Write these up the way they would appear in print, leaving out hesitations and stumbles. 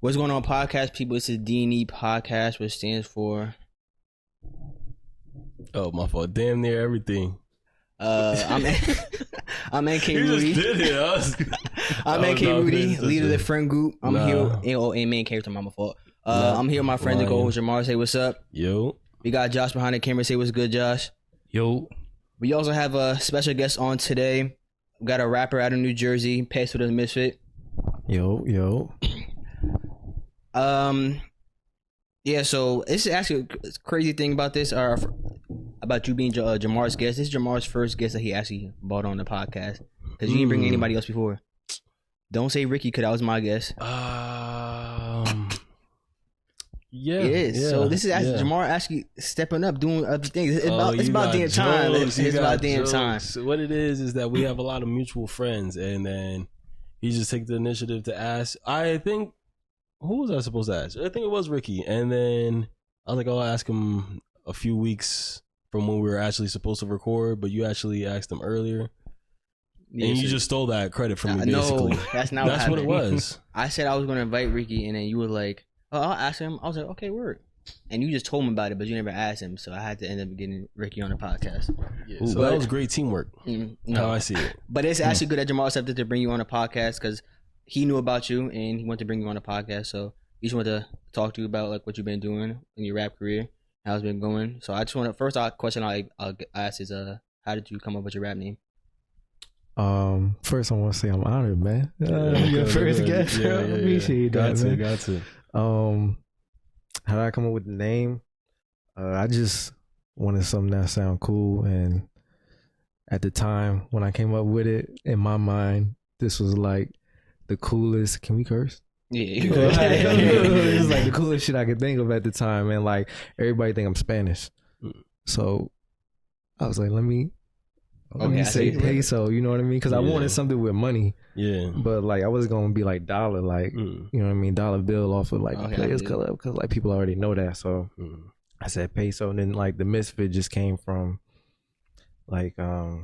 What's going on, podcast people? This is D&E Podcast, which stands for... Oh, my fault. Damn near everything. I'm NK Rudy. You just did it. I'm NK Rudy, leader of the friend group. I'm here. Oh, main character, my fault. I'm here with my friend, the co-host, Jahmar. Say what's up. Yo. We got Josh behind the camera. Say what's good, Josh. Yo. We also have a special guest on today. We got a rapper out of New Jersey, Peso the Misfit. Yo. Yeah, so this is actually a crazy thing about this, about you being Jahmar's guest. This is Jahmar's first guest that he actually brought on the podcast, because you didn't bring anybody else before. Don't say Ricky, because that was my guess. Yeah. It is. So this is actually Jahmar actually stepping up, doing other things. It's about damn time. It's about damn time. So what it is that we have a lot of mutual friends, and then he just took the initiative to ask. I think, who was I supposed to ask? I think it was Ricky. And then I was like, I'll ask him a few weeks from when we were actually supposed to record, but you actually asked him earlier. Yeah, and you just stole that credit from me, basically. No, that's not That's what it was. I said I was going to invite Ricky, and then you were like, oh, I'll ask him. I was like, okay, word. And you just told him about it, but you never asked him, so I had to end up getting Ricky on the podcast. Yeah, so that was great teamwork. No. How I see it. But it's actually good that Jahmar accepted to bring you on the podcast, because he knew about you and he wanted to bring you on the podcast. So he just wanted to talk to you about like what you've been doing in your rap career, how it's been going. So I just want to first question I'll ask is how did you come up with your rap name? First I want to say I'm honored, man. Your first guest. Yeah. Appreciate that, man. Got to. How did I come up with the name? I just wanted something that sound cool, and at the time when I came up with it, in my mind, this was like the coolest. Can we curse? Yeah. It was like the coolest shit I could think of at the time, and like everybody think I'm Spanish, so I was like, let me say peso, you know what I mean? Because I wanted something with money, but like I wasn't gonna be like dollar, like you know what I mean, dollar bill off of like the Players Club, because like people already know that. So I said peso, and then like the Misfit just came from like I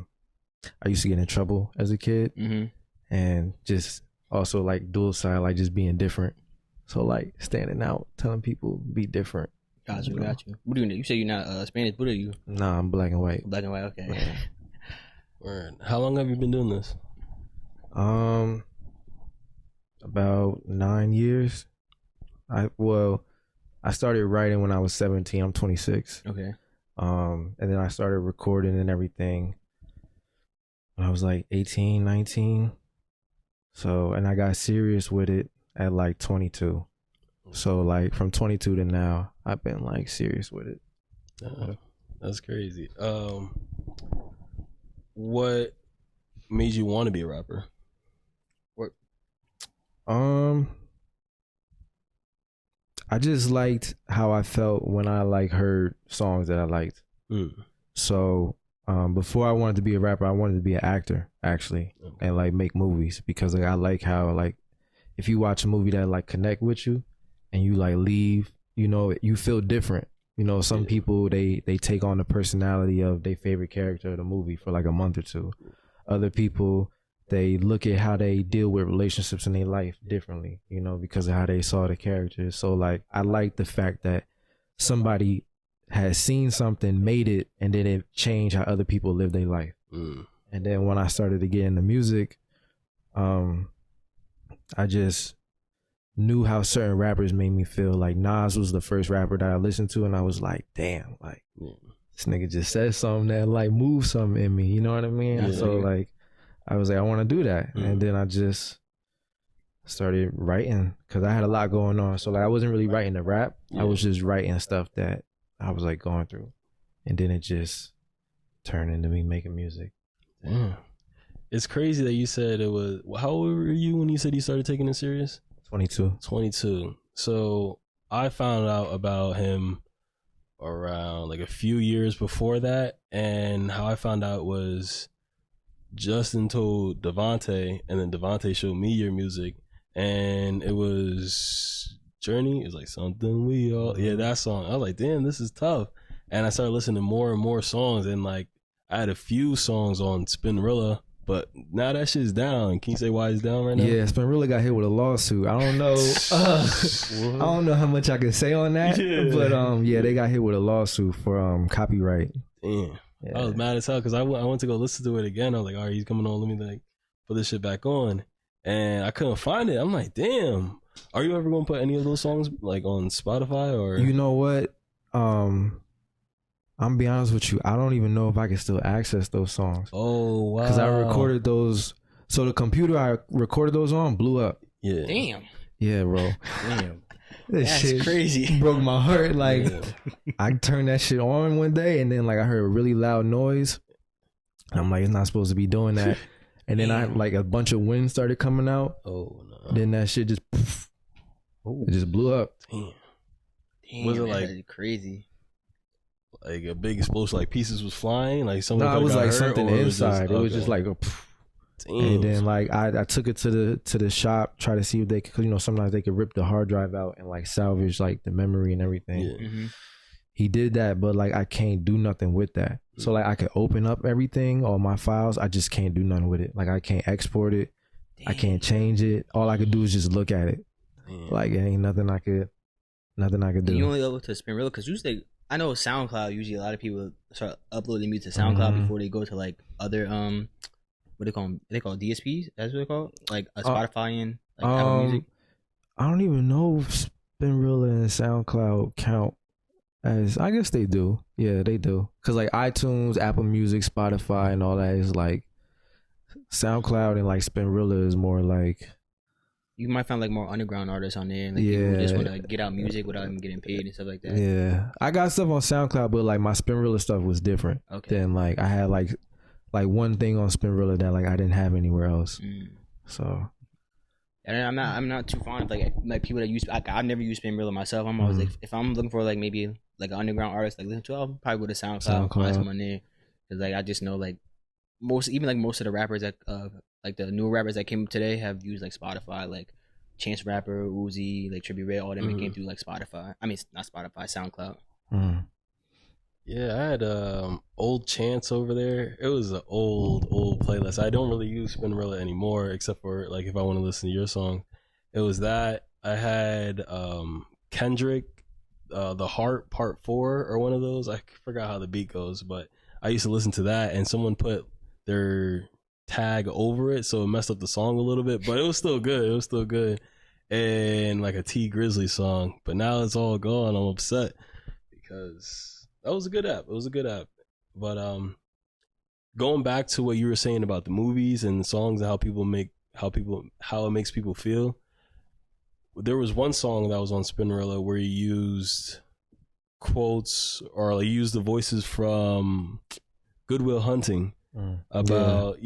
used to get in trouble as a kid, and just also like dual side, like just being different. So like standing out, telling people be different. Got you. What do you? You say you're not Spanish. What are you? Nah, I'm black and white. Black and white. Okay. Yeah. Word. How long have you been doing this? About 9 years. I started writing when I was 17. I'm 26. Okay. And then I started recording and everything when I was like 18, 19. So, and I got serious with it at like 22. So like from 22 to now, I've been like serious with it. That's crazy. What made you want to be a rapper? I just liked how I felt when I like heard songs that I liked. So before I wanted to be a rapper, I wanted to be an actor actually, and like make movies, because like I like how like if you watch a movie that like connect with you and you like leave, you know, you feel different. You know, some people they take on the personality of their favorite character of the movie for like a month or two. Other people, they look at how they deal with relationships in their life differently, you know, because of how they saw the characters. So like I like the fact that somebody has seen something, made it, and then it changed how other people live their life. And then when I started to get into music, I just knew how certain rappers made me feel. Like Nas was the first rapper that I listened to, and I was like, damn, like this nigga just said something that like moved something in me, you know what I mean? So like I was like, I want to do that. And then I just started writing, because I had a lot going on. So like I wasn't really writing the rap. I was just writing stuff that I was like going through, and then it just turned into me making music. It's crazy that you said it was, how old were you when you said you started taking it serious? 22. So I found out about him around like a few years before that, and how I found out was Justin told Devontae, and then Devontae showed me your music, and it was Journey. It was like something we all, that song. I was like, damn, this is tough. And I started listening to more and more songs, and like I had a few songs on Spinrilla But now that shit's down. Can you say why it's down right now? Yeah, Spinrilla got hit with a lawsuit. I don't know. I don't know how much I can say on that. Yeah. But yeah, they got hit with a lawsuit for copyright. Damn. Yeah. I was mad as hell because I went to go listen to it again. I was like, all right, he's coming on. Let me like put this shit back on. And I couldn't find it. I'm like, damn. Are you ever gonna put any of those songs like on Spotify or? You know what? I'm gonna be honest with you. I don't even know if I can still access those songs. Oh wow! Because I recorded those. So the computer I recorded those on blew up. Yeah. Damn. Yeah, bro. Damn. That That's shit crazy. broke my heart. Like I turned that shit on one day, and then like I heard a really loud noise. And I'm like, it's not supposed to be doing that. And then I like a bunch of wind started coming out. Oh no! Then that shit just, it just blew up. Damn. Damn, Was it like crazy? Like a big explosion, like pieces was flying, like someone. No, it was like something It inside. It was just like a. Damn. And then like I took it to the shop, try to see if they could, cause sometimes they could rip the hard drive out and like salvage like the memory and everything. Yeah. Mm-hmm. He did that, but like I can't do nothing with that. So like I could open up everything, all my files, I just can't do nothing with it. Like I can't export it. Damn. I can't change it. All I could do is just look at it. Damn. Like it ain't nothing I could do. You only go to Spinrilla because usually I know SoundCloud. Usually a lot of people start uploading music to SoundCloud before they go to like other what they call them? They call DSPs. That's what they call like a Spotify and like Apple Music. I don't even know if Spinrilla and SoundCloud count as. I guess they do. Yeah, they do. Cause like iTunes, Apple Music, Spotify, and all that is like SoundCloud, and like Spinrilla is more like. You might find like more underground artists on there. Like people who just want to get out music without even getting paid and stuff like that. Yeah, I got stuff on SoundCloud, but like my Spinrilla stuff was different. Okay. Then like I had like one thing on Spinrilla that like I didn't have anywhere else. So. And I'm not too fond of like people that use. I've never used Spinrilla myself. I'm always like, if I'm looking for like maybe like an underground artist like listen to, I'll probably go to SoundCloud. Find someone there because like I just know like most of the rappers that like the new rappers that came up today have used like Spotify, like Chance Rapper, Uzi, like Trippie Redd, all them came through like Spotify. I mean not Spotify, SoundCloud. Yeah, I had old Chance over there. It was an old playlist. I don't really use Spinrilla anymore, except for like if I want to listen to your song. It was that. I had Kendrick, The Heart Part 4 or one of those. I forgot how the beat goes, but I used to listen to that, and someone put their tag over it, so it messed up the song a little bit, but it was still good. And like a T Grizzly song, but now it's all gone. I'm upset because that was a good app. But going back to what you were saying about the movies and songs and how it makes people feel. There was one song that was on Spinrilla where you used quotes or like used the voices from Good Will Hunting about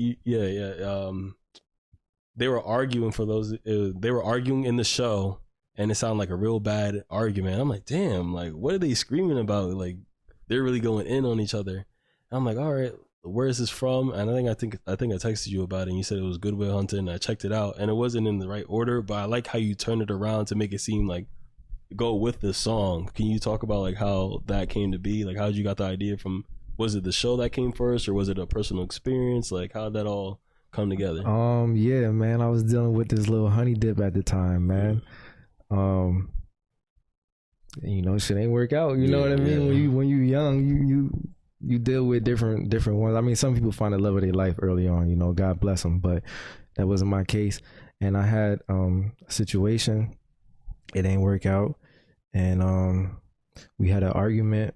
they were arguing for those. They were arguing in the show, and it sounded like a real bad argument. I'm like, damn, like what are they screaming about? Like they're really going in on each other. And I'm like, all right, where is this from? And I think I texted you about it, and you said it was Good Will Hunting. And I checked it out, and it wasn't in the right order, but I like how you turn it around to make it seem like go with the song. Can you talk about like how that came to be? Like how did you got the idea from? Was it the show that came first, or was it a personal experience? Like how did that all come together? Yeah, man, I was dealing with this little honey dip at the time, man. Shit ain't work out. You know what I mean? When you young, you deal with different ones. I mean, some people find the love of their life early on. God bless them, but that wasn't my case. And I had a situation. It ain't work out, and we had an argument.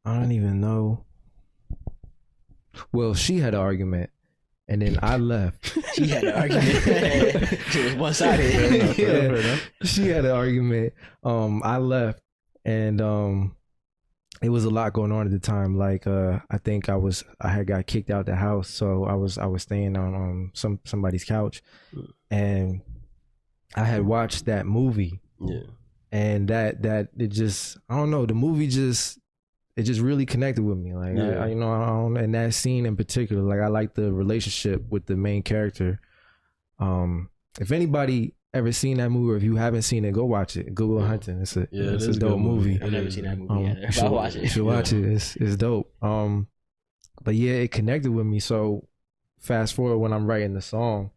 I don't even know. Well, she had an argument, and then I left. She had an argument. She was one-sided. Yeah, she had an argument. I left, and it was a lot going on at the time. Like I think I had got kicked out the house, so I was staying on somebody's couch, and I had watched that movie. Yeah, and that it just, I don't know, the movie just really connected with me. Like I don't, and that scene in particular, like I like the relationship with the main character. If anybody ever seen that movie, or if you haven't seen it, go watch it. Good Will Hunting. It's a dope movie. I've never seen that movie either. I'll watch it. You should watch it. It's dope. But yeah, it connected with me. So fast forward when I'm writing the song,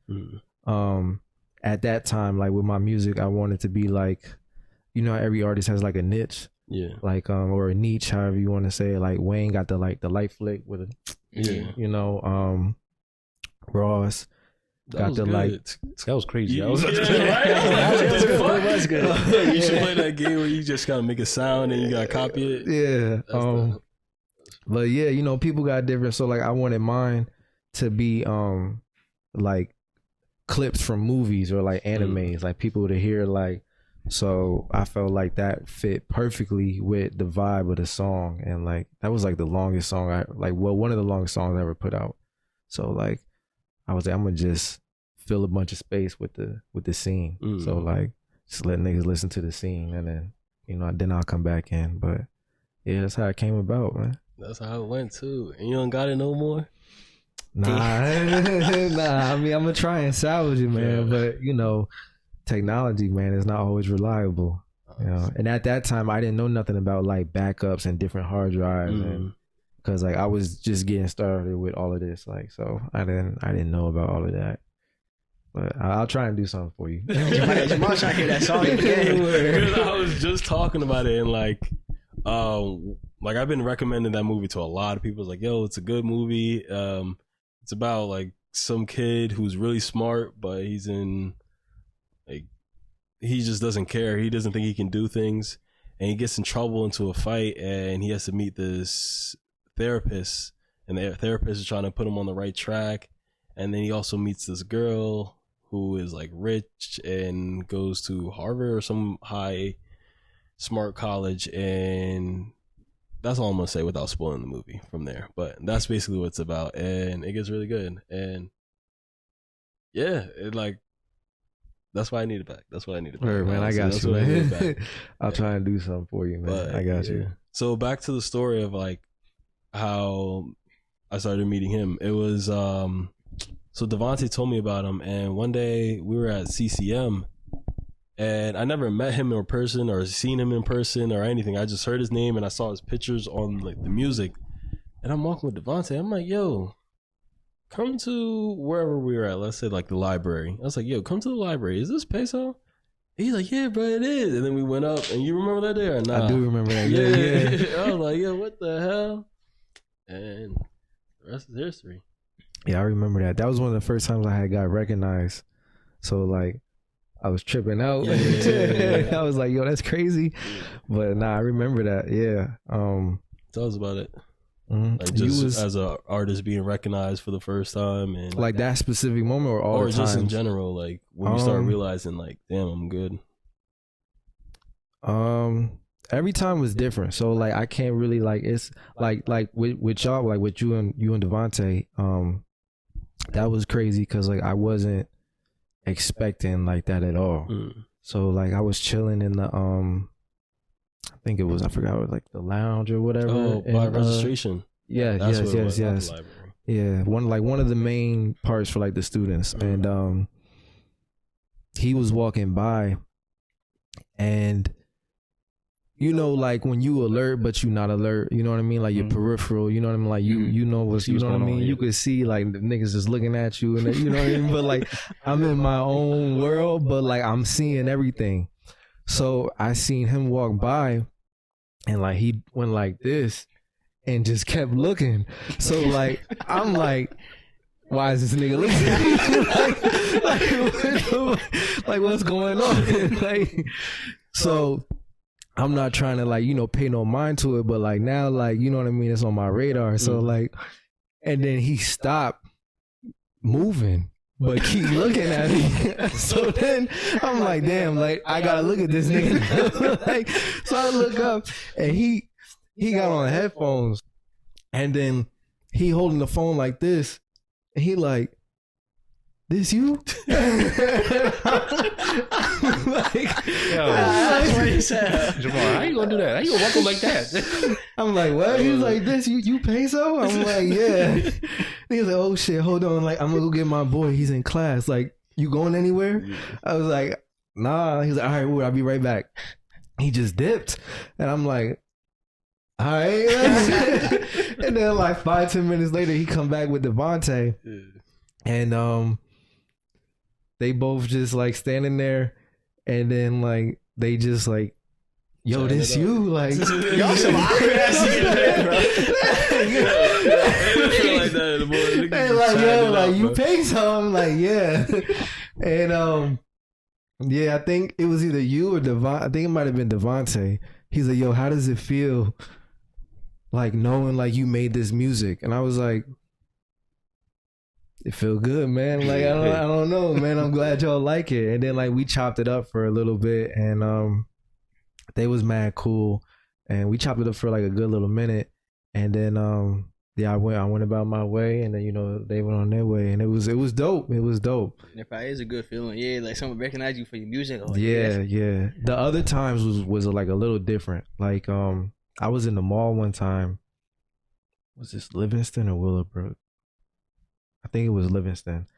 at that time, like with my music, I wanted to be like, you know, every artist has like a niche. Yeah. Like or a niche, however you want to say it. Like Wayne got the light flick with a, you know, Ross got the good. That was crazy. That was good. You should play that game where you just gotta make a sound and you gotta copy it. Yeah. But yeah, you know, people got different. So like I wanted mine to be like clips from movies or like animes, like people to hear like. So I felt like that fit perfectly with the vibe of the song, and like that was like the longest song one of the longest songs I ever put out. So like I was like, I'm gonna just fill a bunch of space with the scene. So like just let niggas listen to the scene, and then you know then I'll come back in. But yeah, that's how it came about, man. That's how it went too. And you don't got it no more. Nah, nah. I mean, I'm gonna try and salvage it, man. But you know. Technology, man, is not always reliable, you know. And at that time, I didn't know nothing about like backups and different hard drives, and because like I was just getting started with all of this, like so I didn't know about all of that. But I'll try and do something for you. Jahmar trying to hear that song again. I was just talking about it, and like I've been recommending that movie to a lot of people. It's like, yo, it's a good movie. It's about like some kid who's really smart, but he's in. Like he just doesn't care. He doesn't think he can do things, and he gets in trouble into a fight, and he has to meet this therapist, and the therapist is trying to put him on the right track. And then he also meets this girl who is like rich and goes to Harvard or some high smart college, and that's all I'm gonna say without spoiling the movie from there. But that's basically what it's about, and it gets really good. And yeah, it like. That's why I need it back. That's what I need it back. Right, man, I got you, man. I'll try and do something for you, man. But, I got you. So back to the story of like how I started meeting him. It was so Devontae told me about him, and one day we were at CCM, and I never met him in person or seen him in person or anything. I just heard his name and I saw his pictures on like the music, and I'm walking with Devontae. I'm like, yo. Come to wherever we were at, let's say like the library. I was like, yo, come to the library. Is this Peso? He's like, yeah, bro, it is. And then we went up, and you remember that day or not? I do remember that. Yeah. I was like, yo, what the hell? And the rest is history. Yeah, I remember that. That was one of the first times I had got recognized. So like, I was tripping out. Yeah. I was like, yo, that's crazy. But nah, I remember that. Yeah. Tell us about it. Like just as an artist being recognized for the first time, and like that specific moment, or all the just times? In general, like when you start realizing, like, damn, I'm good. Every time was different, so like I can't really like it's like with y'all, like with you and Devontae, that was crazy because like I wasn't expecting like that at all. So like I was chilling in the I think it was, I forgot, it was like the lounge or whatever. Oh, by registration. Yes. Yeah, one of the main parts for like the students. And he was walking by, and you know, like when you alert but you not alert, you know what I mean? Like your peripheral, you know what I mean? Like you know what's, you know what I mean? You could see like the niggas just looking at you, and you know what I mean? But like I'm in my own world, but like I'm seeing everything. So I seen him walk by, and like he went like this and just kept looking. So like I'm like, why is this nigga looking? like what's going on? Like, so I'm not trying to like, you know, pay no mind to it, but like now, like, you know what I mean, it's on my radar. So like, and then he stopped moving but keep looking at me. So then I'm like, damn, like I gotta look at this nigga. Like, so I look up, and he got on headphones, and then he holding the phone like this, and he like, this you? I'm like, yo, that's what he said. Jahmar, how you gonna do that? How you gonna walk up like that? I'm like, what? He was like, this, you Peso? I'm like, yeah. He was like, oh shit, hold on. Like, I'm gonna go get my boy. He's in class. Like, you going anywhere? Yeah. I was like, nah. He was like, all right, well, I'll be right back. He just dipped. And I'm like, all right. And then like 5-10 minutes later, he come back with Devontae. Yeah. and they both just like standing there, and then like they just like, yo, this you, like, Y'all some awkward ass niggas, bro. Like that in the morning. And like, yo, like, you pay some, like, yeah. And yeah, I think it was either you or Devon. I think it might have been Devontae. He's like, yo, how does it feel, like, knowing like you made this music? And I was like, it feel good, man. Like, I don't know, man. I'm glad y'all like it. And then like we chopped it up for a little bit, and they was mad cool, and we chopped it up for like a good little minute, and then yeah, I went about my way, and then, you know, they went on their way, and it was dope. It was dope. It probably is a good feeling. Yeah, like someone recognize you for your music. Oh, yeah. The other times was like a little different. Like I was in the mall one time. Was this Livingston or Willowbrook? I think it was Livingston.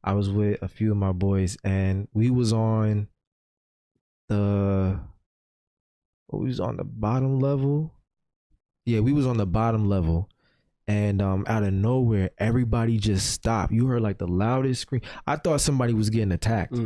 I was with a few of my boys, and we was on the bottom level. Yeah, we was on the bottom level. And out of nowhere, everybody just stopped. You heard like the loudest scream. I thought somebody was getting attacked.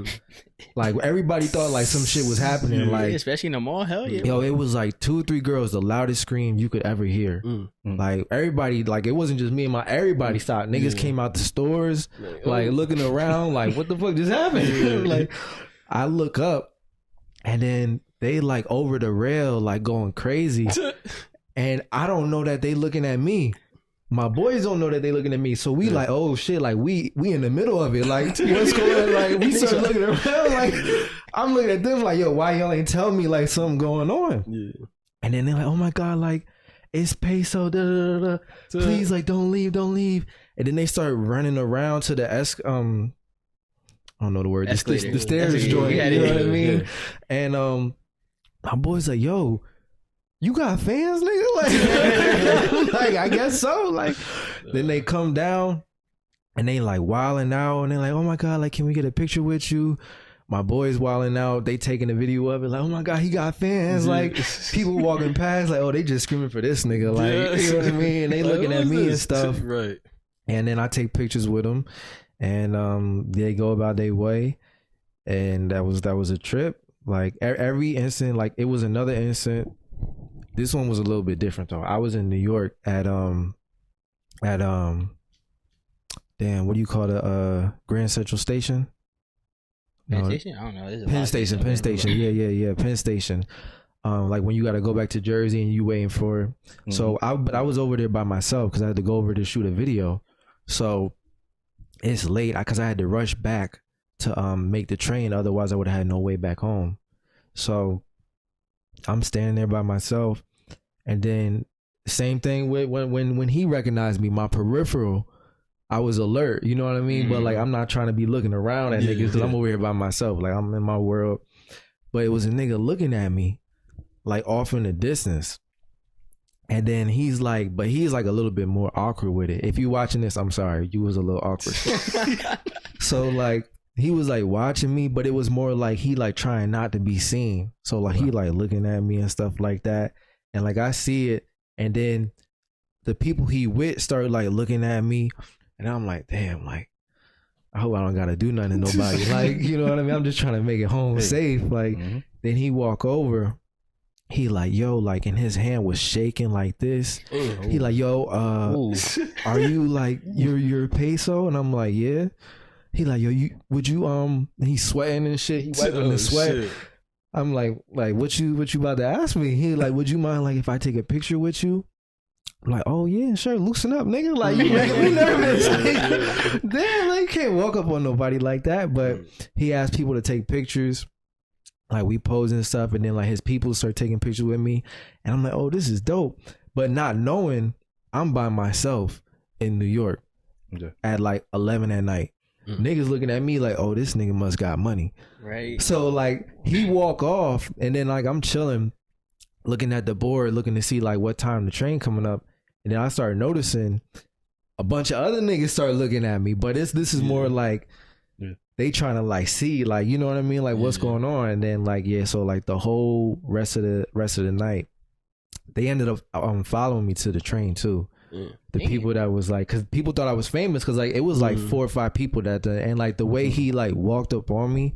Like everybody thought like some shit was happening. Yeah, like, especially in the mall. Hell yeah. Yo, it was like 2 or 3 girls, the loudest scream you could ever hear. Like everybody, like it wasn't just me and everybody stopped. Niggas came out the stores, like looking around, like what the fuck just happened? Like I look up, and then they like over the rail, like going crazy, and I don't know that they looking at me. My boys don't know that they looking at me, so we like, oh shit, like we in the middle of it, like what's going on? Like we start looking around, like I'm looking at them, like, yo, why y'all ain't tell me like something going on? Yeah. And then they're like, oh my god, like it's Peso, da da da. Please, like don't leave. And then they start running around to the I don't know the word, the stairs joint, you know what I mean? Yeah. And my boy's like, yo, you got fans, nigga? Like, I guess so. Like, then they come down and they like wilding out, and they're like, oh my god, like, can we get a picture with you? My boys wilding out, they taking a video of it, like, oh my god, he got fans. Like, people walking past, like, oh, they just screaming for this nigga, like, you know what I mean? And they looking at me and stuff, right? And then I take pictures with them, and they go about their way, and that was a trip. Like every instant, like it was another instant. This one was a little bit different though. I was in New York at damn, what do you call the Grand Central Station? Penn Station? I don't know. Penn Station. Yeah. Penn Station. Like when you got to go back to Jersey and you waiting for. So I was over there by myself because I had to go over to shoot a video. So it's late because I had to rush back to make the train. Otherwise, I would have had no way back home. So I'm standing there by myself, and then same thing with when he recognized me, my peripheral, I was alert, you know what I mean? But like I'm not trying to be looking around at niggas because I'm over here by myself, like I'm in my world. But it was a nigga looking at me like off in the distance, and then he's like a little bit more awkward with it. If you watching this, I'm sorry, you was a little awkward. So like he was like watching me, but it was more like he like trying not to be seen. So like he like looking at me and stuff like that. And like I see it, and then the people he with started like looking at me, and I'm like, damn, like I hope I don't gotta do nothing to nobody. Like, you know what I mean? I'm just trying to make it home safe. Like then he walk over, he like, yo, like, and his hand was shaking like this. He like, yo, are you like you're Peso? And I'm like, yeah. He like, yo, he's sweating and shit. He wiping the sweat. Shit. I'm like, what you about to ask me? He like, would you mind like if I take a picture with you? I'm like, oh yeah, sure, loosen up, nigga. Like, you making me nervous. Like, damn, like, you can't walk up on nobody like that. But he asked people to take pictures. Like we pose and stuff, and then like his people start taking pictures with me, and I'm like, oh, this is dope. But not knowing I'm by myself in New York at like 11 at night. Niggas looking at me like, oh, this nigga must got money. Right. So like he walk off, and then like I'm chilling, looking at the board, looking to see like what time the train coming up. And then I started noticing a bunch of other niggas start looking at me. But this is more like they trying to like see, like, you know what I mean? Like what's going on. And then like, so like the whole rest of the night, they ended up following me to the train too. The people that was like, because people thought I was famous, because like it was like 4 or 5 people that day, and like the way he like walked up on me,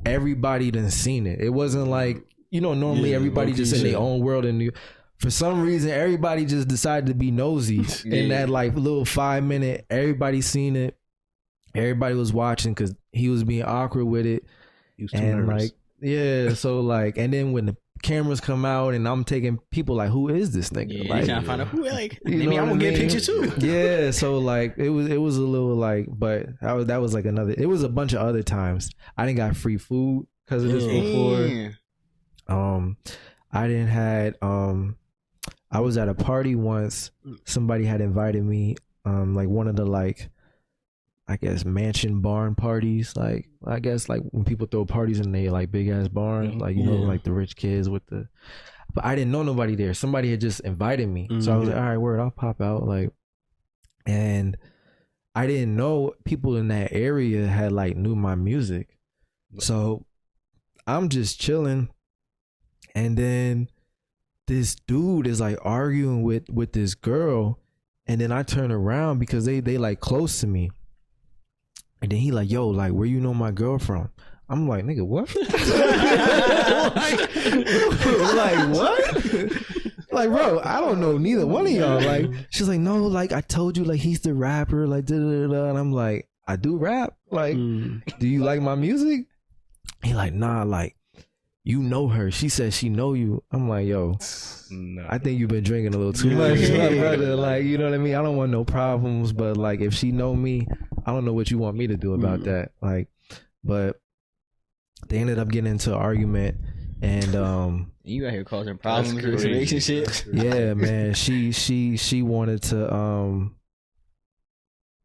everybody done seen it. It wasn't like, you know, normally everybody just in their own world, and for some reason everybody just decided to be nosy in that like little 5 minute. Everybody seen it. Everybody was watching because he was being awkward with it. He was too and nervous. like so like, and then when the cameras come out and I'm taking people like, who is this nigga? Like, trying to find out who, like, maybe I'm gonna get a picture too. Yeah, so like it was a little like, but that was like another. It was a bunch of other times I didn't got free food because of this before. I didn't had I was at a party once. Somebody had invited me, like one of the like, I guess mansion barn parties. Like I guess like when people throw parties in they like big ass barns, like, you know, like the rich kids with the. But I didn't know nobody there. Somebody had just invited me, so I was like, all right, word, I'll pop out. Like, and I didn't know people in that area had like knew my music, so I'm just chilling, and then this dude is like arguing with this girl, and then I turn around because they like close to me, and then he like, yo, like, where you know my girl from? I'm like, nigga, what? like what? Like, bro, I don't know neither one of y'all. Like, she's like, no, like I told you, like he's the rapper, like da da da. And I'm like, I do rap. Like, do you like my music? He like, nah, like, you know her. She says she know you. I'm like, yo, I think you've been drinking a little too much, my brother. Like, you know what I mean? I don't want no problems, but like, if she know me, I don't know what you want me to do about that. Like, but they ended up getting into an argument, and you out here causing problems in this relationship. Yeah, man. She wanted to.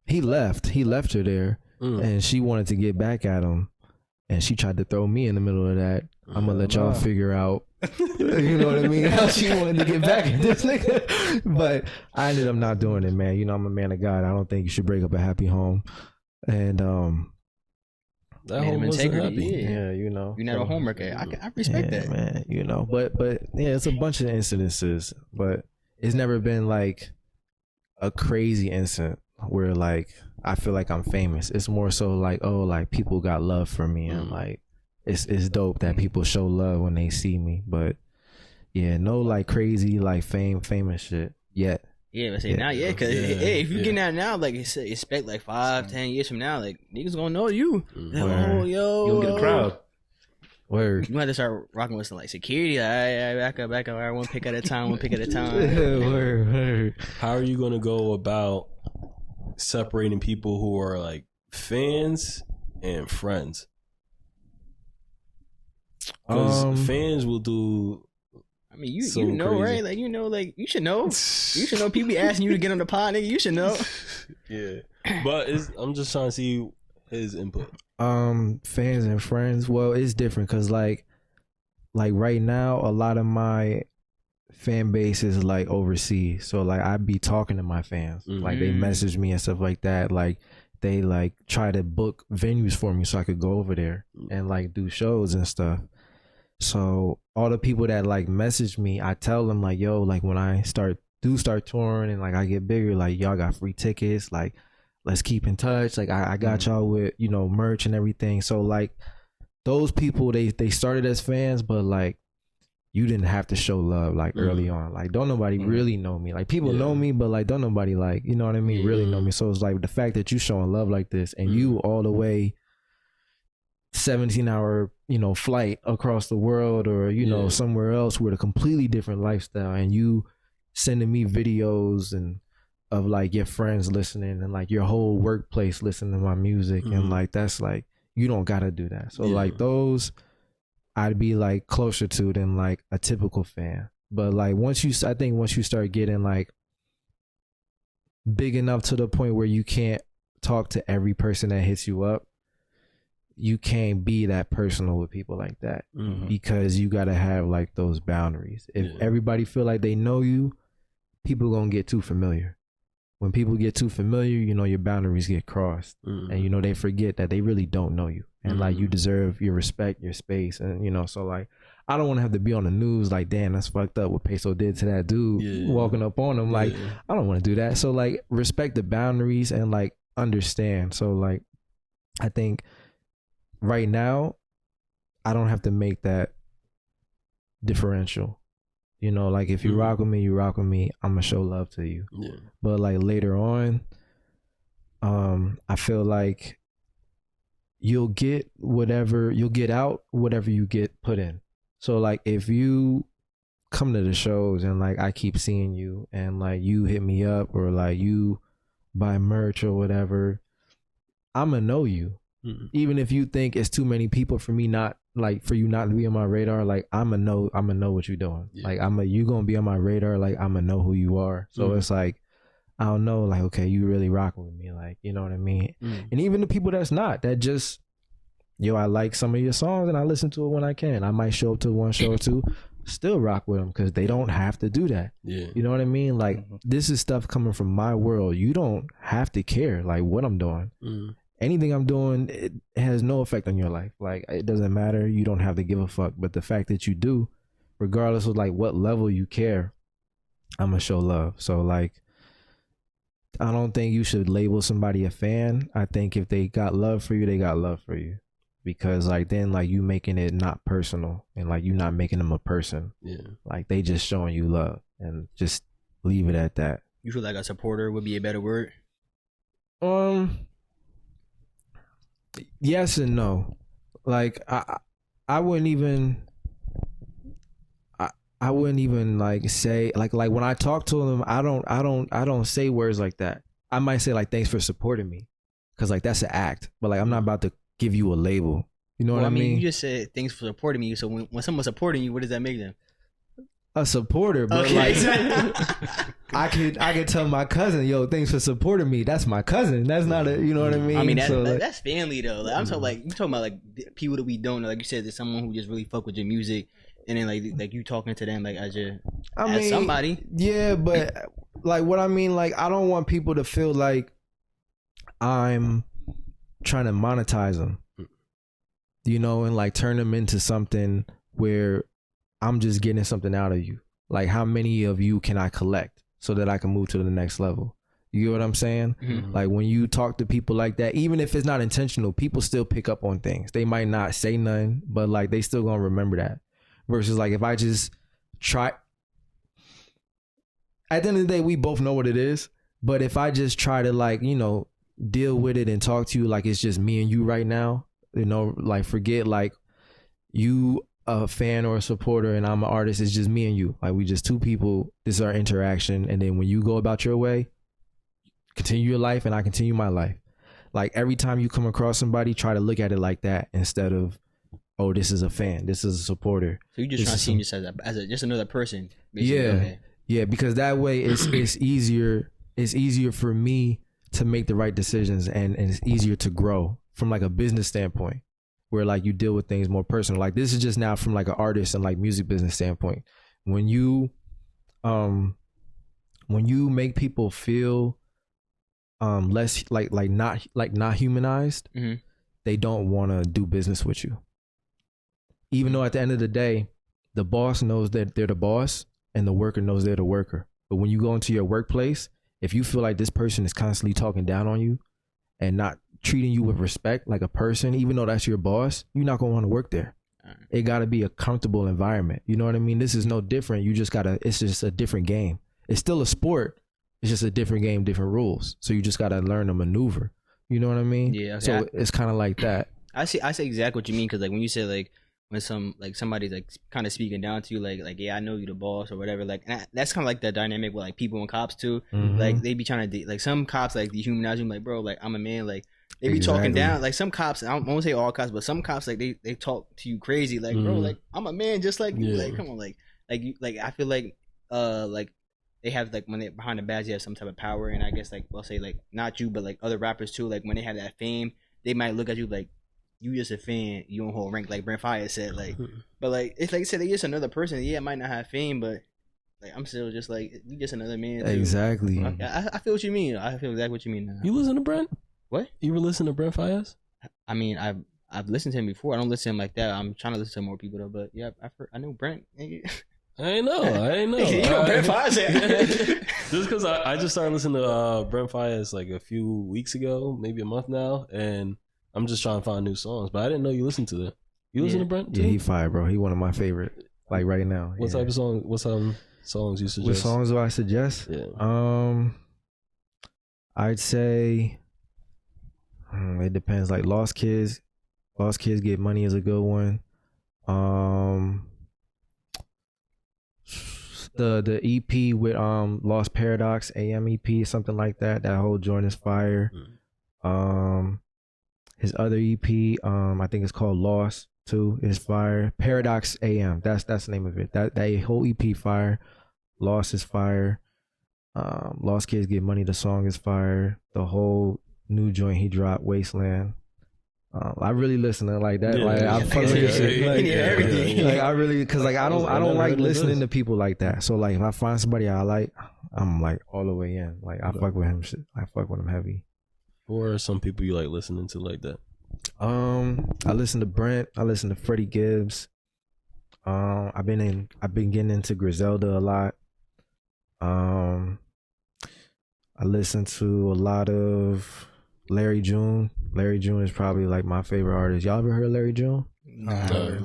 He left her there, and she wanted to get back at him, and she tried to throw me in the middle of that. I'm gonna let y'all figure out, you know what I mean, how she wanted to get back at this nigga. But I ended up not doing it, man. You know, I'm a man of God. I don't think you should break up a happy home. And that home wasn't happy. Yeah, you know, you're not a homewrecker. I respect that, man. You know, but yeah, it's a bunch of incidences, but it's never been like a crazy incident where like I feel like I'm famous. It's more so like, oh, like people got love for me, and like it's dope that people show love when they see me. But yeah, no like crazy like famous shit yet. Yeah, but say now, because hey, if you getting out now, like expect like 5-10 years from now, like niggas gonna know you. Like, oh, yo, you gonna get a crowd. Word. You might have to start rocking with some like security. All right, back up. All right, one pick at a time. Word. How are you gonna go about separating people who are like fans and friends? Because fans will do. I mean, you know, crazy. Right? Like, you know, like you should know. You should know. People be asking you to get on the pod, nigga. You should know. Yeah, but I'm just trying to see his input. Fans and friends. Well, it's different because like right now, a lot of my fan base is like overseas. So like I be talking to my fans. Like they message me and stuff like that. Like they like try to book venues for me so I could go over there and like do shows and stuff. So all the people that like message me, I tell them like, yo, like when I start touring and like I get bigger, like y'all got free tickets, like let's keep in touch. Like I got y'all with, you know, merch and everything. So like those people, they started as fans, but like you didn't have to show love like early on. Like don't nobody really know me. Like people know me, but like don't nobody like, you know what I mean, really know me. So it's like the fact that you showing love like this and you all the way 17-hour, you know, flight across the world or, you know, somewhere else with a completely different lifestyle, and you sending me videos and of like your friends listening and like your whole workplace listening to my music and like that's like you don't gotta do that. So like those I'd be like closer to than like a typical fan. But like I think once you start getting like big enough to the point where you can't talk to every person that hits you up, you can't be that personal with people like that because you got to have like those boundaries. If everybody feel like they know you, people gonna get too familiar. When people get too familiar, you know, your boundaries get crossed and, you know, they forget that they really don't know you and like you deserve your respect, your space. And, you know, so like, I don't want to have to be on the news like, damn, that's fucked up what Peso did to that dude walking up on him. Like, I don't want to do that. So like, respect the boundaries and like understand. So like, I think right now, I don't have to make that differential. You know, like if you rock with me, you rock with me. I'm gonna show love to you. Yeah. But like later on, I feel like you'll get out whatever you get put in. So like if you come to the shows and like I keep seeing you and like you hit me up or like you buy merch or whatever, I'm gonna know you. Mm-hmm. Even if you think it's too many people for me not like for you not to be on my radar, like I'm gonna know what you're doing. Yeah. Like you gonna be on my radar, like I'm gonna know who you are. So it's like I don't know, like okay, you really rocking with me, like you know what I mean. And even the people that's not, that just I like some of your songs and I listen to it when I can. I might show up to one show or two, still rock with them because they don't have to do that. Yeah, you know what I mean. Like this is stuff coming from my world. You don't have to care like what I'm doing. Anything I'm doing, it has no effect on your life. Like, it doesn't matter. You don't have to give a fuck. But the fact that you do, regardless of like what level you care, I'm going to show love. So like, I don't think you should label somebody a fan. I think if they got love for you, they got love for you. Because like, then like you making it not personal and like you not making them a person. Yeah. Like they just showing you love and just leave it at that. You feel like a supporter would be a better word? Yes and no. Like I wouldn't even like say like when I talk to them, I don't say words like that. I might say like thanks for supporting me, because like that's an act. But like I'm not about to give you a label. You know what I mean? You just said thanks for supporting me. So when someone's supporting you, what does that make them? A supporter, but okay. Like I could tell my cousin, yo, thanks for supporting me. That's my cousin. That's not a, you know what I mean? I mean, that's family though. Like, I'm talking like, you talking about like people that we don't know. Like you said, there's someone who just really fuck with your music, and then like you talking to them like as somebody. Yeah, but like what I mean, like I don't want people to feel like I'm trying to monetize them, you know, and like turn them into something where I'm just getting something out of you. Like how many of you can I collect so that I can move to the next level? You get what I'm saying? Mm-hmm. Like when you talk to people like that, even if it's not intentional, people still pick up on things. They might not say nothing, but like they still gonna remember that. Versus like if I just try, at the end of the day, we both know what it is. But if I just try to like, you know, deal with it and talk to you like it's just me and you right now, you know, like forget like you a fan or a supporter and I'm an artist, it's just me and you. Like we just two people, this is our interaction. And then when you go about your way, continue your life and I continue my life. Like every time you come across somebody, try to look at it like that instead of, oh, this is a fan, this is a supporter. So you just trying to see him just as just another person. Basically. Yeah. Okay. Yeah, because that way it's easier for me to make the right decisions and it's easier to grow from like a business standpoint, where like you deal with things more personal. Like this is just now from like an artist and like music business standpoint. When you make people feel less like not humanized, mm-hmm. they don't want to do business with you. Even though at the end of the day, the boss knows that they're the boss and the worker knows they're the worker. But when you go into your workplace, if you feel like this person is constantly talking down on you and not treating you with respect like a person, even though that's your boss, you're not gonna want to work there. It got to be a comfortable environment. You know what I mean? This is no different. It's just a different game. It's still a sport. It's just a different game, different rules. So you just got to learn to maneuver. You know what I mean? Yeah. Okay. So it's kind of like that. I see exactly what you mean. Cause like when you say like, when somebody's like kind of speaking down to you, like yeah, I know you the boss or whatever, like that's kind of like the dynamic with like people and cops too. Mm-hmm. Like they be trying to like some cops like dehumanize you, like bro, like I'm a man, like they be talking down. Like some cops, I won't say all cops, but some cops like they talk to you crazy, like bro, like I'm a man just like you, like come on, like you, like I feel like they have like when they're behind the badge, they have some type of power, and I guess like we'll say like not you, but like other rappers too, like when they have that fame, they might look at you like, you just a fan, you don't hold rank, like Brent Fire said, like, but like it's like I said, they just another person. Yeah, it might not have fame, but like I'm still just like you just another man. Too. Exactly. I feel what you mean. I feel exactly what you mean now. You listen to Brent? What? You were listening to Brent Fires? I mean, I've listened to him before. I don't listen to him like that. I'm trying to listen to more people though. But yeah, I know Brent. I ain't know. You know Brent Fayez. Just because I just started listening to Brent Fayez like a few weeks ago, maybe a month now, and I'm just trying to find new songs. But I didn't know you listened to that. You listen to Brent too? Yeah, he fire, bro. He one of my favorite. Like right now. What type of song? What songs you suggest? What songs do I suggest? Yeah. I'd say it depends. Like Lost Kids Get Money is a good one. The EP with Lost Paradox AM EP, something like that. That whole joint is fire. His other EP, I think it's called Lost too, is fire. Paradox AM, that's the name of it. That whole EP fire. Lost is fire. Lost Kids Get Money, the song is fire. The whole new joint he dropped, Wasteland. I really listen to like that. Like I fuck with shit. Like, like I really, cause like I don't like listening to people like that. So like if I find somebody I like, I'm like all the way in. Like I fuck with him. I fuck with him heavy. Or some people you like listening to like that? I listen to Brent. I listen to Freddie Gibbs. I've been getting into Griselda a lot. I listen to a lot of Larry June. Larry June is probably like my favorite artist. Y'all ever heard of Larry June? No.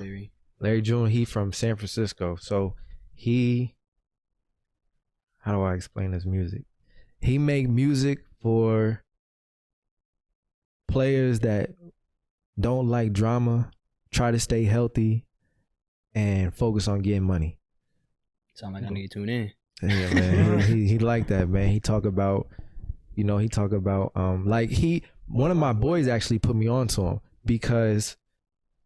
Larry June, he from San Francisco. So how do I explain his music? He make music for players that don't like drama, try to stay healthy, and focus on getting money. Sound like I need to tune in. Yeah, man. he like that, man. He talk about one of my boys actually put me on to him because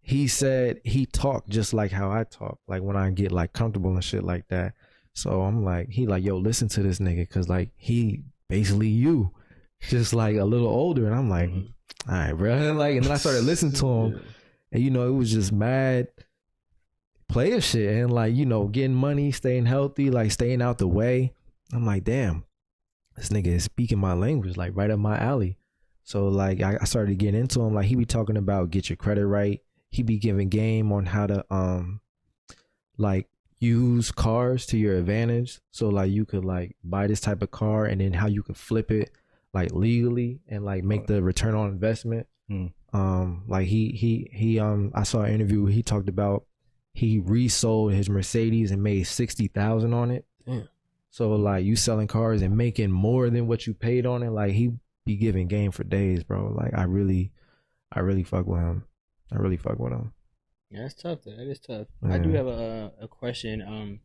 he said he talked just like how I talk, like when I get like comfortable and shit like that. So I'm like, he like, yo, listen to this nigga, cause like he basically you, just like a little older. And I'm like, all right, bro. Like, and then I started listening to him, and it was just mad player shit, and like getting money, staying healthy, like staying out the way. I'm like, damn, this nigga is speaking my language, like right up my alley. So like I started getting into him. Like he be talking about get your credit right. He be giving game on how to like use cars to your advantage. So like you could like buy this type of car and then how you could flip it like legally and like make the return on investment. Like he I saw an interview where he talked about he resold his Mercedes and made 60,000 on it. Damn. So like you selling cars and making more than what you paid on it, like he be giving game for days, bro. Like I really fuck with him. I really fuck with him. Yeah, that's tough. That is tough. Yeah. I do have a question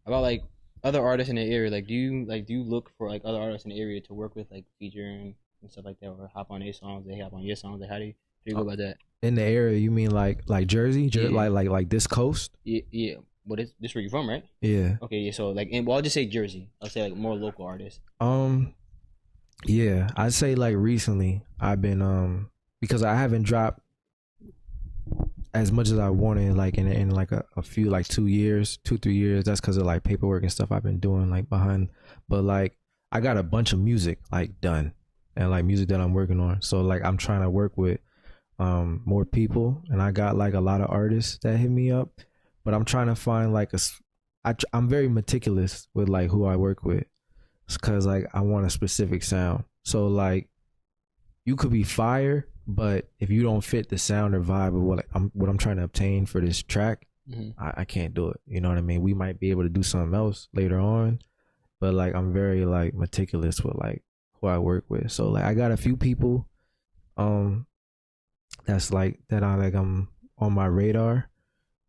about like other artists in the area. Like do you look for like other artists in the area to work with, like featuring and stuff like that, or hop on their songs, they hop on your songs? Like how do you go about that? In the area, you mean like Jersey? Yeah. Like this coast? Yeah. What is this? Where you from, right? Yeah. Okay. Yeah. So like, I'll just say Jersey. I'll say like more local artists. Yeah, I'd say like recently I've been because I haven't dropped as much as I wanted like in like a few like 2 years, 2-3 years. That's because of like paperwork and stuff I've been doing like behind. But like I got a bunch of music like done and like music that I'm working on. So like I'm trying to work with more people, and I got like a lot of artists that hit me up, but I'm trying to find like I'm very meticulous with like who I work with, because like I want a specific sound. So like you could be fire, but if you don't fit the sound or vibe of what I'm trying to obtain for this track, I can't do it. You know what I mean? We might be able to do something else later on, but like I'm very like meticulous with like who I work with. So like I got a few people that's like that I'm on my radar,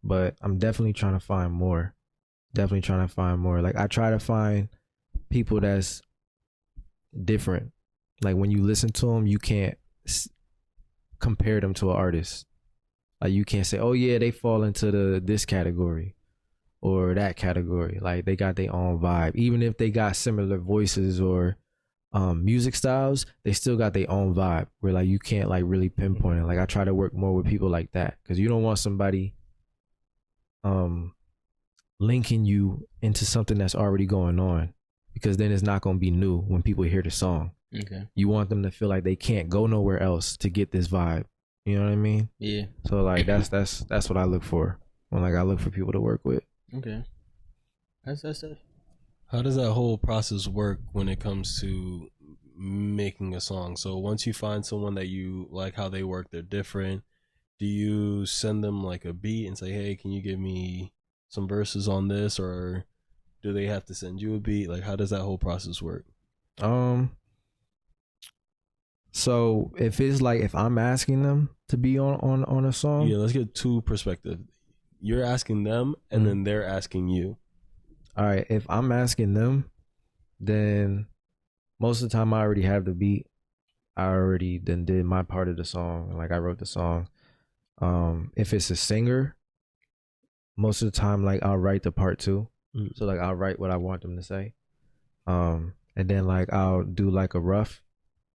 but I'm definitely trying to find more. Like I try to find people that's different. Like when you listen to them, you can't compare them to an artist. Like you can't say, oh yeah, they fall into this category or that category. Like they got their own vibe. Even if they got similar voices or music styles, they still got their own vibe where like you can't like really pinpoint it. Like I try to work more with people like that, because you don't want somebody linking you into something that's already going on, because then it's not going to be new when people hear the song. Okay. You want them to feel like they can't go nowhere else to get this vibe. You know what I mean? Yeah. So like that's what I look for when like I look for people to work with. Okay. That's it. How does that whole process work when it comes to making a song? So once you find someone that you like how they work, they're different. Do you send them like a beat and say, "Hey, can you give me some verses on this?" Or do they have to send you a beat? Like, how does that whole process work? So if I'm asking them to be on a song, Yeah, let's get two perspectives. You're asking them, and then they're asking you. All right, if I'm asking them, then most of the time I already have the beat. I already then did my part of the song. Like I wrote the song. If it's a singer, most of the time like I'll write the part too. So like I'll write what I want them to say. And then like I'll do like a rough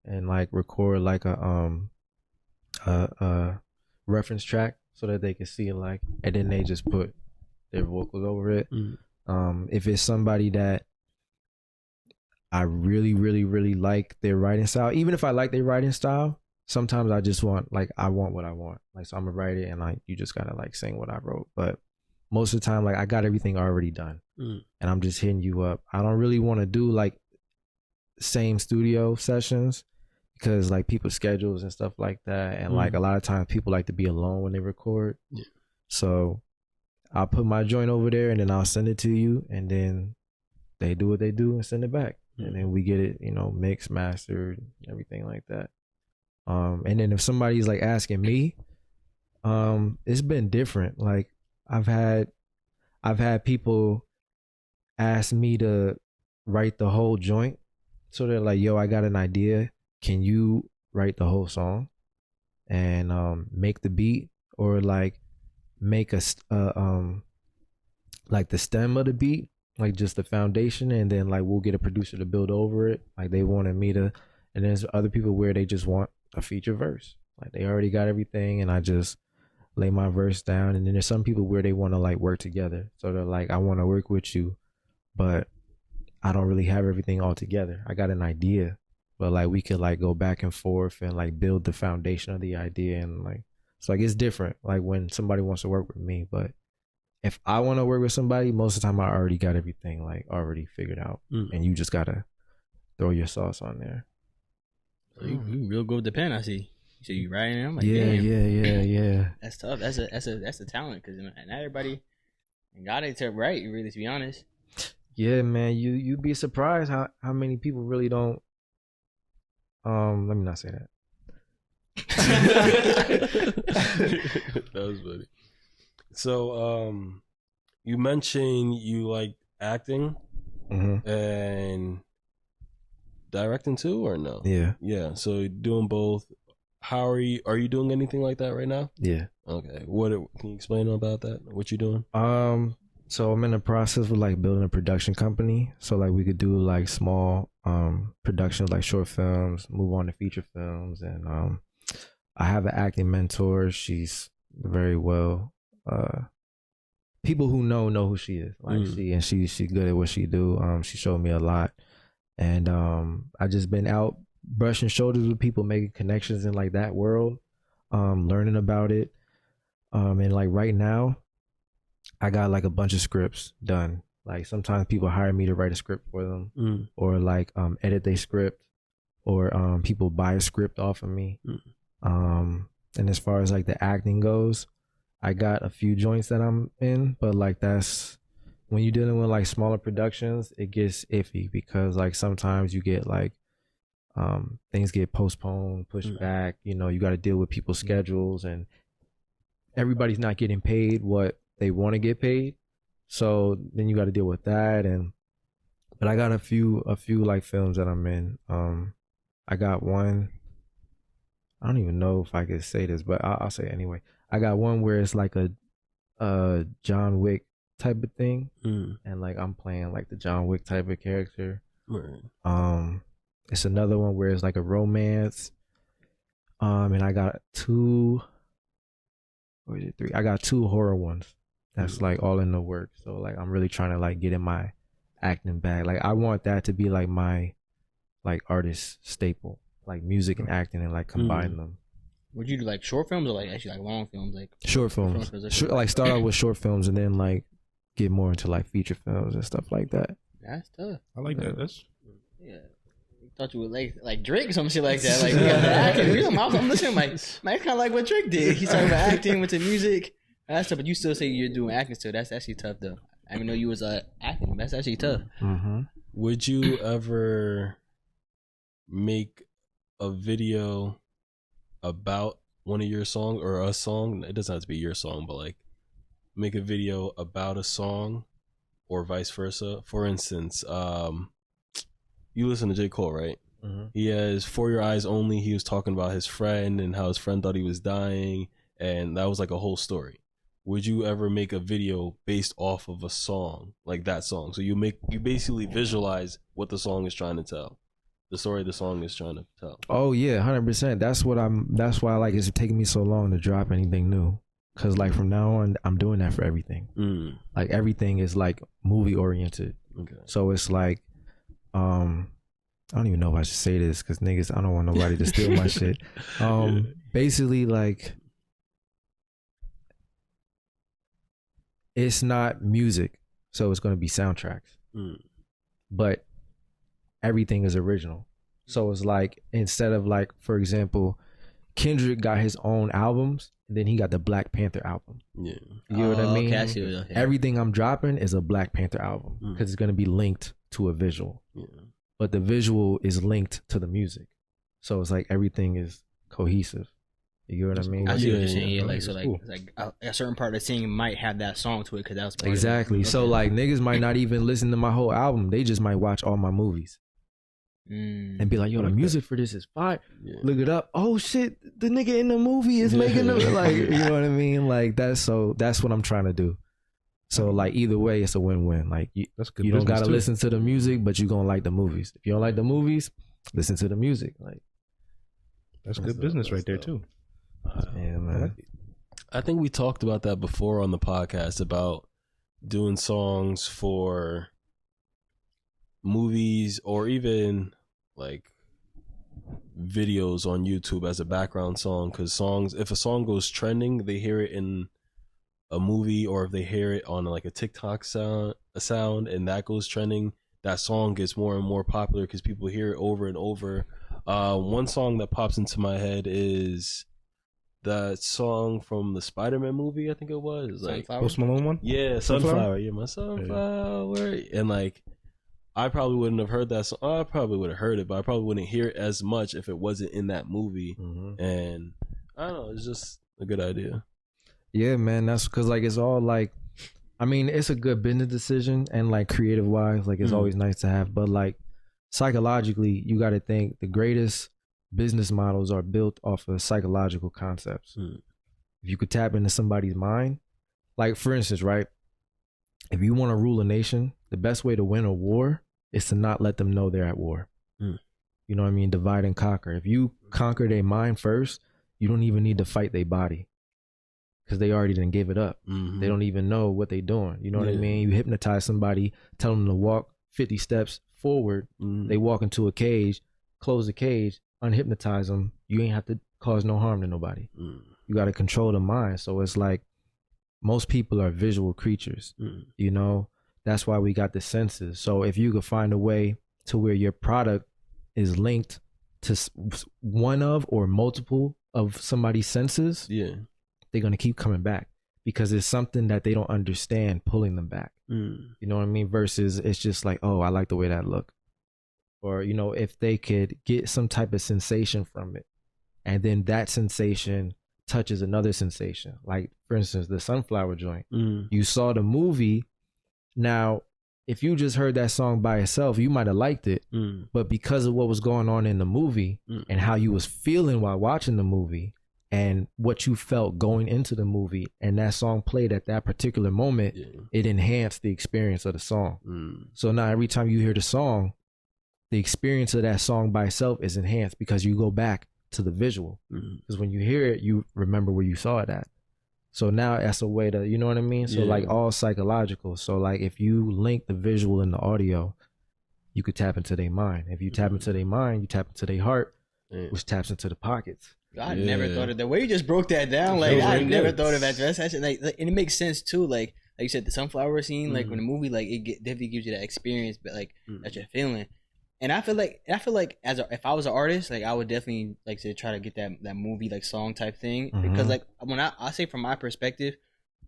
and like record like a reference track so that they can see like, and then they just put their vocals over it. If it's somebody that I really, really, really like their writing style, even if I like their writing style, sometimes I just want like I want what I want. Like so I'm gonna write it and like you just gotta like sing what I wrote. But most of the time, like I got everything already done, and I'm just hitting you up. I don't really want to do like same studio sessions because like people's schedules and stuff like that, and like a lot of times people like to be alone when they record. Yeah. So I'll put my joint over there and then I'll send it to you, and then they do what they do and send it back, and then we get it, you know, mixed, mastered, everything like that. And then if somebody's like asking me, it's been different. Like I've had people ask me to write the whole joint. So they're like, yo, I got an idea. Can you write the whole song and make the beat, or like make like the stem of the beat, like just the foundation, and then like we'll get a producer to build over it. Like they wanted me to, and there's other people where they just want a feature verse. Like they already got everything and I just lay my verse down. And then there's some people where they want to like work together. So they're like, I want to work with you, but I don't really have everything all together. I got an idea, but like we could like go back and forth and like build the foundation of the idea. And like, so like it's different like when somebody wants to work with me. But if I want to work with somebody, most of the time I already got everything like already figured out, and you just gotta throw your sauce on there. So you real good with the pen, I see. So you writing it? I'm like, yeah, damn. yeah. That's tough. That's a talent, because not everybody got it to write. Really, to be honest. Yeah, man, you'd be surprised how many people really don't. Let me not say that. That was funny. So, you mentioned you like acting and directing too, or no? Yeah. So doing both. How are you? Are you doing anything like that right now? Yeah. Okay. What can you explain about that? What you doing? So I'm in the process of like building a production company. So like we could do like small productions, like short films, move on to feature films, and I have an acting mentor. She's very well. People who know who she is. Like she's good at what she do. She showed me a lot, and I just been out brushing shoulders with people, making connections in like that world, learning about it, and like right now, I got like a bunch of scripts done. Like sometimes people hire me to write a script for them, or like edit their script, or people buy a script off of me. And as far as like the acting goes, I got a few joints that I'm in, but like that's when you're dealing with like smaller productions, it gets iffy because like sometimes you get like things get postponed, pushed back. You know, you got to deal with people's schedules, and everybody's not getting paid what they want to get paid. So then you got to deal with that. But I got a few like films that I'm in. I got one. I don't even know if I could say this, but I'll say it anyway. I got one where it's like a John Wick type of thing, and like I'm playing like the John Wick type of character. It's another one where it's like a romance. And I got two. Or is it three? I got two horror ones. That's like all in the works. So like I'm really trying to like get in my acting bag. Like I want that to be like my like artist staple, like music and acting, and like combine them. Would you do like short films or like actually like long films? Like short films. Like start out with short films and then like get more into like feature films and stuff like that. That's tough. I like that. That's Thought you would like Drake or some shit like that. Like acting. I'm listening. Like man, kind of like what Drake did. He started with acting, went to music. That's tough. But you still say you're doing acting still. That's actually tough though. I didn't know you was acting. That's actually tough. Mm-hmm. Would you ever make a video about one of your songs or a song? It doesn't have to be your song, but like make a video about a song or vice versa. For instance, you listen to J. Cole, right? Mm-hmm. He has For Your Eyes Only. He was talking about his friend and how his friend thought he was dying, and that was like a whole story. Would you ever make a video based off of a song, like that song? So you basically visualize what the song is trying to tell, the story the song is trying to tell. Oh yeah, 100%. That's why like it's taking me so long to drop anything new. Cause like from now on, I'm doing that for everything. Like everything is like movie oriented. Okay. So it's like, I don't even know if I should say this because niggas, I don't want nobody to steal my shit. Basically like, it's not music, so it's going to be soundtracks. But everything is original. So it's like, instead of like, for example, Kendrick got his own albums, and then he got the Black Panther album. Yeah. You know what I mean? Okay. Everything I'm dropping is a Black Panther album because it's going to be linked to a visual. Yeah. But the visual is linked to the music. So it's like everything is cohesive. You know what I mean? I see what you're saying. Yeah, like so, like a certain part of the scene might have that song to it because that was part exactly. Of it. So like niggas might not even listen to my whole album. They just might watch all my movies and be like, "Yo, the music for this is fire." Yeah. Look it up. Oh shit, the nigga in the movie is making them like, you know what I mean? Like that's what I'm trying to do. So like either way, it's a win-win. Like you don't gotta listen to the music, but you gonna like the movies. If you don't like the movies, listen to the music. Like that's good business right there too. Yeah, man. I think we talked about that before on the podcast about doing songs for movies or even like videos on YouTube as a background song, because if a song goes trending, they hear it in a movie, or if they hear it on like a TikTok sound and that goes trending, that song gets more and more popular because people hear it over and over. One song that pops into my head is that song from the Spider-Man movie, I think it was like Post Malone one. Yeah, Sunflower. Yeah, my sunflower. Yeah. And like, I probably wouldn't have heard that song. I probably would have heard it, but I probably wouldn't hear it as much if it wasn't in that movie. And I don't know, it's just a good idea. Yeah, man. That's because like it's all like, I mean, it's a good business decision and like creative wise, like it's always nice to have. But like psychologically, you got to think the greatest business models are built off of psychological concepts. If you could tap into somebody's mind, like for instance, right? If you want to rule a nation, the best way to win a war is to not let them know they're at war. You know what I mean? Divide and conquer. If you conquer their mind first, you don't even need to fight their body because they already didn't give it up. They don't even know what they're doing. You know what I mean? You hypnotize somebody, tell them to walk 50 steps forward. They walk into a cage, close the cage, unhypnotize them. You ain't have to cause no harm to nobody. You got to control the mind. So it's like most people are visual creatures. You know, that's why we got the senses. So if you could find a way to where your product is linked to one of or multiple of somebody's senses, they're going to keep coming back because it's something that they don't understand pulling them back. You know what I mean? Versus it's just like, oh, I like the way that look. Or, you know, if they could get some type of sensation from it and then that sensation touches another sensation. Like, for instance, the Sunflower joint. You saw the movie. Now, if you just heard that song by itself, you might have liked it. But because of what was going on in the movie and how you was feeling while watching the movie and what you felt going into the movie and that song played at that particular moment, it enhanced the experience of the song. So now every time you hear the song, the experience of that song by itself is enhanced because you go back to the visual. Because when you hear it, you remember where you saw it at. So now that's a way to, you know what I mean? So like all psychological. So like if you link the visual and the audio, you could tap into their mind. If you tap into their mind, you tap into their heart, which taps into the pockets. I never thought of the way you just broke that down. Like I never thought of that. That's actually like, and it makes sense too. Like you said, the sunflower scene, like when the movie, like definitely gives you that experience, but like that you're feeling. And I feel like if I was an artist, like I would definitely like to try to get that movie like song type thing, because like when I say from my perspective,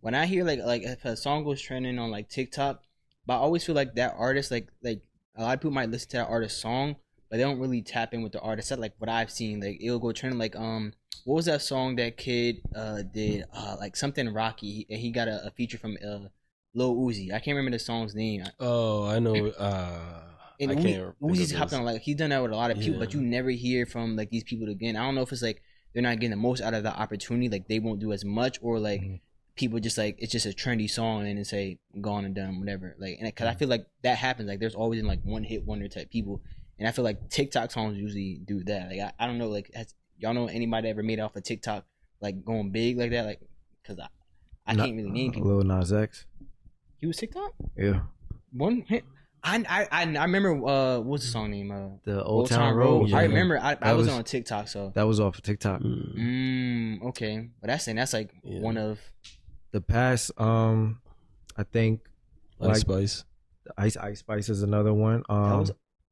when I hear like if a song goes trending on like TikTok, but I always feel like that artist like a lot of people might listen to that artist's song, but they don't really tap in with the artist. That's like what I've seen. Like it'll go trending. Like what was that song that kid did? Like something Rocky, and he got a feature from Lil Uzi. I can't remember the song's name. Oh, I know. And I can't. Uzi's hopped on like he's done that with a lot of people, but you never hear from like these people again. I don't know if it's like they're not getting the most out of the opportunity, like they won't do as much, or like people just like it's just a trendy song and then say gone and done, whatever. Like, and because I feel like that happens. Like there's always like one hit wonder type people. And I feel like TikTok songs usually do that. Like I don't know, like y'all know anybody that ever made it off of TikTok like going big like that? Like, cause I can't really name people. Lil Nas X. He was TikTok? Yeah. One hit. I remember what was the song name? The Old Town Road. Yeah. I remember I was on TikTok, so that was off of TikTok. Okay, but that's like one of the past. I think Ice Spice. Ice Spice is another one.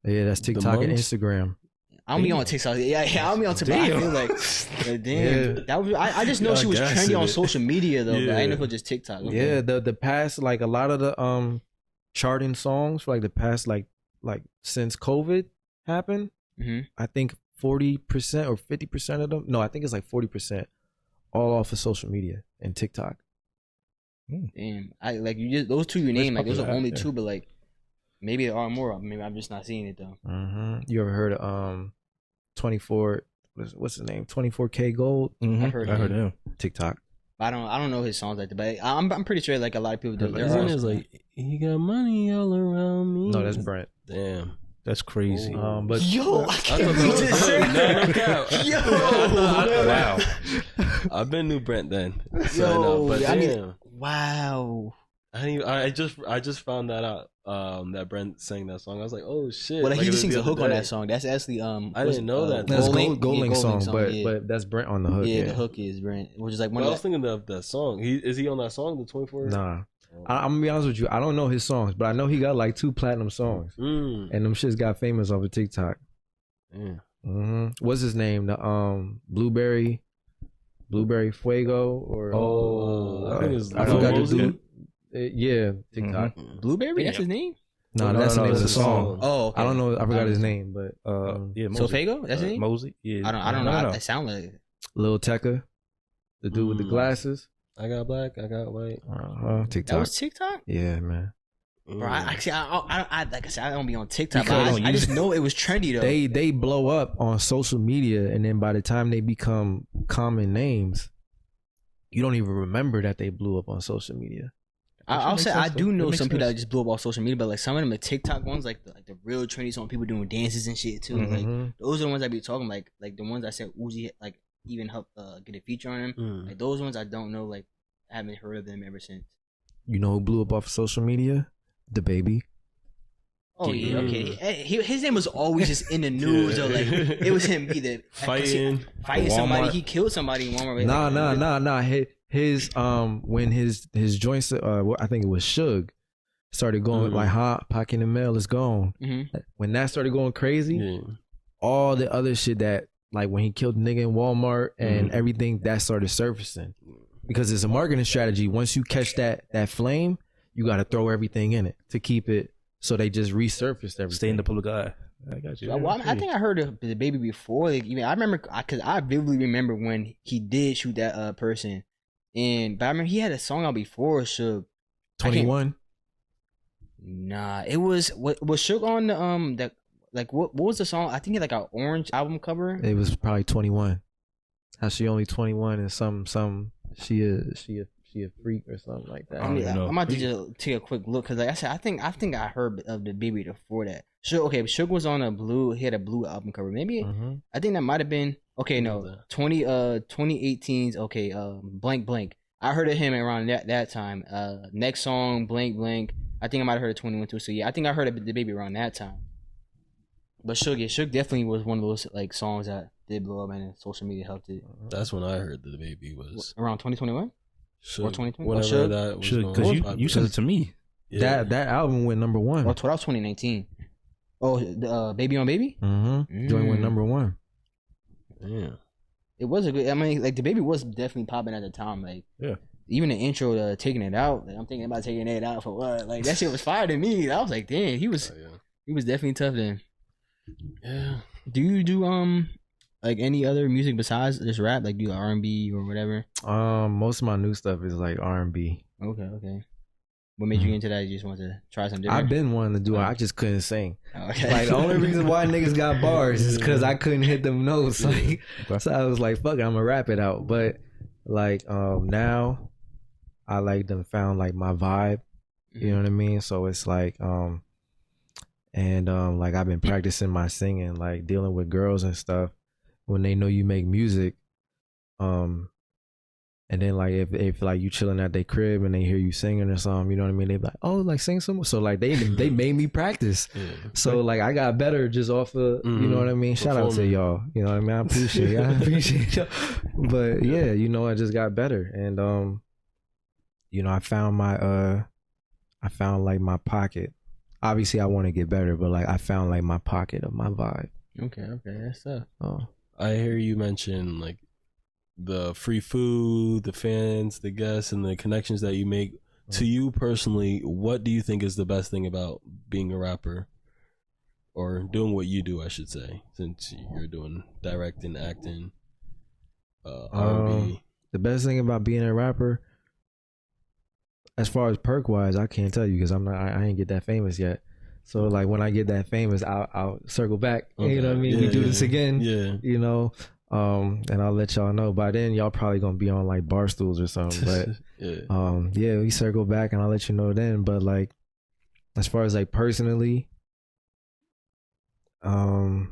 That's TikTok and Instagram. I don't be on TikTok. Yeah, I don't be on TikTok. I feel like, damn. That was, I just know she was trendy on social media though, but I didn't know it was just TikTok. Yeah, the past like a lot of the charting songs for like the past like since COVID happened. I think 40% or 50% of them. No, I think it's like 40% all off of social media and TikTok. Damn, I like you just those two you named like those are only two, but like. Maybe there are more. Maybe I'm just not seeing it though. You ever heard of 24? What's his name? 24K Gold. I heard him. TikTok. I don't know his songs like that, but I'm pretty sure like a lot of people do. His name is like he got money all around me. No, that's Brent. Damn, that's crazy. But yo, I can't believe this. Yo, wow. I've been New Brent then. Yo, but I mean, wow. I just found that out. That Brent sang that song. I was like, oh shit. Well, like, he just sings a hook on that song. That's actually I didn't know that. That's Gold Link song, but that's Brent on the hook. Yeah, the hook is Brent, which is like one. I was thinking of that song. Is he on that song, the 24? Nah. I'm gonna be honest with you. I don't know his songs, but I know he got like 2 platinum songs, and them shits got famous off of TikTok. What's his name? The Blueberry Fuego or I think it's I forgot the dude. Yeah, TikTok. Blueberry, that's his name. No, that's the name of the song. Oh, okay. I don't know. I forgot his name, but so Fago, that's his name. Mosey. Yeah, I don't know. It sound like Lil Tecca, the dude with the glasses. I got black, I got white. TikTok. That was TikTok. Yeah, man. Bro, like I said, I don't be on TikTok, but I just know it was trendy though. They blow up on social media, and then by the time they become common names, you don't even remember that they blew up on social media. I'll say I do know some people that just blew up on social media, but like some of them the TikTok ones, like the real trendy song, people doing dances and shit too. Like those are the ones I be talking like the ones I said Uzi like even helped get a feature on them. Like those ones I don't know, like I haven't heard of them ever since. You know who blew up off of social media? The Baby. Oh yeah, okay. His name was always just in the news or like it was him either fighting somebody. He killed somebody in Walmart. Nah. His when his joints I think it was Suge started going like hot pocket in the mail is gone. When that started going crazy, all the other shit that like when he killed the nigga in Walmart and everything that started surfacing because it's a marketing strategy. Once you catch that flame, you got to throw everything in it to keep it. So they just resurfaced everything. Stay in the public eye. I got you. Well, I think I heard of the Baby before. Like, even I remember because I vividly remember when he did shoot that person. But I remember he had a song out before Suge. 21. Nah, it was Suge on the like what was the song? I think it's like an orange album cover. It was probably 21. How she only 21 and some she a freak or something like that. I'm about to just take a quick look because like I said, I think I heard of the Baby before that. Suge was on he had a blue album cover. Maybe I think that might have been 2018's blank blank. I heard of him around that time. Next song blank blank. I think I might have heard of 21 too. So yeah, I think I heard of the Baby around that time. But Shook definitely was one of those like songs that did blow up, and social media helped it. That's when I heard that the baby was Around 2021 or 2020. Whenever that was going because you sent it to me. Yeah. That album went number one. Oh, that was 2019. Oh, the Baby on Baby. Joint went number one. Yeah. It was a good. I mean, like the Baby was definitely popping at the time. Like, Yeah. Even the intro to Taking It Out. Like, I'm thinking about taking it out for what? Like that shit was fire to me. I was like, damn, he was definitely tough then. Yeah. Do you do like any other music besides just rap? Like do R&B or whatever? Most of my new stuff is like R&B. Okay. What made you get into that? You just want to try something different? I've been wanting to do it. I just couldn't sing. Okay. Like the only reason why niggas got bars is because I couldn't hit them notes. Like, so I was like, fuck it, I'm gonna rap it out. But like now I like done found like my vibe. You know what I mean? So it's like like I've been practicing my singing, like dealing with girls and stuff when they know you make music. And then like if like you chilling at their crib and they hear you singing or something, you know what I mean? They be like, oh, like sing some. So like they made me practice. Yeah. So like I got better just off of you know what I mean. Shout out to y'all. You know what I mean? I appreciate y'all. But yeah, you know I just got better, and you know I found like my pocket. Obviously I want to get better, but like I found like my pocket of my vibe. Okay, that's tough. Oh, I hear you mention like the free food, the fans, the guests, and the connections that you make. To you personally, what do you think is the best thing about being a rapper, or doing what you do, I should say, since you're doing directing, acting, R&B? The best thing about being a rapper, as far as perk wise, I can't tell you because I ain't get that famous yet. So like when I get that famous, I'll circle back. Okay. You know what I mean? We do this again. Yeah. You know. And I'll let y'all know. By then, y'all probably gonna be on like bar stools or something. But yeah, we circle back and I'll let you know then. But like, as far as like personally, I'd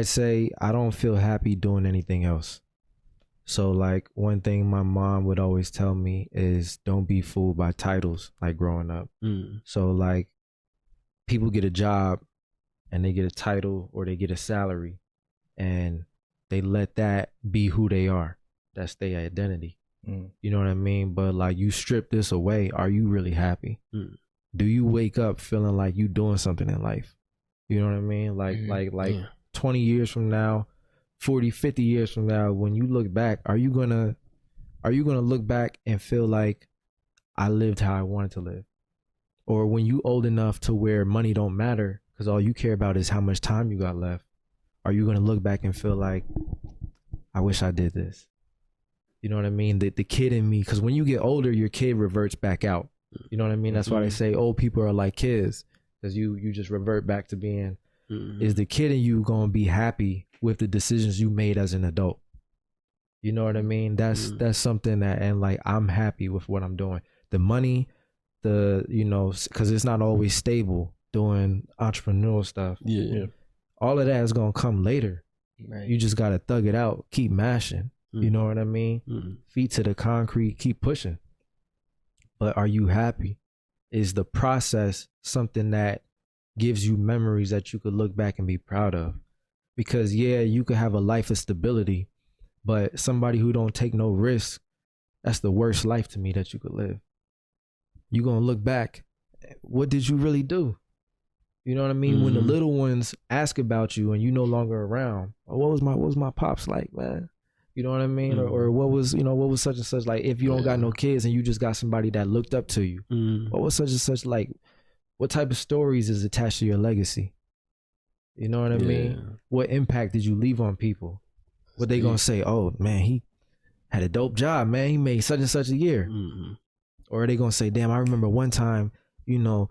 say I don't feel happy doing anything else. So like one thing my mom would always tell me is don't be fooled by titles. Like growing up, so like people get a job and they get a title or they get a salary. And they let that be who they are. That's their identity. You know what I mean? But like you strip this away, are you really happy? Do you wake up feeling like you doing something in life? You know what I mean? Like 20 years from now, 40, 50 years from now, when you look back, are you gonna look back and feel like I lived how I wanted to live? Or when you old enough to where money don't matter because all you care about is how much time you got left, are you going to look back and feel like, I wish I did this? You know what I mean? The kid in me, because when you get older, your kid reverts back out. You know what I mean? That's why they say old people are like kids, because you just revert back to being, is the kid in you going to be happy with the decisions you made as an adult? You know what I mean? That's something that, and like, I'm happy with what I'm doing. The money, you know, because it's not always stable doing entrepreneurial stuff. Yeah. All of that is going to come later. Right. You just got to thug it out. Keep mashing. You know what I mean? Feet to the concrete. Keep pushing. But are you happy? Is the process something that gives you memories that you could look back and be proud of? Because, yeah, you could have a life of stability, but somebody who don't take no risk, that's the worst life to me that you could live. You're going to look back. What did you really do? You know what I mean? When the little ones ask about you and you no longer around, or what was my pops like, man? You know what I mean? Or what was such and such like? If you don't got no kids and you just got somebody that looked up to you, what was such and such like? What type of stories is attached to your legacy? You know what I mean? What impact did you leave on people? What they gonna say? Oh man, he had a dope job, man. He made such and such a year. Or are they gonna say, damn, I remember one time, you know,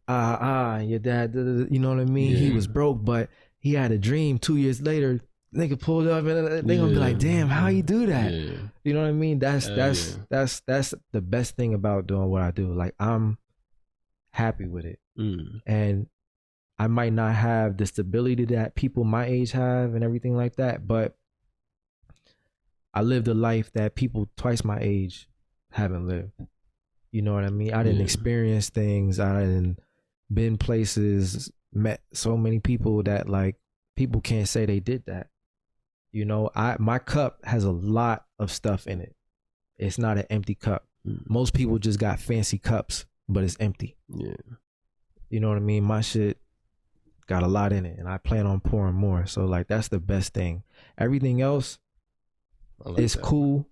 your dad, you know what I mean? He was broke, but he had a dream. 2 years later, nigga pulled up and they gonna be like, damn, how you do that? You know what I mean? That's the best thing about doing what I do. Like, I'm happy with it. And I might not have the stability that people my age have and everything like that, but I lived a life that people twice my age haven't lived. You know what I mean? I didn't experience things. I didn't been places met so many people that like people can't say they did that. You know, my cup has a lot of stuff in it. It's not an empty cup. Most people just got fancy cups, but it's empty. Yeah. You know what I mean? My shit got a lot in it, and I plan on pouring more. So like that's the best thing. Everything else is cool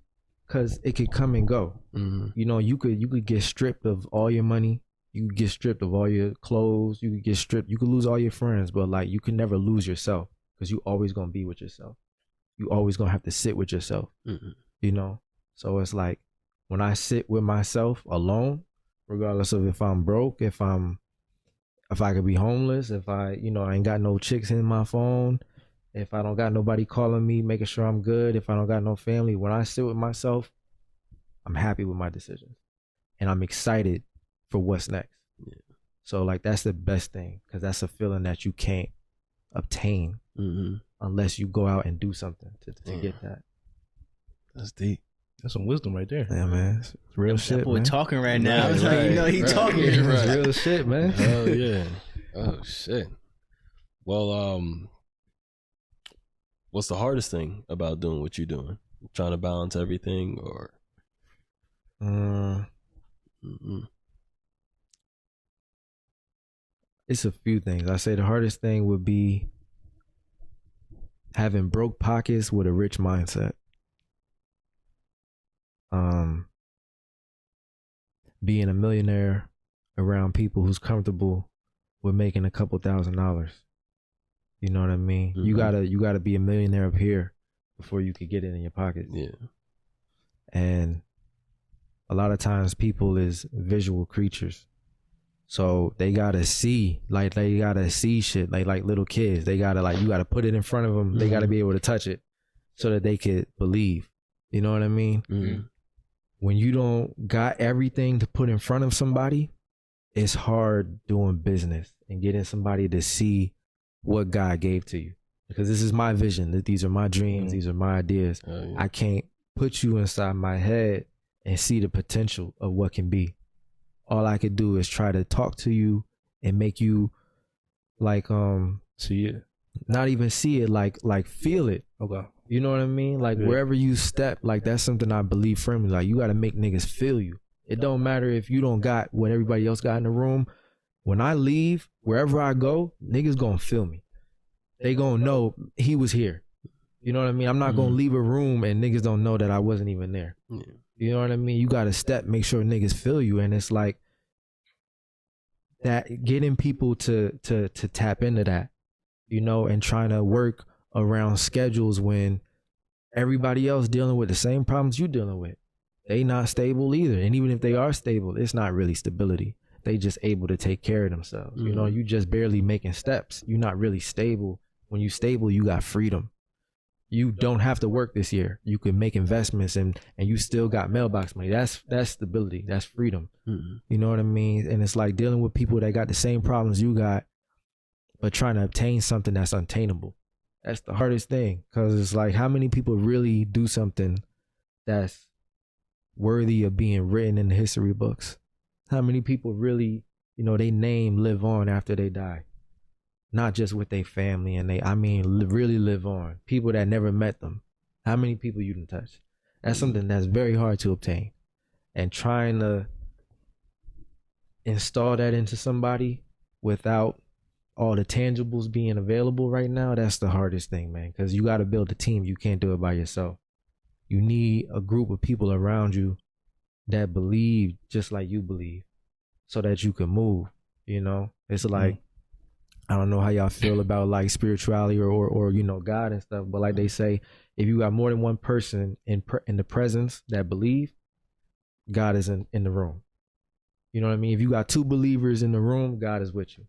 because it could come and go. You know, you could get stripped of all your money. You could get stripped of all your clothes. You could get stripped. You could lose all your friends, but like you can never lose yourself because you always gonna be with yourself. You always gonna have to sit with yourself. You know, so it's like when I sit with myself alone, regardless of if I'm broke, if I could be homeless, if I ain't got no chicks in my phone, if I don't got nobody calling me, making sure I'm good, if I don't got no family, when I sit with myself, I'm happy with my decisions. And I'm excited for what's next. Yeah. So like that's the best thing because that's a feeling that you can't obtain unless you go out and do something to get that. That's deep. That's some wisdom right there. Yeah, man. It's real shit, man. We're talking right now. Right, He's talking. It's real shit, man. Hell yeah. Oh, shit. Well, what's the hardest thing about doing what you're doing? Trying to balance everything or? It's a few things. I say the hardest thing would be having broke pockets with a rich mindset. Being a millionaire around people who's comfortable with making a couple $1,000s. You know what I mean? You gotta be a millionaire up here before you could get it in your pocket. Yeah. And a lot of times people is visual creatures. So they gotta see, like they gotta see shit like little kids. They gotta you gotta put it in front of them. They gotta be able to touch it so that they could believe. You know what I mean? When you don't got everything to put in front of somebody, it's hard doing business and getting somebody to see what God gave to you. Because this is my vision. That these are my dreams. These are my ideas. Yeah. I can't put you inside my head and see the potential of what can be. All I could do is try to talk to you and make you like see it. Not even see it, like feel it. Okay. You know what I mean? Like wherever you step, like that's something I believe firmly. Like you got to make niggas feel you. It don't matter if you don't got what everybody else got in the room. When I leave, wherever I go, niggas gonna feel me. They gonna know he was here. You know what I mean? I'm not gonna leave a room and niggas don't know that I wasn't even there. Yeah. You know what I mean? You gotta step, make sure niggas feel you. And it's like that, getting people to tap into that, you know, and trying to work around schedules when everybody else dealing with the same problems you dealing with. They not stable either. And even if they are stable, it's not really stability. They just able to take care of themselves. You know, you just barely making steps. You're not really stable. When you stable, you got freedom. You don't have to work this year. You can make investments and you still got mailbox money. That's stability. That's freedom. You know what I mean? And it's like dealing with people that got the same problems you got, but trying to obtain something that's unattainable. That's the hardest thing. Because it's like, how many people really do something that's worthy of being written in the history books? How many people really, you know, they name live on after they die? Not just with their family and really live on. People that never met them. How many people you can touch? That's something that's very hard to obtain. And trying to install that into somebody without all the tangibles being available right now, that's the hardest thing, man. Because you got to build a team. You can't do it by yourself. You need a group of people around you that believe just like you believe so that you can move. You know, it's like, I don't know how y'all feel about like spirituality or you know, God and stuff, but like they say, if you got more than one person in the presence that believe, God is in the room. You know what I mean? If you got two believers in the room, God is with you.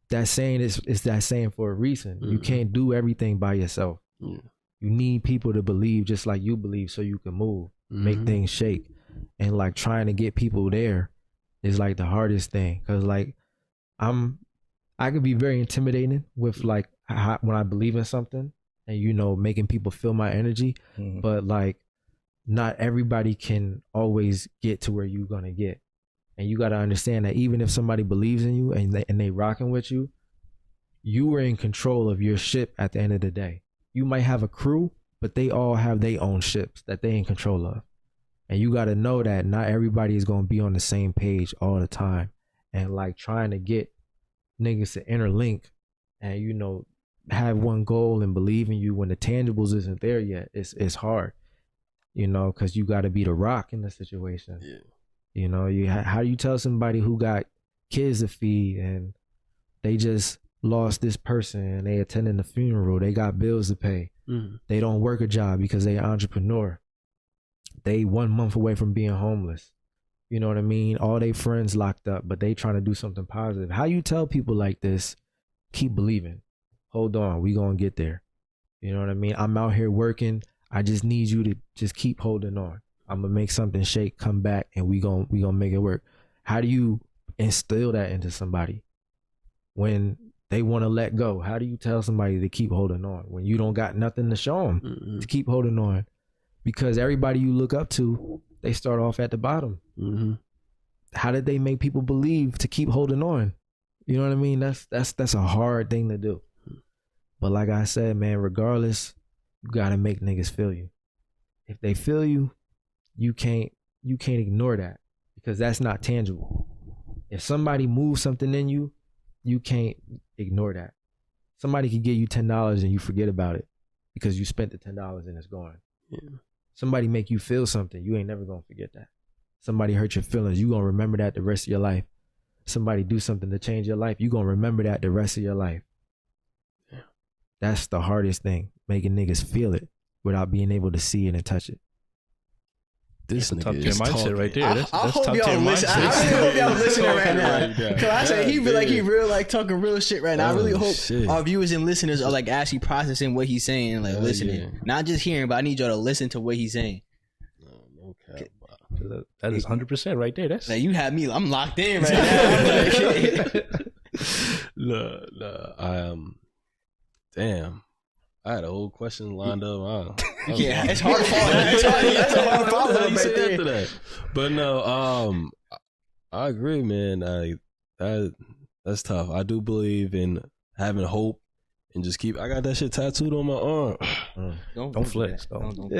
That saying is that saying for a reason. You can't do everything by yourself. You need people to believe just like you believe so you can move, make things shake. And like trying to get people there is like the hardest thing. Cause like I could be very intimidating with like when I believe in something and, you know, making people feel my energy, but like not everybody can always get to where you're going to get. And you got to understand that even if somebody believes in you and they rocking with you, you are in control of your ship at the end of the day. You might have a crew, but they all have their own ships that they in control of. And you got to know that not everybody is going to be on the same page all the time. And like trying to get niggas to interlink and, you know, have one goal and believe in you when the tangibles isn't there yet. It's hard, you know, because you got to be the rock in the situation. Yeah. You know, how do you tell somebody who got kids to feed and they just lost this person and they attending the funeral, they got bills to pay, they don't work a job because they an entrepreneur, they 1 month away from being homeless, you know what I mean? All they friends locked up, but they trying to do something positive. How you tell people like this, keep believing, hold on, we gonna get there. You know what I mean? I'm out here working. I just need you to just keep holding on. I'm gonna make something shake, come back, and we gonna make it work. How do you instill that into somebody when they want to let go? How do you tell somebody to keep holding on when you don't got nothing to show them to keep holding on? Because everybody you look up to, they start off at the bottom. How did they make people believe to keep holding on? You know what I mean? That's a hard thing to do. But like I said, man, regardless, you gotta make niggas feel you. If they feel you, you can't ignore that, because that's not tangible. If somebody moves something in you, you can't ignore that. Somebody could give you $10 and you forget about it because you spent the $10 and it's gone. Yeah. Somebody make you feel something, you ain't never gonna forget that. Somebody hurt your feelings, you gonna remember that the rest of your life. Somebody do something to change your life, you gonna remember that the rest of your life. Yeah. That's the hardest thing, making niggas feel it without being able to see it and touch it. This nigga top is tier mindset talking. right there. That's I hope top y'all tier listen. mindset. I really hope y'all listening right now. Cause I say he be like, he Yeah. real like talking real shit right now. I really hope shit. our viewers and listeners are like actually processing what he's saying, like listening, yeah. not just hearing. But I need y'all to listen to what he's saying. Okay. That is 100% right there. That's Like you have me, I'm locked in right now. No. Damn. I had a whole question lined up. Yeah, it's hard to follow. That's a hard follow up right there. After that. But no, I agree, man. That's tough. I do believe in having hope and just keep. I got that shit tattooed on my arm. Don't flex. Don't. But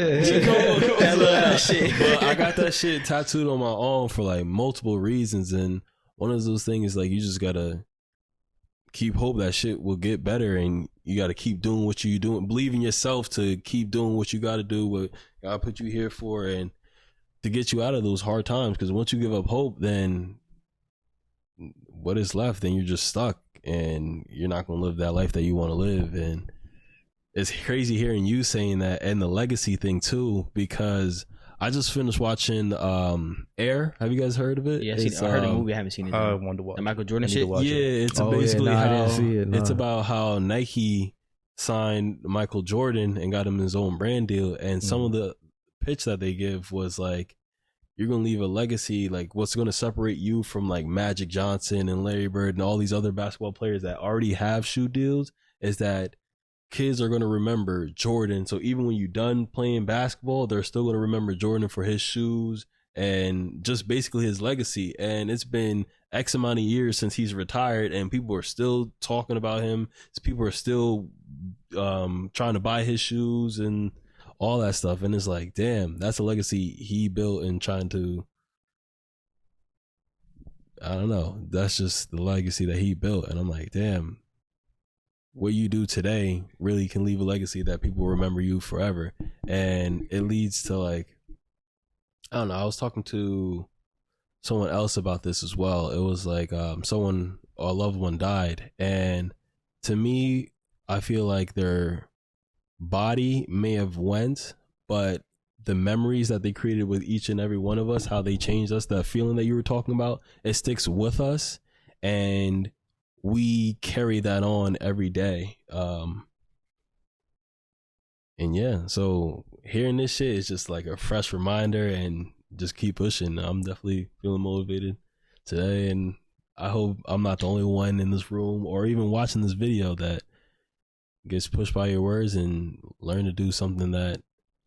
I got that shit tattooed on my arm for like multiple reasons, and one of those things is like you just gotta keep hope that shit will get better, and you gotta keep doing what you doing. Believe in yourself to keep doing what you gotta do, what God put you here for, and to get you out of those hard times. Because once you give up hope, then what is left? Then you're just stuck, and you're not gonna live that life that you want to live. And it's crazy hearing you saying that, and the legacy thing too, because I just finished watching Air. Have you guys heard of it? Yeah, I heard the movie. I haven't seen it. I wanted to watch The Michael it. Jordan shit. Yeah, it's basically I how didn't see it, it's about how Nike signed Michael Jordan and got him his own brand deal, and some of the pitch that they give was like, you're gonna leave a legacy, like what's gonna separate you from like Magic Johnson and Larry Bird and all these other basketball players that already have shoe deals, is that kids are going to remember Jordan. So even when you're done playing basketball, they're still going to remember Jordan for his shoes and just basically his legacy. And it's been X amount of years since he's retired, and people are still talking about him. People are still trying to buy his shoes and all that stuff. And it's like, damn, that's a legacy he built, and trying to, I don't know, that's just the legacy that he built. And I'm like, damn, what you do today really can leave a legacy that people remember you forever. And it leads to like, I don't know, I was talking to someone else about this as well. It was like someone, a loved one died, and to me, I feel like their body may have went, but the memories that they created with each and every one of us, how they changed us, that feeling that you were talking about, it sticks with us, and we carry that on every day. And yeah, so hearing this shit is just like a fresh reminder, and just keep pushing. I'm definitely feeling motivated today, and I hope I'm not the only one in this room or even watching this video that gets pushed by your words and learn to do something that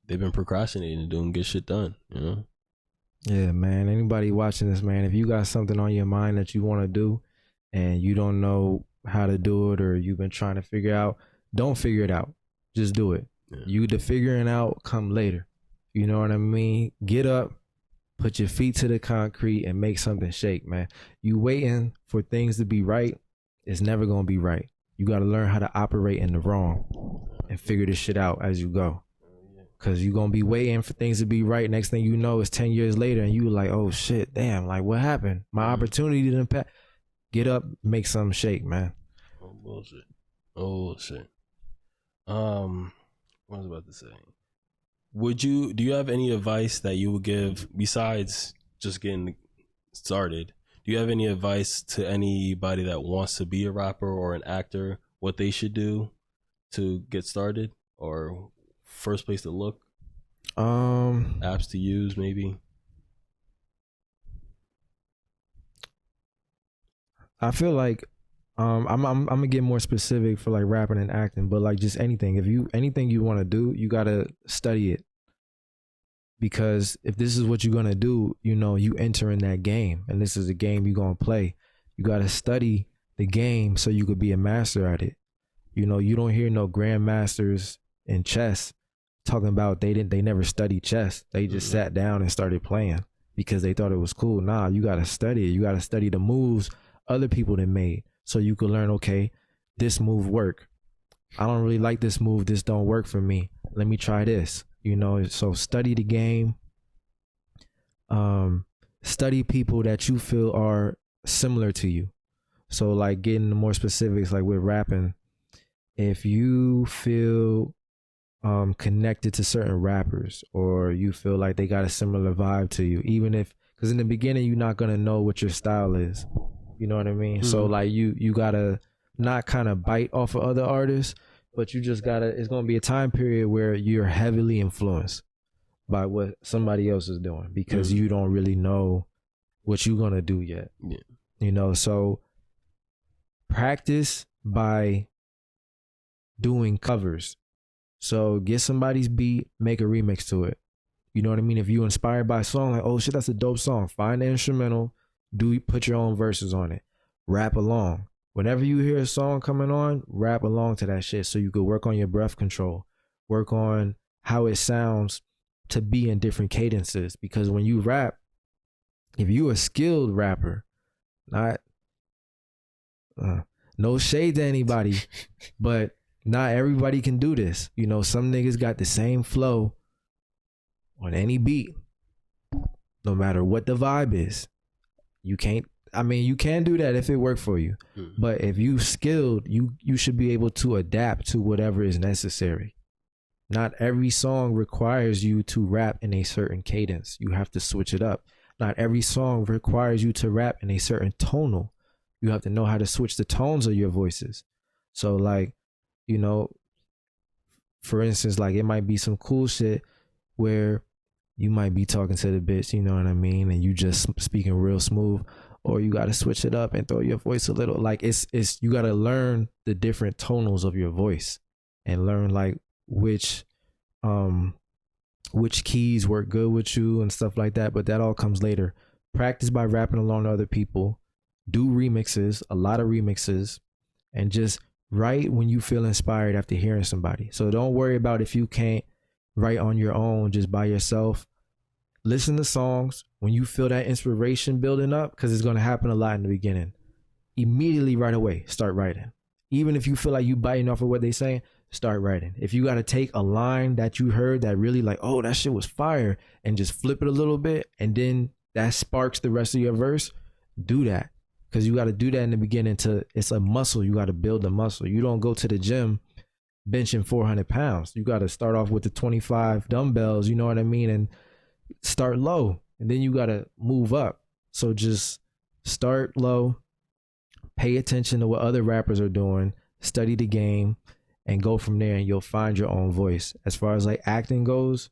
they've been procrastinating to do and get shit done, you know? Yeah, man. Anybody watching this, man, if you got something on your mind that you want to do and you don't know how to do it, or you've been trying to figure out, don't figure it out. Just do it. Yeah. You the figuring out come later. You know what I mean? Get up, put your feet to the concrete and make something shake, man. You waiting for things to be right, it's never going to be right. You got to learn how to operate in the wrong and figure this shit out as you go. Cause you're gonna be waiting for things to be right. Next thing you know, it's 10 years later, and you like, oh shit, damn, like what happened? My opportunity didn't pass. Get up, make something shake, man. Oh bullshit. Oh shit. What was I about to say? Do you have any advice that you would give besides just getting started? Do you have any advice to anybody that wants to be a rapper or an actor, what they should do to get started, or first place to look, apps to use, maybe? I feel like I'm gonna get more specific for like rapping and acting, but like just anything. If you anything you want to do, you gotta study it, because if this is what you're gonna do, you know, you enter in that game, and this is a game you're gonna play. You gotta study the game so you could be a master at it. You know, you don't hear no grandmasters in chess talking about they never studied chess. They just sat down and started playing because they thought it was cool. Nah, you gotta study it. You gotta study the moves other people that made, so you could learn, okay, this move work. I don't really like this move. This don't work for me. Let me try this. You know, so study the game. Study people that you feel are similar to you. So like getting more specifics, like with rapping, if you feel connected to certain rappers, or you feel like they got a similar vibe to you, even if, because in the beginning you're not gonna know what your style is, you know what I mean? So like you gotta not kind of bite off of other artists, but you just gotta, it's gonna be a time period where you're heavily influenced by what somebody else is doing, because you don't really know what you're gonna do yet. You know, so practice by doing covers. So get somebody's beat, make a remix to it. You know what I mean? If you're inspired by a song, like, oh shit, that's a dope song, find the instrumental, put your own verses on it, rap along. Whenever you hear a song coming on, rap along to that shit, so you could work on your breath control, work on how it sounds to be in different cadences. Because when you rap, if you a skilled rapper, not no shade to anybody, but not everybody can do this. You know, some niggas got the same flow on any beat, no matter what the vibe is. You can't, I mean, you can do that if it worked for you. But if you skilled, you should be able to adapt to whatever is necessary. Not every song requires you to rap in a certain cadence. You have to switch it up. Not every song requires you to rap in a certain tonal. You have to know how to switch the tones of your voices. So like, you know, for instance, like it might be some cool shit where you might be talking to the bitch, you know what I mean, and you just speaking real smooth, or you got to switch it up and throw your voice a little. Like it's you got to learn the different tonals of your voice and learn like which keys work good with you and stuff like that. But that all comes later. Practice by rapping along to other people. Do remixes, a lot of remixes, and just write when you feel inspired after hearing somebody. So don't worry about if you can't write on your own just by yourself. Listen to songs when you feel that inspiration building up, because it's going to happen a lot in the beginning. Immediately right away start writing. Even if you feel like you biting off of what they saying, start writing. If you got to take a line that you heard that really like, oh, that shit was fire, and just flip it a little bit, and then that sparks the rest of your verse, do that. Because you got to do that in the beginning. It's a muscle. You got to build the muscle. You don't go to the gym benching 400 pounds. You got to start off with the 25 dumbbells, you know what I mean? And start low. And then you got to move up. So just start low, pay attention to what other rappers are doing, study the game, and go from there, and you'll find your own voice. As far as like acting goes,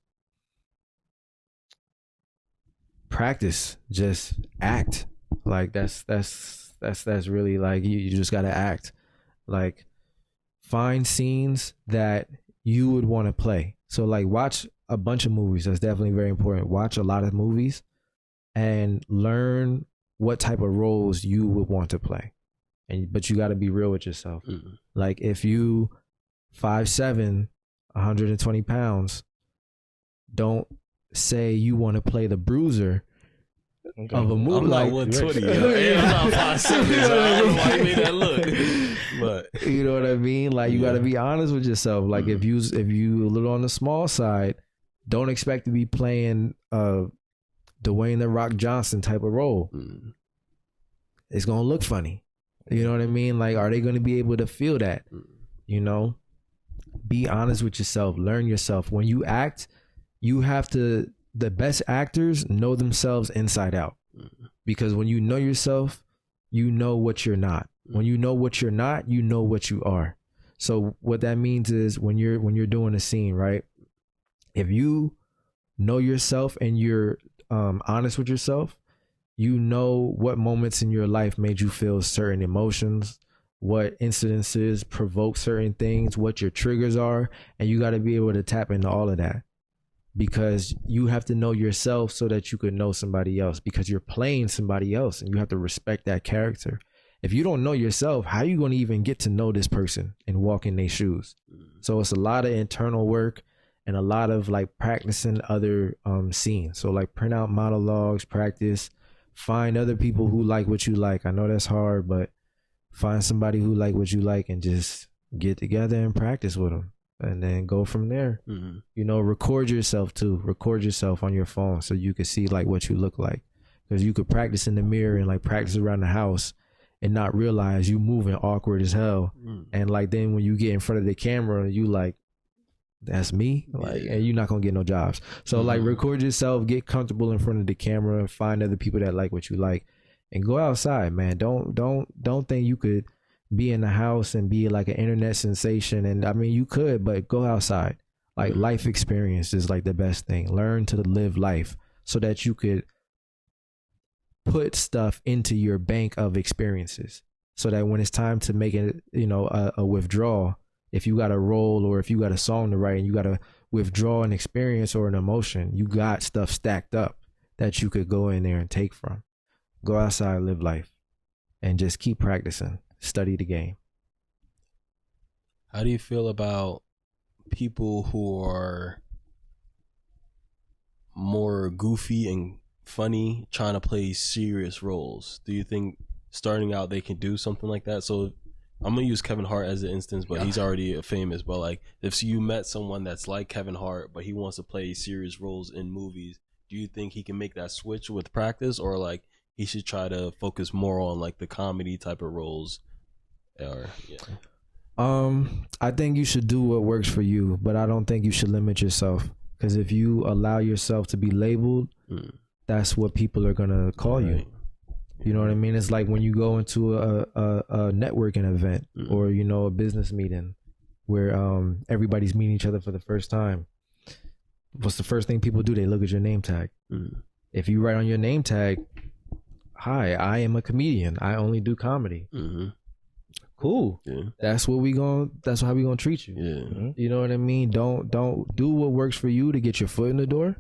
practice, just act. Like that's really like you just gotta act. Like find scenes that you would want to play. So like watch a bunch of movies. That's definitely very important. Watch a lot of movies and learn what type of roles you would want to play. But you got to be real with yourself. Like if you 5'7", 120 pounds, don't say you want to play the bruiser of a movie. I'm like not 120. I'm not 5'7", so I don't know why you made that look. But you know what I mean? Like you got to be honest with yourself. Like if you a little on the small side, don't expect to be playing Dwayne the Rock Johnson type of role. It's gonna look funny. You know what I mean? Like, are they gonna be able to feel that? You know, be honest with yourself. Learn yourself. When you act, you have to. The best actors know themselves inside out, because when you know yourself, you know what you're not. When you know what you're not, you know what you are. So what that means is when you're doing a scene, right? If you know yourself and you're honest with yourself, you know what moments in your life made you feel certain emotions, what incidences provoke certain things, what your triggers are, and you got to be able to tap into all of that, because you have to know yourself so that you could know somebody else, because you're playing somebody else and you have to respect that character. If you don't know yourself, how are you going to even get to know this person and walk in their shoes? So it's a lot of internal work and a lot of like practicing other scenes. So like print out monologues, practice, find other people who like what you like. I know that's hard, but find somebody who like what you like and just get together and practice with them, and then go from there. You know, record yourself too. Record yourself on your phone so you can see like what you look like, because you could practice in the mirror and like practice around the house and not realize you moving awkward as hell. And like then when you get in front of the camera, you like, that's me, like, and you're not gonna get no jobs. So like record yourself, get comfortable in front of the camera, find other people that like what you like, and go outside, man. Don't think you could be in the house and be like an internet sensation. And I mean, you could, but go outside. Like life experience is like the best thing. Learn to live life so that you could put stuff into your bank of experiences, so that when it's time to make it, you know, a withdrawal, if you got a role or if you got a song to write and you got to withdraw an experience or an emotion, you got stuff stacked up that you could go in there and take from. Go outside, live life, and just keep practicing. Study the game. How do you feel about people who are more goofy and funny trying to play serious roles? Do you think starting out they can do something like that? So I'm gonna use Kevin Hart as an instance, but he's already famous. But like, if you met someone that's like Kevin Hart, but he wants to play serious roles in movies, do you think he can make that switch with practice, or like he should try to focus more on like the comedy type of roles? Or I think you should do what works for you, but I don't think you should limit yourself, because if you allow yourself to be labeled, that's what people are gonna call you. You know what I mean? It's like when you go into a networking event or, you know, a business meeting where everybody's meeting each other for the first time. What's the first thing people do? They look at your name tag. If you write on your name tag, hi, I am a comedian, I only do comedy. Cool. That's how we gonna treat you. You know what I mean? Don't do what works for you to get your foot in the door.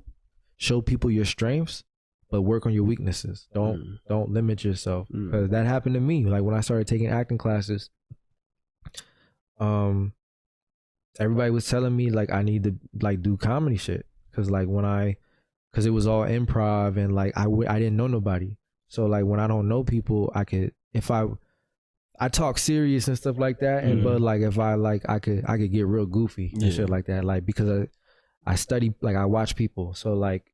Show people your strengths, but work on your weaknesses. Don't limit yourself, because that happened to me. Like when I started taking acting classes, everybody was telling me like I need to like do comedy shit, because it was all improv and like I didn't know nobody. So like when I don't know people, I could, if I talk serious and stuff like that, and but like if I could get real goofy and shit like that, like because I study, like I watch people. So like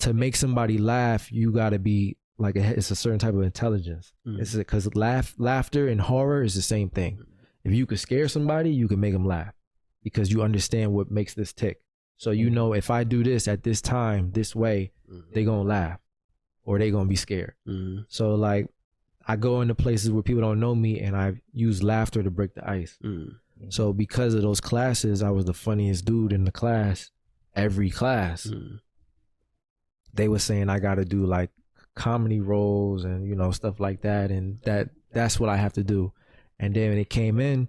to make somebody laugh, you gotta be like it's a certain type of intelligence. It's because laughter and horror is the same thing. If you could scare somebody, you can make them laugh because you understand what makes this tick. So you know if I do this at this time, this way, they gonna laugh or they gonna be scared. So like I go into places where people don't know me and I use laughter to break the ice. So because of those classes, I was the funniest dude in the class, every class. They were saying I got to do like comedy roles and, you know, stuff like that. And that's what I have to do. And then when it came in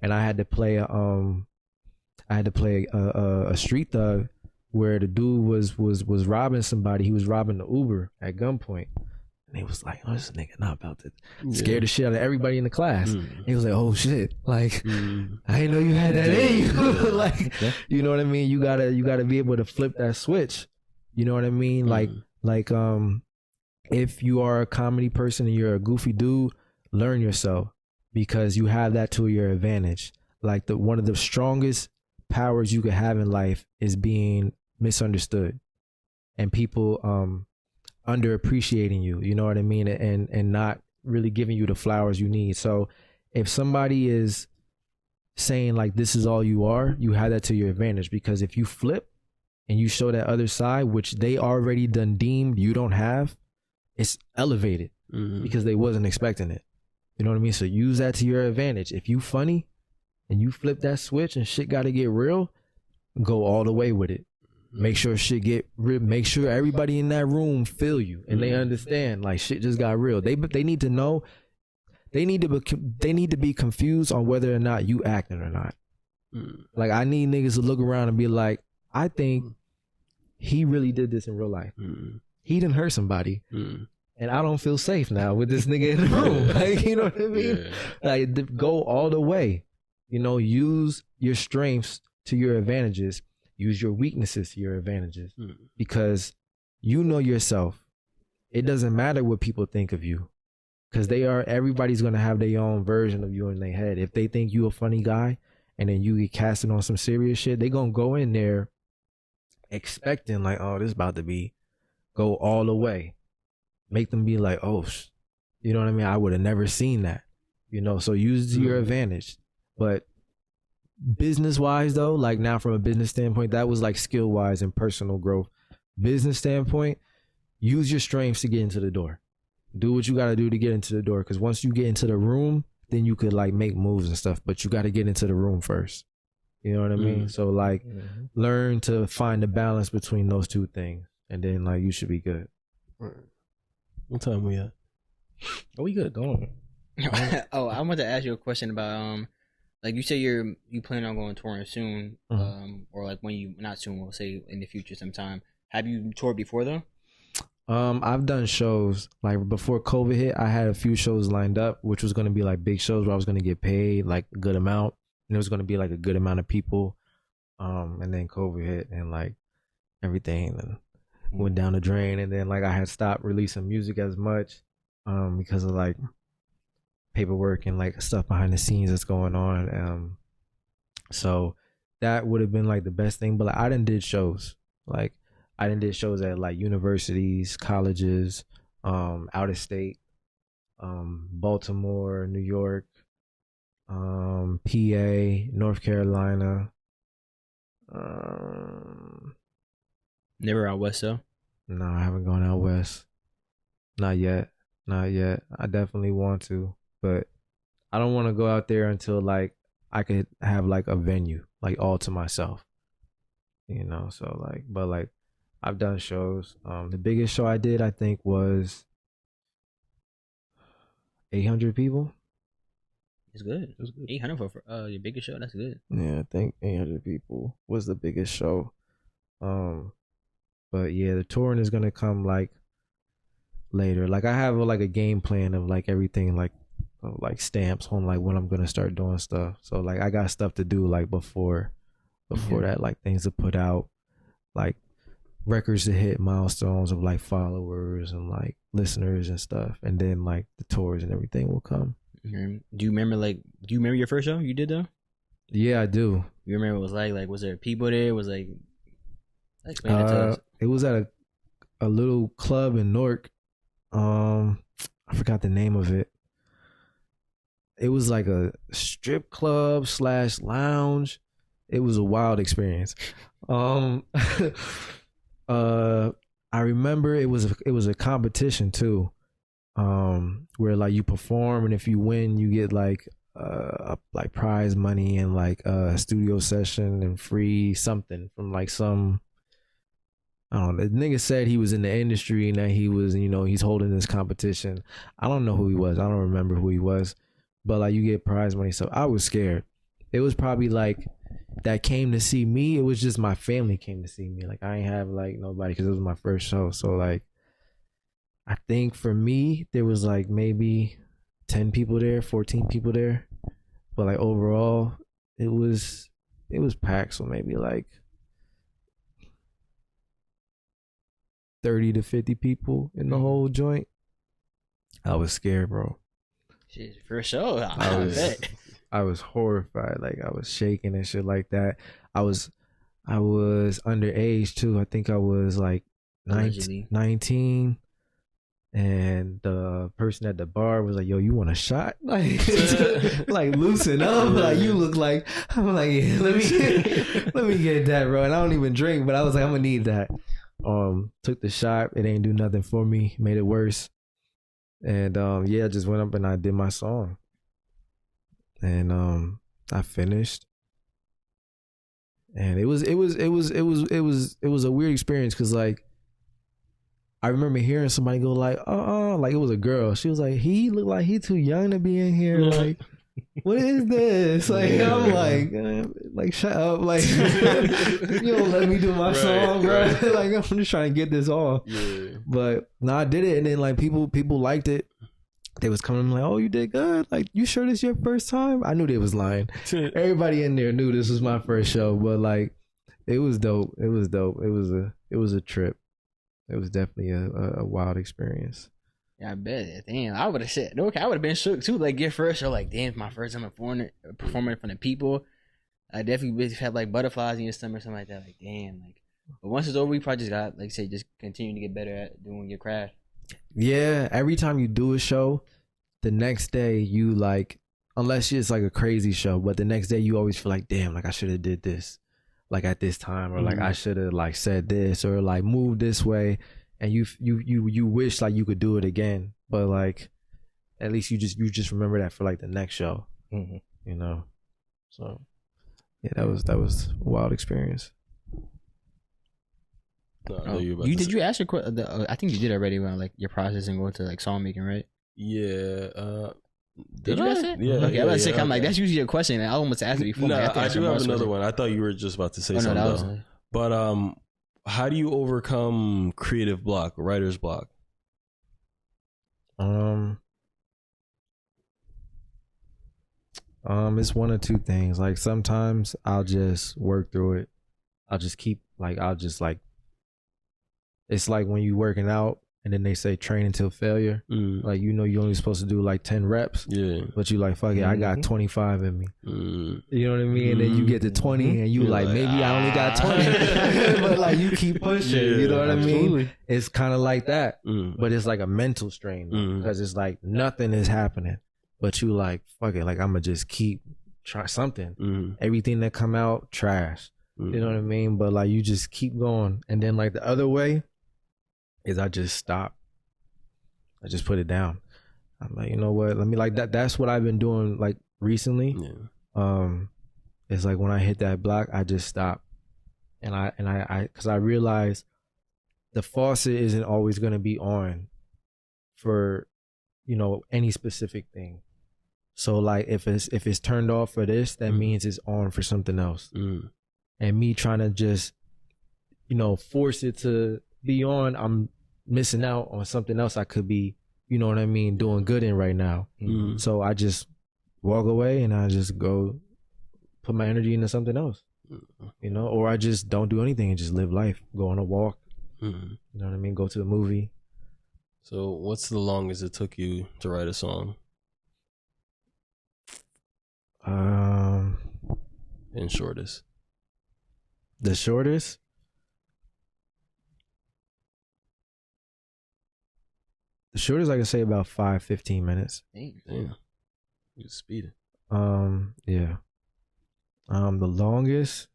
and I had to play a street thug, where the dude was robbing somebody. He was robbing the Uber at gunpoint. And he was like, oh, this nigga not about to scare the shit out of everybody in the class. He was like, oh shit. Like, I didn't know you had that in you. Like, you know what I mean? You gotta be able to flip that switch. You know what I mean? Like, if you are a comedy person and you're a goofy dude, learn yourself, because you have that to your advantage. Like, one of the strongest powers you could have in life is being misunderstood and people underappreciating you, you know what I mean, and not really giving you the flowers you need. So if somebody is saying like this is all you are, you have that to your advantage, because if you flip and you show that other side, which they already done deemed you don't have, it's elevated because they wasn't expecting it. You know what I mean? So use that to your advantage. If you funny and you flip that switch and shit got to get real, go all the way with it. Make sure shit get real. Make sure everybody in that room feel you and they understand like shit just got real. They need to know. They need to be confused on whether or not you acting or not. Like, I need niggas to look around and be like, I think he really did this in real life. He didn't hurt somebody. And I don't feel safe now with this nigga in the room. Like, you know what I mean? Like, go all the way. You know, use your strengths to your advantages. Use your weaknesses to your advantages, because you know yourself. It doesn't matter what people think of you, because everybody's going to have their own version of you in their head. If they think you a funny guy and then you get casted on some serious shit, they going to go in there expecting like, oh, this about to be go all the way. Make them be like, oh, you know what I mean? I would have never seen that, you know? So use your advantage. But business wise though, like now from a business standpoint, that was like skill wise and personal growth. Business standpoint, use your strengths to get into the door. Do what you got to do to get into the door, because once you get into the room, then you could like make moves and stuff, but you got to get into the room first. You know what I mean? So like learn to find the balance between those two things, and then like you should be good. What time we at? Oh, we good. Go on. Oh, I want to ask you a question about like you say you plan on going touring soon, or like when you not soon, we'll say in the future sometime. Have you toured before though? I've done shows like before COVID hit. I had a few shows lined up, which was going to be like big shows where I was going to get paid like a good amount, and it was going to be like a good amount of people. And then COVID hit and like everything went down the drain, and then like I had stopped releasing music as much because of like paperwork and like stuff behind the scenes that's going on. So that would have been like the best thing. But like I done did shows. Like I done did shows at like universities, colleges, out of state, Baltimore, New York, PA, North Carolina. Never out west though? No, I haven't gone out west. Not yet. I definitely want to, but I don't want to go out there until like I could have like a venue like all to myself, you know. So like, but like I've done shows. The biggest show I did I think was 800 people. It's good. 800 for your biggest show. That's good. Yeah, I think 800 people was the biggest show. But yeah, the touring is gonna come like later. Like I have like a game plan of like everything, like stamps on like when I'm gonna start doing stuff. So like I got stuff to do like before that, like things to put out, like records to hit milestones of like followers and like listeners and stuff, and then like the tours and everything will come. Do you remember your first show you did though? Yeah, I do. You remember what it was like? Like was there people there? Was like explain it to us. It was at a little club in Newark. I forgot the name of it. It was like a strip club / lounge. It was a wild experience. I remember it was a competition too, where like you perform, and if you win, you get like prize money and like a studio session and free something from like some. I don't know. The nigga said he was in the industry and that he was, you know, he's holding this competition. I don't know who he was. I don't remember who he was. But like you get prize money. So I was scared. it was probably like that came to see me. It was just my family came to see me. Like I ain't have like nobody because it was my first show. So like, I think for me there was like maybe 10 people there, 14 people there, but like overall it was packed. So maybe like 30 to 50 people in the whole joint. I was scared, bro. Shit, for sure. I was horrified. Like I was shaking and shit like that. I was underage too. I think I was like 19. And the person at the bar was like, "Yo, you want a shot? Like, like loosen up. Like you look like." I'm like, "Yeah, let me get that, bro." And I don't even drink, but I was like, "I'm gonna need that." Took the shot. It ain't do nothing for me. Made it worse. And yeah, I just went up and I did my song. And I finished. And it was a weird experience because like I remember hearing somebody go like, like it was a girl. She was like, he looked like he too young to be in here. Like, what is this? Like, I'm like, shut up. Like, you don't let me do my song, bro. Right. Like, I'm just trying to get this off. Yeah. But no, I did it. And then like people liked it. They was coming like, "Oh, you did good. Like, you sure this your first time?" I knew they was lying. Everybody in there knew this was my first show, but like, it was dope. It was dope. It was a trip. It was definitely a wild experience. Yeah, I bet. Damn, I would have said, okay, I would have been shook too. Like, get first show, like, damn, it's my first time performing in front of people. I definitely would have like butterflies in your stomach or something like that. Like, damn, like, but once it's over, you probably just got, like, say, just continue to get better at doing your craft. Yeah, every time you do a show, the next day you like, unless it's like a crazy show, but the next day you always feel like, damn, like I should have did this, like at this time, or like I should have like said this or like moved this way, and you wish like you could do it again, but like at least you just remember that for like the next show, you know. So yeah, that was a wild experience. Did you ask your I think you did already around like your process and going to like song making, right? Yeah. Did you ask it? Yeah. Okay, I was say, I'm like, that's usually a question. I almost asked it before. No, I do have another question. one. I thought you were just about to say something. But how do you overcome creative block, writer's block? It's one of two things. Like sometimes I'll just work through it. It's like when you working out and then they say train until failure. Like, you know, you're only supposed to do like 10 reps. Yeah. But you like, fuck it, I got 25 in me. You know what I mean? And then you get to 20 and you're like, maybe I only got 20. But like you keep pushing. Yeah, you know what I mean? It's kind of like that. But it's like a mental strain because it's like nothing is happening. But you like, fuck it, like I'm going to just try something. Everything that come out, trash. You know what I mean? But like you just keep going. And then like the other way is I just stop. I just put it down. I'm like, you know what? Let me like that. That's what I've been doing like recently. Yeah. It's like when I hit that block, I just stop. And I because I realize the faucet isn't always going to be on for, you know, any specific thing. So like if it's turned off for this, that means it's on for something else. And me trying to just, you know, force it to be on, I'm missing out on something else I could be, you know what I mean, doing good in right now. So I just walk away and I just go put my energy into something else, you know, or I just don't do anything and just live life, go on a walk, you know what I mean, go to a movie. So what's the longest it took you to write a song? And shortest. The shortest? The shortest I can say about 5-15 minutes. Damn. You speeding. Yeah. The longest,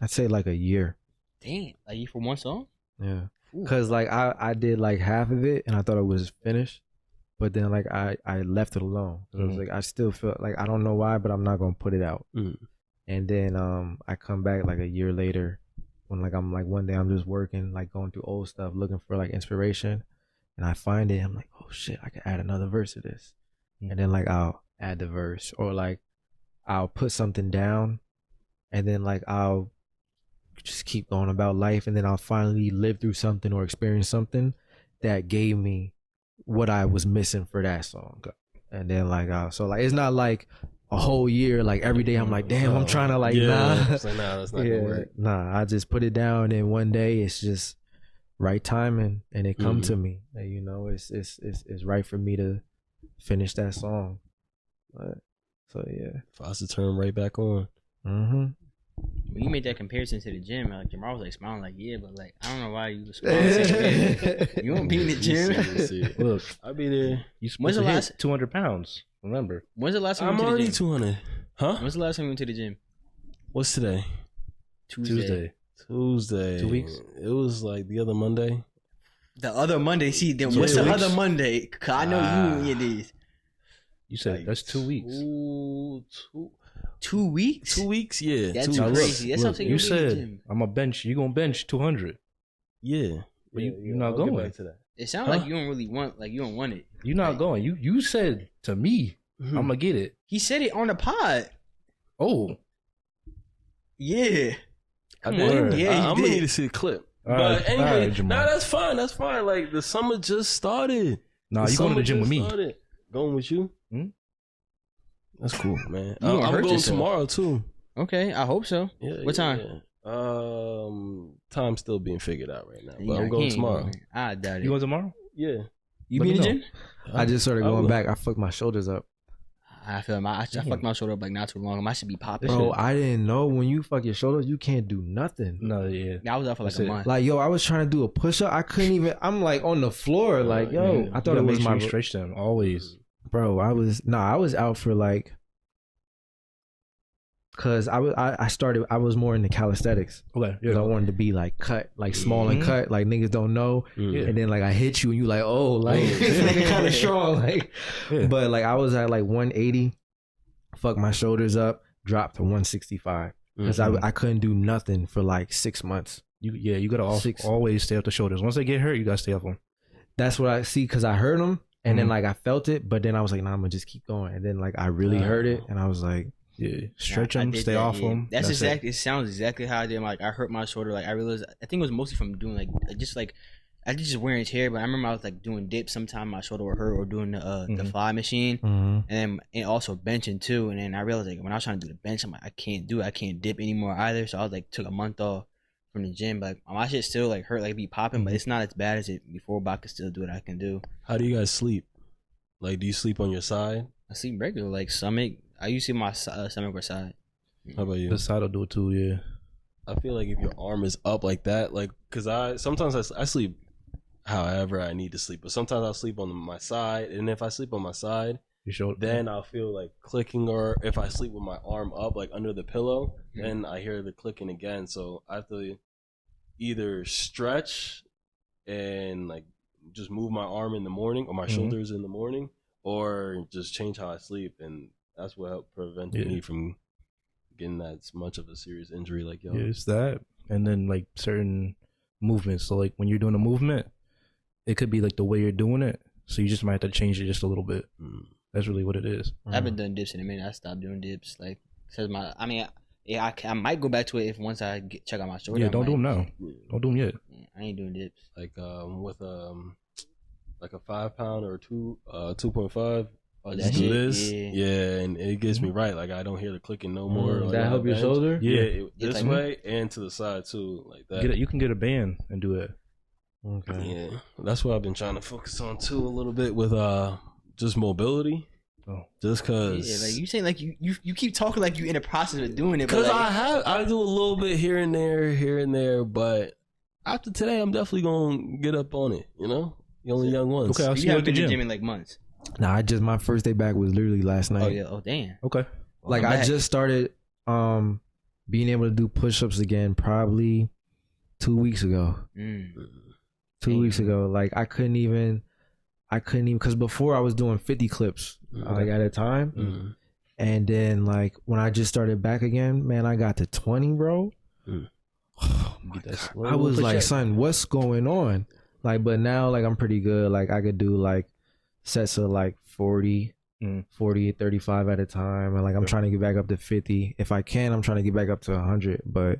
I'd say like a year. Damn, like you for one song? Yeah. Cause like I did like half of it and I thought it was finished. But then like I left it alone. I was like, I still feel like, I don't know why, but I'm not gonna put it out. And then I come back like a year later when like I'm like one day I'm just working, like going through old stuff, looking for like inspiration, and I find it. I'm like, oh shit, I can add another verse to this. and then like I'll add the verse, or like I'll put something down, and then like I'll just keep going about life, and then I'll finally live through something or experience something that gave me what I was missing for that song. And then like so like it's not like a whole year, like every day I'm like, damn, I'm trying to like It's like, nah, that's not gonna work. Nah, I just put it down, and one day it's just right timing, and it come to me. And, you know, it's right for me to finish that song. But, so yeah, For us to turn right back on. When you made that comparison to the gym, like Jahmar was like smiling, like yeah, but like I don't know why you was smiling. You won't be in the gym. Look, I'll be there. You supposed to hit 200 pounds. Remember? When's the last time I'm you went to the already gym? 200. Huh? When's the last time you went to the gym? What's today? Tuesday. 2 weeks. It was like the other Monday. The other Monday. See, then what's the other Monday? Cause I know you and your days. You said Like, that's 2 weeks. 2 weeks? 2 weeks, yeah. That's 2 weeks. crazy. That's something you you said. said I'm a bench. You gonna bench 200? Yeah. But you're not I'll going. get back to that. It sounds like you don't really want, like you don't want it. You're not going. You said to me, I'm gonna get it. He said it on the pod. Oh, Yeah. I Come did. on. Yeah, I'm he gonna did. need to see a clip. All But right, anyway, all right, Jahmar. nah, that's fine. That's fine. Like the summer just started. nah, you going to the gym with me? Started. Going with you? Hmm? That's cool, man. You gonna I'm hurt going yourself. tomorrow too. Okay, I hope so. Yeah. What time? Yeah. Time's still being figured out right now, but Yeah, I'm going he ain't tomorrow. going. I doubt it. You going tomorrow? Yeah. You Let be in me the know. gym? I just started I going will. back. I fucked my shoulders up. I feel I fucked my shoulder up like not too long. I should be popping. Bro, I didn't know when you fuck your shoulders, you can't do nothing. No, yeah. I was out for like That's a it. month. Like, yo, I was trying to do a push up. I couldn't even, I'm like on the floor. Like, yo, Yeah. I thought You it gotta was make sure my, you stretch them always. bro, I was out for like, cause I was more into calisthenics. Okay, Cause I wanted to be like cut, like small and cut, like niggas don't know. Yeah. And then like I hit you and you like, oh, like this nigga kind of strong. Like, Yeah. but like I was at like 180, fuck my shoulders up, dropped to 165. Cause I couldn't do nothing for like 6 months. You gotta always stay off the shoulders. Once they get hurt, you gotta stay off them. That's what I see. Cause I heard them and then like I felt it, but then I was like, nah, I'm gonna just keep going. And then like I really heard it and I was like, Yeah, stretch I them, did stay that, off yeah. them. That's exactly. It sounds exactly how I did. Like I hurt my shoulder. Like I realized. I think it was mostly from doing like just like I did just wear and tear. But I remember I was like doing dips. Sometime my shoulder would hurt, or doing the fly machine, and also benching too. And then I realized like when I was trying to do the bench, I'm like I can't do it. I can't dip anymore either. So I was like took a month off from the gym. But my shit still like hurt, like be popping, but it's not as bad as it before. But I can still do what I can do. How do you guys sleep? Like, do you sleep on your side? I sleep regular, like stomach. I usually my stomach or side. How about you? The side will do it too. Yeah. I feel like if your arm is up like that, like, cause I sleep however I need to sleep, but sometimes I'll sleep on my side, and if I sleep on my side, You show then I'll feel like clicking, or if I sleep with my arm up like under the pillow, then I hear the clicking again. So I have to either stretch and like just move my arm in the morning or my shoulders in the morning, or just change how I sleep, and that's what helped prevent me from getting that much of a serious injury. Like, yo, Yeah, it's that, and then like certain movements. So like when you're doing a movement, it could be like the way you're doing it. So you just might have to change it just a little bit. That's really what it is. I've been doing dips in a minute. I stopped doing dips. Like, says I might go back to it if once I check out my shoulder. Yeah, don't do them now. Don't do them yet. I ain't doing dips. like with like a 5 pound or 2.5. Oh, I that just do shit, this, yeah. and it gets me right. Like I don't hear the clicking no more. Like, that on help the your bench. shoulder? Yeah, It's this like- way and to the side too, like that. You can get a band and do it. Okay. Yeah, that's what I've been trying to focus on too a little bit with just mobility. Oh. Just cause, Yeah, like you saying like you keep talking like you in the process of doing it. But cause like, I do a little bit here and there, but after today I'm definitely gonna get up on it. You know, the only young ones. Okay, I'll see you you haven't at the been to the gym. gym in like months. Nah, my first day back was literally last night. Oh yeah. Oh damn. Okay. Like I'm I back. just started being able to do push-ups again probably 2 weeks ago. 2 weeks ago. Like I couldn't even because before I was doing 50 clips like at a time. And then like when I just started back again, man, I got to 20, bro. Oh my God. I was like, son, what's going on? Like, but now like I'm pretty good. Like I could do like sets of like 40 40, 35 at a time. And like, I'm trying to get back up to 50. If I can, I'm trying to get back up to 100, but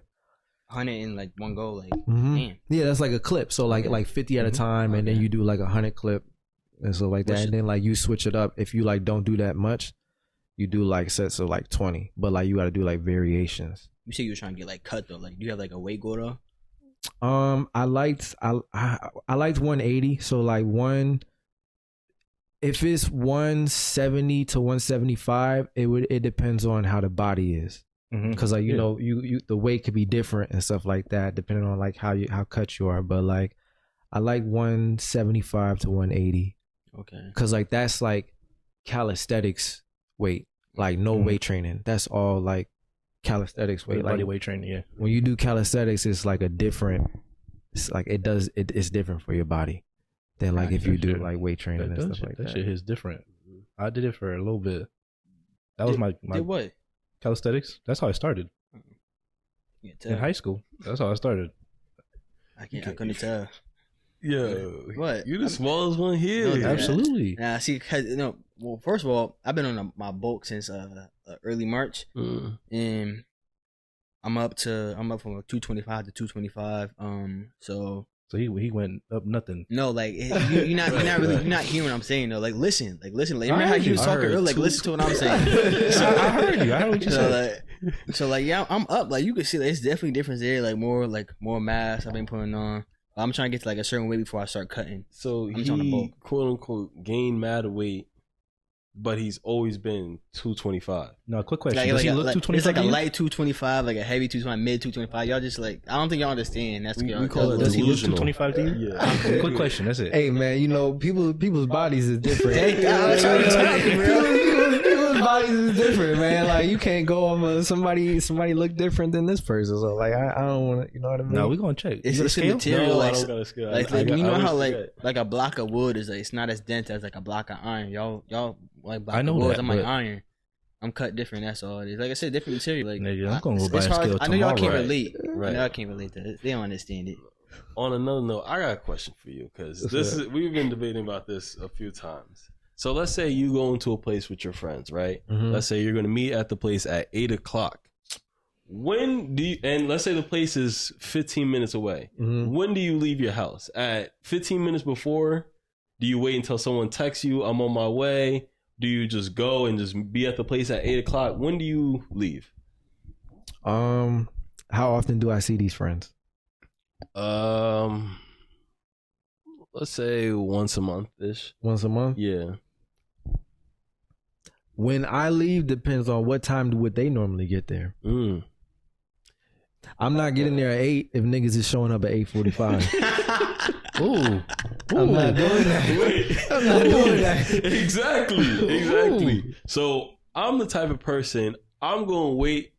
100 in like one go, like damn. Yeah, that's like a clip. So like 50 at a time, and then you do like 100 clip and stuff like that. And then like you switch it up. If you like don't do that much, you do like sets of like 20, but like you got to do like variations. You say you were trying to get like cut though. Like, do you have like a weight goal though? I liked 180. So like if it's 170 to 175, it depends on how the body is. Because like you know you the weight could be different and stuff like that depending on like how cut you are. But like I like 175 to 180. Okay. Because like that's like calisthenics weight, like no weight training. That's all like calisthenics weight, body like weight training. Yeah. When you do calisthenics, it's like it's like it's different for your body than like if you do like weight training and stuff like that. That shit is different. I did it for a little bit. That was my did what? Calisthenics. That's how I started. In high school. That's how I started. I couldn't tell. Yo, what? You the smallest one here. No, absolutely. Nah, see, cause well, first of all, I've been on my bulk since early March, and I'm up from 225 to 225. So he went up nothing. No, like you're not hearing what I'm saying though. Like listen. Like remember how you was talking earlier? Like listen to what I'm saying. So, I heard you. I heard what you said. So yeah, I'm up. Like you can see, like, it's definitely difference there. Like more mass I've been putting on. I'm trying to get to like a certain weight before I start cutting. So he quote unquote gained mad weight, but he's always been 225. No, quick question. Does he look 225? It's like a light 225, like a heavy 225, mid 225. Y'all just like, I don't think y'all understand. That's we call it. Does he look 225 to you? Yeah. Quick question. That's it. Hey man, you know people's bodies is different. People's bodies is different, man. Like you can't go on somebody look different than this person. So like I don't want to, you know what I mean? No, we gonna check. It's a material. No, like, I don't got a scale. Like you know how like a block of wood is like, it's not as dense as like a block of iron. Y'all like block of wood. I'm like iron. I'm cut different. That's all it is. Like I said, different material. Like I'm gonna go buy a scale tomorrow. I know y'all can't relate. Right. I know y'all can't relate to it. They don't understand it. On another note, I got a question for you because we've been debating about this a few times. So let's say you go into a place with your friends, right? Let's say you're going to meet at the place at 8:00. When do you, and let's say the place is 15 minutes away. When do you leave your house? At 15 minutes before? Do you wait until someone texts you, I'm on my way? Do you just go and just be at the place at 8:00? When do you leave? How often do I see these friends? Let's say once a month-ish. Once a month? Yeah. When I leave depends on what time would they normally get there. I'm not getting there at 8 if niggas is showing up at 8:45. Ooh. I'm not doing that. I'm not doing that. Exactly. So I'm the type of person, I'm going to wait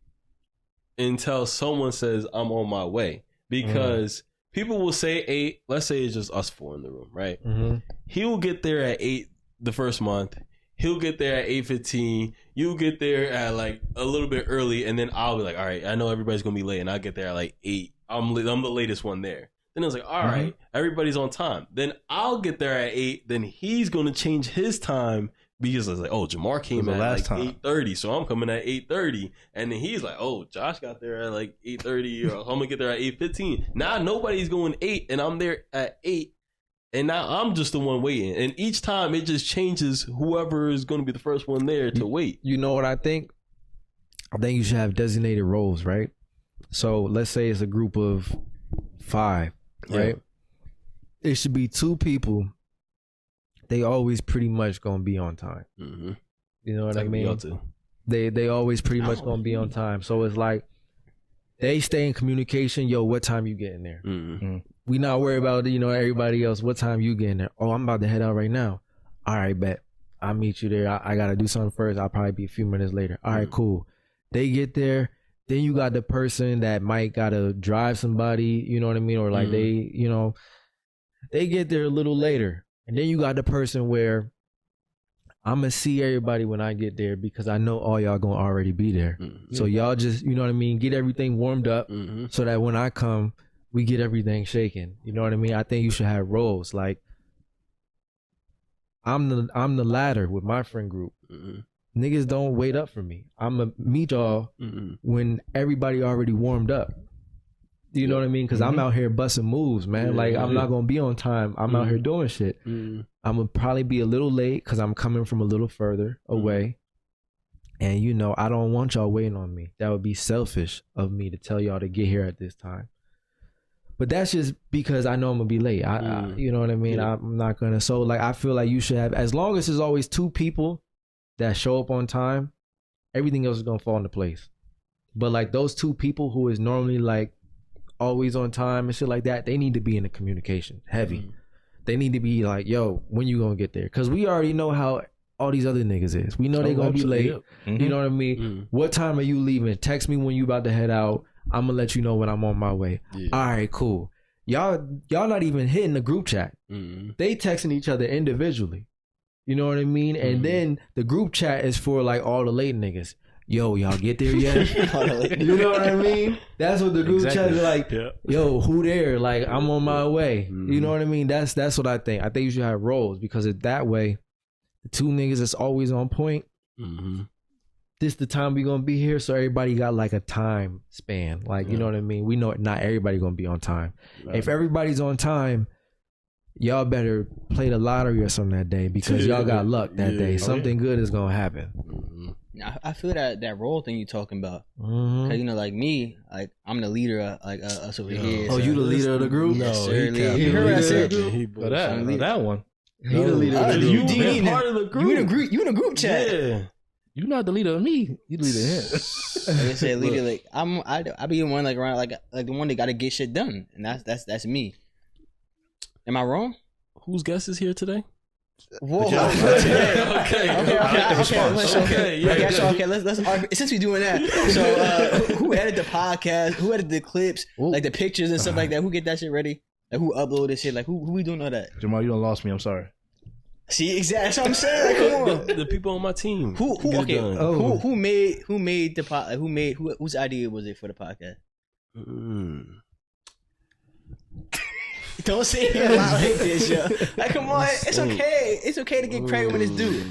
until someone says I'm on my way. Because people will say 8, let's say it's just us 4 in the room, right? He will get there at 8 the first month. He'll get there at 8:15. You'll get there at like a little bit early, and then I'll be like, all right, I know everybody's gonna be late, and I'll get there at like 8. I'm the latest one there. Then I was like, all right, everybody's on time. Then I'll get there at 8. Then he's gonna change his time because I was like, oh, Jahmar came at like 8:30, so I'm coming at 8:30. And then he's like, oh, Josh got there at like 8:30, or I'm gonna get there at 8:15. Now nobody's going 8, and I'm there at 8. And now I'm just the one waiting. And each time it just changes whoever is going to be the first one there to wait. You know what I think? I think you should have designated roles, right? So let's say it's a group of 5, right? It should be 2 people. They always pretty much going to be on time. You know what I mean? They always pretty much going to be on time. So it's like they stay in communication. Yo, what time you getting there? We not worried about, you know, everybody else. What time you getting there? Oh, I'm about to head out right now. All right, bet. I'll meet you there. I got to do something first. I'll probably be a few minutes later. All right, cool. They get there. Then you got the person that might got to drive somebody, you know what I mean? Or like they, you know, they get there a little later. And then you got the person where I'm going to see everybody when I get there because I know all y'all going to already be there. So y'all just, you know what I mean? Get everything warmed up so that when I come, we get everything shaken. You know what I mean? I think you should have roles. Like I'm the latter with my friend group. Niggas don't wait up for me. I'm going to meet y'all when everybody already warmed up. You know what I mean? Because I'm out here busting moves, man. Like, I'm not going to be on time. I'm out here doing shit. I'm going to probably be a little late because I'm coming from a little further away. And, you know, I don't want y'all waiting on me. That would be selfish of me to tell y'all to get here at this time. But that's just because I know I'm going to be late. You know what I mean? I'm not going to. So, like, I feel like you should have, as long as there's always 2 people that show up on time, everything else is going to fall into place. But, like, those 2 people who is normally, like, always on time and shit like that, they need to be in the communication heavy. They need to be like, yo, when you gonna get there? Because we already know how all these other niggas is. We know they gonna be late. You know what I mean? What time are you leaving? Text me when you about to head out. I'm gonna let you know when I'm on my way. All right, cool. Y'all not even hitting the group chat. They texting each other individually. You know what I mean? And then the group chat is for like all the late niggas. Yo, y'all get there yet? You know what I mean? That's what the group chat is like. Yo, who there? Like, I'm on my way. You know what I mean? That's what I think. I think you should have roles because that way, the 2 niggas that's always on point. This the time we gonna be here, so everybody got like a time span. Like, you know what I mean? We know not everybody gonna be on time. If everybody's on time, y'all better play the lottery or something that day because y'all got luck that day. Something good is gonna happen. I feel that role thing you talking about. Cause you know, like me, like I'm the leader, like us over here. Oh, so. You the leader of the group? No, you heard what I said. That one. He the leader of the group. You part of the group. You in the group chat. Yeah. You're not the leader of me. You the leader of him. Like I said, leader. Like I be the one like around like the one that got to get shit done, and that's me. Am I wrong? Whose guest is here today? Whoa. Okay. Let's since we're doing that. So who edited the podcast? Who edited the clips? Like the pictures and stuff like that? Who get that shit ready? Like who uploaded shit? Like who we doing all that? Jahmar, you done lost me. I'm sorry. See, exactly. That's what I'm saying. Like, come on. The people on my team. Who made the pod? Whose idea was it for the podcast? Don't say it a lot like this, yo. Like, come on, it's okay. It's okay to get credit when it's due.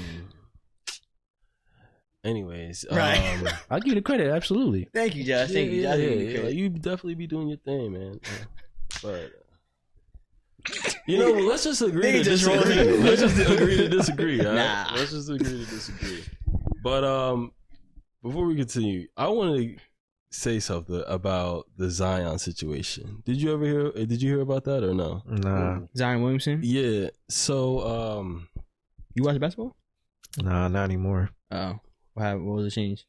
Anyways, right. I'll give you the credit, absolutely. Thank you, Josh. Thank you, Josh. You definitely be doing your thing, man. But you know, let's just agree to disagree. Let's just agree to disagree. Right? Nah. Let's just agree to disagree. But before we continue, I want to say something about the Zion situation. Did you hear about that or no? Nah. Zion Williamson? Yeah. So you watch basketball? Nah, not anymore. Oh. What was the change?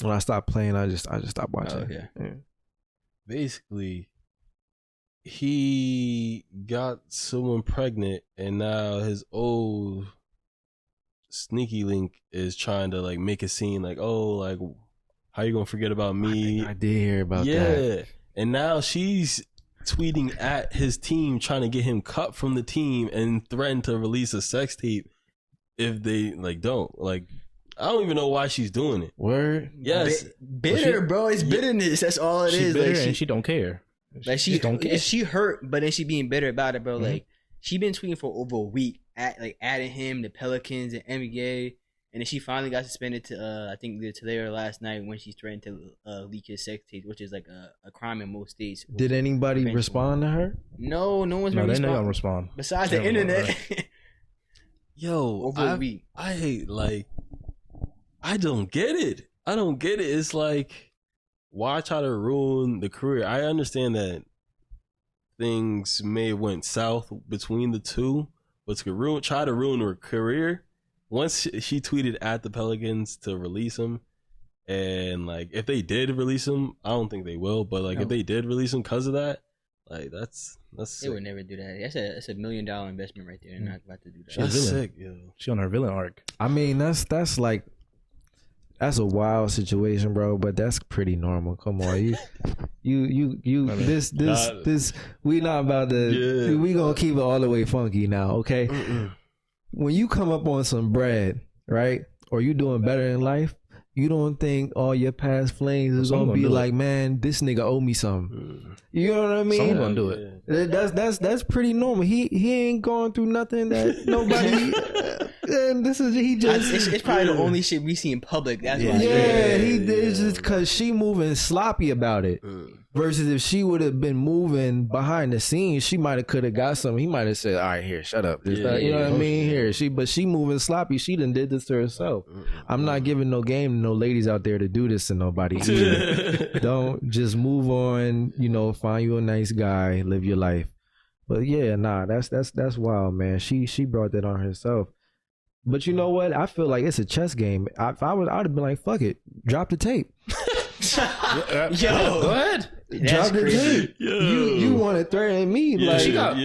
When I stopped playing, I just stopped watching. Oh, yeah. Basically, he got someone pregnant, and now his old sneaky link is trying to like make it seem like, oh, like how you gonna forget about me? I did hear about that. Yeah, and now she's tweeting at his team, trying to get him cut from the team, and threaten to release a sex tape if they like don't like. I don't even know why she's doing it. Word? Yes. Bitter, bro. It's bitterness. That's all it is. Like and she don't care. Like she don't care. She hurt, but then she being bitter about it, bro. Like she been tweeting for over a week, adding him, the Pelicans and NBA, and then she finally got suspended to I think today or last night when she threatened to leak his sex tape, which is like a crime in most states. Did anybody respond to her? No one's been responding. They don't respond. Besides the internet. Yo, over a week. I hate like. I don't get it. It's like, why try to ruin the career? I understand that things may have went south between the two, but to try to ruin her career, once she tweeted at the Pelicans to release him, and like if they did release him, I don't think they will, but like if they did release him because of that, like that's they sick. would never do that. That's a $1 million investment right there. They're not about to do that. That's sick, yo. She on her villain arc. I mean, that's like. That's a wild situation, bro, but that's pretty normal. Come on, this we not about to. Yeah. We gonna keep it all the way funky now, okay? When you come up on some bread, right, or you doing better in life, you don't think all your past flames is gonna be like, man, this nigga owe me something. You know what I mean? Someone gonna do it. That's pretty normal. He ain't going through nothing that nobody. And he just. It's probably the only shit we see in public. That's why. Yeah, he did just because she moving sloppy about it. Versus if she would have been moving behind the scenes, she could have got something. He might have said, "All right, here, shut up." You know what I mean? Here, but she moving sloppy. She done did this to herself. I'm not giving no game to no ladies out there to do this to nobody. Don't just move on. Find you a nice guy, live your life. But yeah, nah, that's wild, man. She brought that on herself. But you know what? I feel like it's a chess game. I'd have been like, fuck it, drop the tape. Yo, what? Drop the tape. You want to threaten me? Yeah, like she got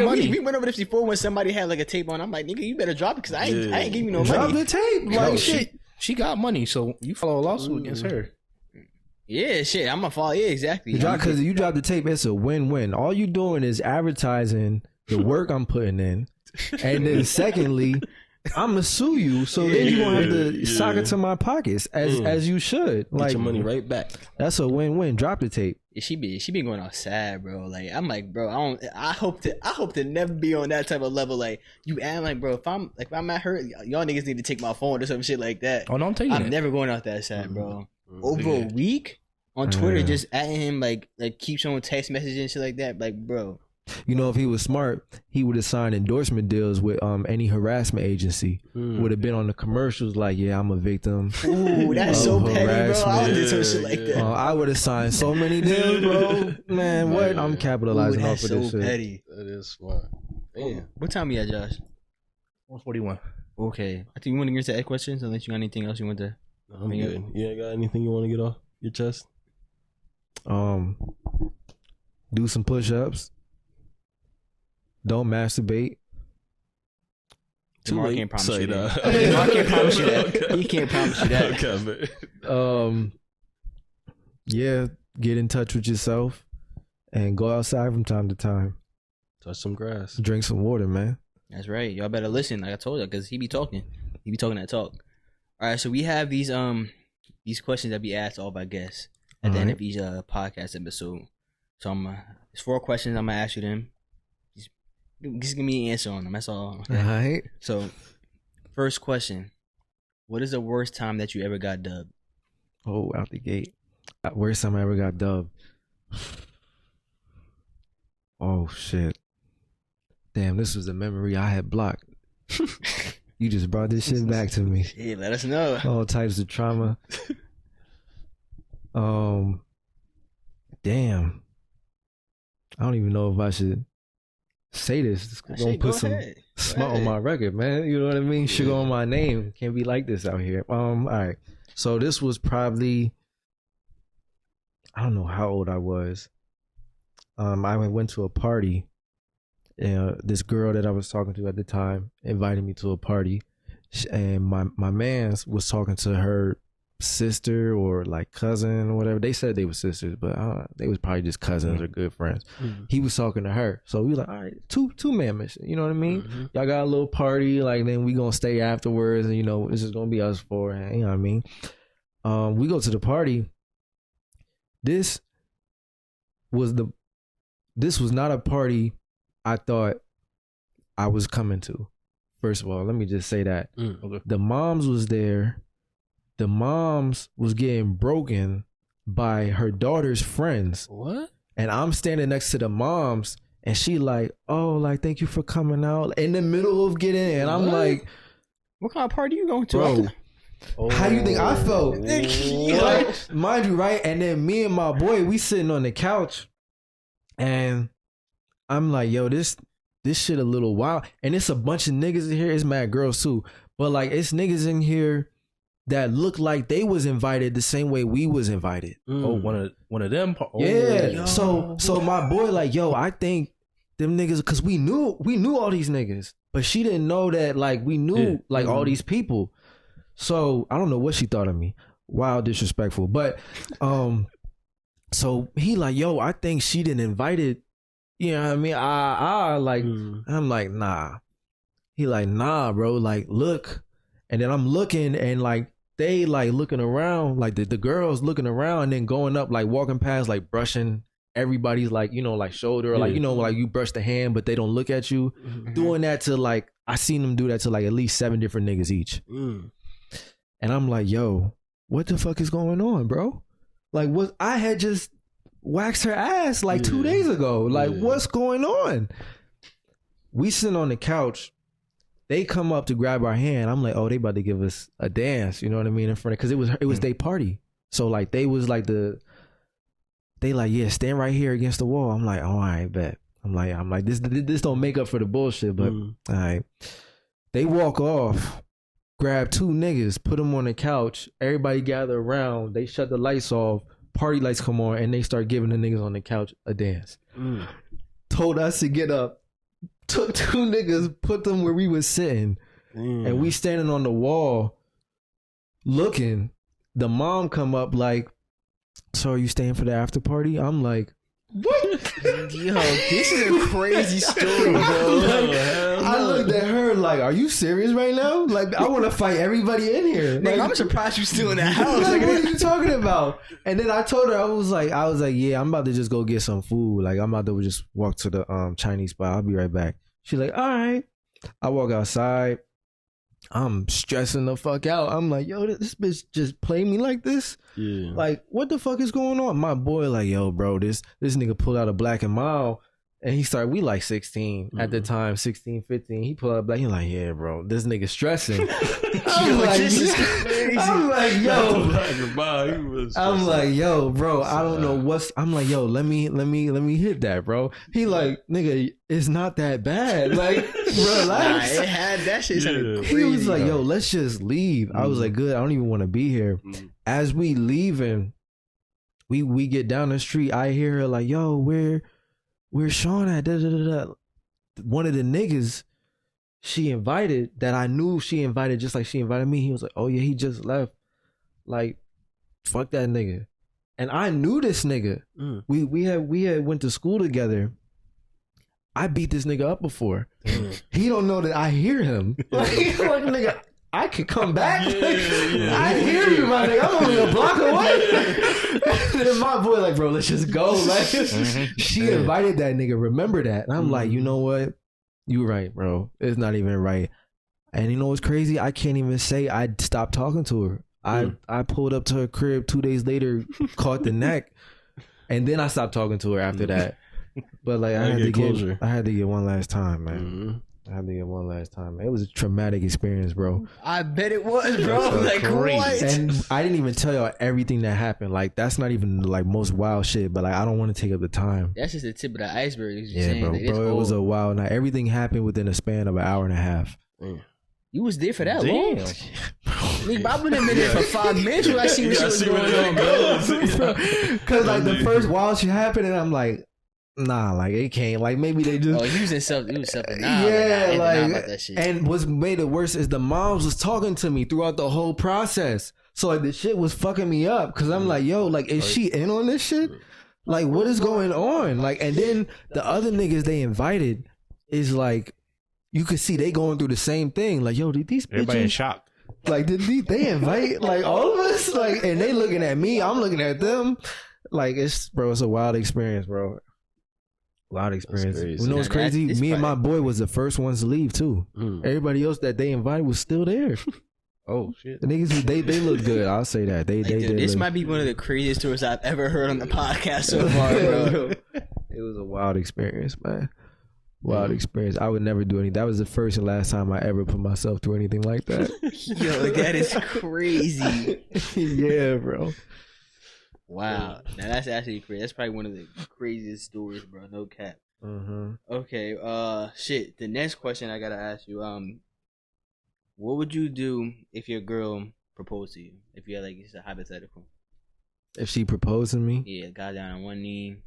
money. We went over this before when somebody had like a tape on. I'm like, nigga, you better drop it because I ain't giving you no money. Drop the tape. Like shit. She got money, so you follow a lawsuit against her. Yeah, shit. I'm gonna follow. Yeah, exactly. Because you drop the tape, it's a win-win. All you doing is advertising the work I'm putting in, and then secondly, I'm gonna sue you. So then you gonna have to sock it to my pockets as you should. Get your money right back. That's a win-win. Drop the tape. She be going all sad, bro. Like I'm like, bro, I hope to never be on that type of level. Like you act like, bro, if I'm at her, y'all niggas need to take my phone or some shit like that. Oh no, I'm never going out that sad, bro. Over a week on Twitter, just at him like keep showing text messages and shit like that. Like, bro. If he was smart, he would have signed endorsement deals with any harassment agency. Would have been on the commercials like, yeah, I'm a victim. Ooh, that's so petty, bro. I would do some shit like that. I would have signed so many deals, bro. Man, what? I'm capitalizing off of this shit. Petty. That is smart. Damn. What time you at, Josh? 1:41. Okay. I think you want to get to Ed questions unless you got anything else you want to. I'm good. You ain't got anything you want to get off your chest? Do some push-ups. Don't masturbate. Jahmar can't promise you that. Jahmar can't promise you that. He can't promise you that. Okay, yeah, get in touch with yourself and go outside from time to time. Touch some grass. Drink some water, man. That's right. Y'all better listen, like I told you, because he be talking. He be talking that talk. All right, so we have these questions that be asked all by guests at the end of each podcast episode. So it's 4 questions. I'm gonna ask you them. Just give me an answer on them. That's all. Okay? All right. So, first question: what is the worst time that you ever got dubbed? Oh, out the gate. Worst time I ever got dubbed. Oh shit! Damn, this was a memory I had blocked. You just brought this shit back to me. Yeah, let us know. All types of trauma. Damn. I don't even know if I should say this. It's gonna put some smut on my record, man. You know what I mean? Sugar on my name. Can't be like this out here. All right. So this was probably, I don't know how old I was. I went to a party. This girl that I was talking to at the time invited me to a party, and my man was talking to her sister or like cousin or whatever. They said they were sisters, but they was probably just cousins or good friends. He was talking to her, so we were like, all right, two man mission. You know what I mean? Y'all got a little party, like then we gonna stay afterwards, and this is gonna be us four. You know what I mean? We go to the party. This was not a party I thought I was coming to. First of all, let me just say that. Okay. The moms was there. The moms was getting broken by her daughter's friends. What? And I'm standing next to the moms, and she like, oh, like, thank you for coming out. In the middle of getting, and I'm like, what kind of party you going to? Bro, how do you think I felt? Like, mind you, right? And then me and my boy, we sitting on the couch, and I'm like, yo, this shit a little wild. And it's a bunch of niggas in here. It's mad girls too. But like, it's niggas in here that look like they was invited the same way we was invited. Oh, one of them. Oh, yeah. Yo. So my boy like, yo, I think them niggas, cause we knew all these niggas, but she didn't know that like we knew all these people. So I don't know what she thought of me. Wild disrespectful. But so he like, yo, I think she didn't invited. You know what I mean? I'm like, nah. He like, nah, bro. Like, look. And then I'm looking, and like they like looking around, like the girls looking around, and then going up, like walking past, like brushing everybody's like, like shoulder, like, like you brush the hand, but they don't look at you. Doing that to like I seen them do that to like at least 7 different niggas each. And I'm like, yo, what the fuck is going on, bro? Like, what? I had just waxed her ass like 2 days ago. Like, what's going on? We sitting on the couch. They come up to grab our hand. I'm like, oh, they about to give us a dance. You know what I mean? In front of, because it was their party. So like they was like they like, yeah, stand right here against the wall. I'm like, oh, all right, bet. I'm like, this don't make up for the bullshit, but all right. They walk off, grab 2 niggas, put them on the couch. Everybody gather around. They shut the lights off. Party lights come on, and they start giving the niggas on the couch a dance. Told us to get up. Took 2 niggas, put them where we was sitting, and we standing on the wall looking. The mom come up like, so are you staying for the after party? I'm like, what? Yo, this is a crazy story, bro. I looked at her like, are you serious right now? Like, I want to fight everybody in here. Like, I'm surprised you're still in the house. Like, what are you talking about? And then I told her, I was like, yeah, I'm about to just go get some food. Like, I'm about to just walk to the Chinese spot. I'll be right back. She's like, all right. I walk outside. I'm stressing the fuck out. I'm like, yo, this bitch just played me like this? Yeah. Like, what the fuck is going on? My boy like, yo, bro, this nigga pulled out a Black and Mild, and he started, we like 16 at the time, 16, 15. He pulled out a Black, he like, yeah, bro, this nigga stressing. I'm like, this is crazy. I'm like, yo. I'm like, yo, bro, I don't know what's, I'm like, yo, let me hit that, bro. He like, nigga, it's not that bad. Like, relax. Nah, it had that shit crazy. He was like, yo, let's just leave. I was like, good, I don't even want to be here. As we leaving, we get down the street, I hear her like, yo, where's Sean at? Da, da, da, da. One of the niggas she invited, that I knew she invited just like she invited me, he was like, oh yeah, he just left. Like, fuck that nigga. And I knew this nigga. We had went to school together. I beat this nigga up before. He don't know that I hear him. Like nigga, I could come back. I hear you, my nigga. I'm only a block away. And then my boy like, bro, let's just go. Like, she invited that nigga. Remember that? And I'm like, you know what? You right, bro. It's not even right. And you know what's crazy? I can't even say I stopped talking to her. I pulled up to her crib 2 days later, caught the neck, and then I stopped talking to her after that. But like, I had to get one last time, man. I had to get one last time. It was a traumatic experience, bro. I bet it was, bro. Like, what? And I didn't even tell y'all everything that happened. Like, that's not even like most wild shit. But like, I don't want to take up the time. That's just the tip of the iceberg. Yeah, bro. Like, bro, it was a wild night. Everything happened within a span of an hour and a half. You was there for that long? Nigga, I wouldn't have been there for 5 minutes when I see what shit was going on, bro. Because like the first wild shit happened, and I'm like, nah, like it can't. Like maybe they just. Oh, he was something. Yeah, like about that shit. And what's made it worse is the moms was talking to me throughout the whole process. So like the shit was fucking me up because I'm like, yo, like is she in on this shit? Like what is going on? Like, and then the other niggas they invited is like, you could see they going through the same thing. Like, yo, did these bitches? Everybody in shock. Like, did they invite like all of us? Like, and they looking at me, I'm looking at them. Like, it's a wild experience, bro. Wild experience. You know what's crazy? Me and my boy was the first ones to leave too. Everybody else that they invited was still there. Oh shit! The niggas, they look good. I'll say that. They did. This might be one of the craziest stories I've ever heard on the podcast so far, bro. It was a wild experience, man. Wild experience. I would never do anything. That was the first and last time I ever put myself through anything like that. Yo, that is crazy. Yeah, bro. Wow. Now that's actually crazy. That's probably one of the craziest stories, bro. No cap. Okay. Shit. The next question I gotta ask you. What would you do if your girl proposed to you? If you had like, it's a hypothetical. If she proposed to me? Yeah. Got down on one knee.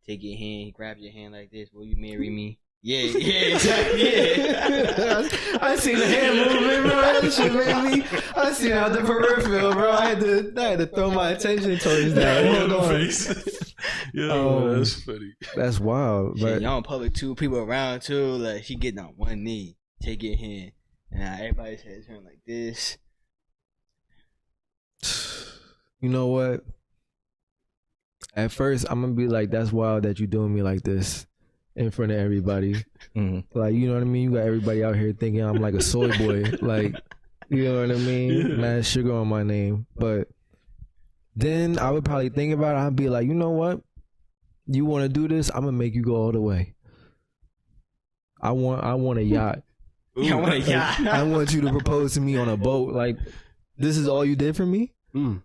Take your hand, grab your hand like this. Will you marry me? Yeah, exactly. Yeah. I seen the hand movement, bro. That shit made me. I seen out the peripheral, bro. I had to throw my attention towards that. Hold on. Face. Yo, that's funny. That's wild. But y'all in public too, people around too. Like she getting on one knee, take your hand, and now everybody's head turn like this. You know what? At first, I'm gonna be like, "That's wild that you doing me like this," in front of everybody. Like, you know what I mean? You got everybody out here thinking I'm like a soy boy. Like, you know what I mean? Mad sugar on my name. But then I would probably think about it. I'd be like, you know what? You want to do this? I'm going to make you go all the way. I want a yacht. I want a yacht. I want you to propose to me on a boat. Like, this is all you did for me?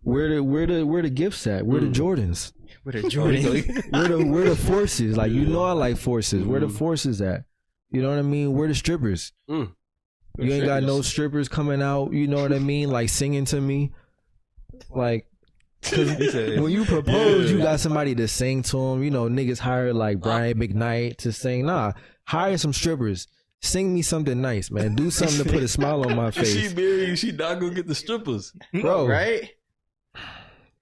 Where the gifts at? Where the Jordans? Where the Jordans? where the forces? Like, you know I like forces. Where the forces at? You know what I mean? Where the strippers? You ain't got no strippers coming out, you know what I mean? Like, singing to me. Like, when you propose, you got somebody to sing to them. You know, niggas hire like Brian McKnight to sing. Nah, hire some strippers. Sing me something nice, man. Do something to put a smile on my face. She married, she not gonna get the strippers. Bro, right?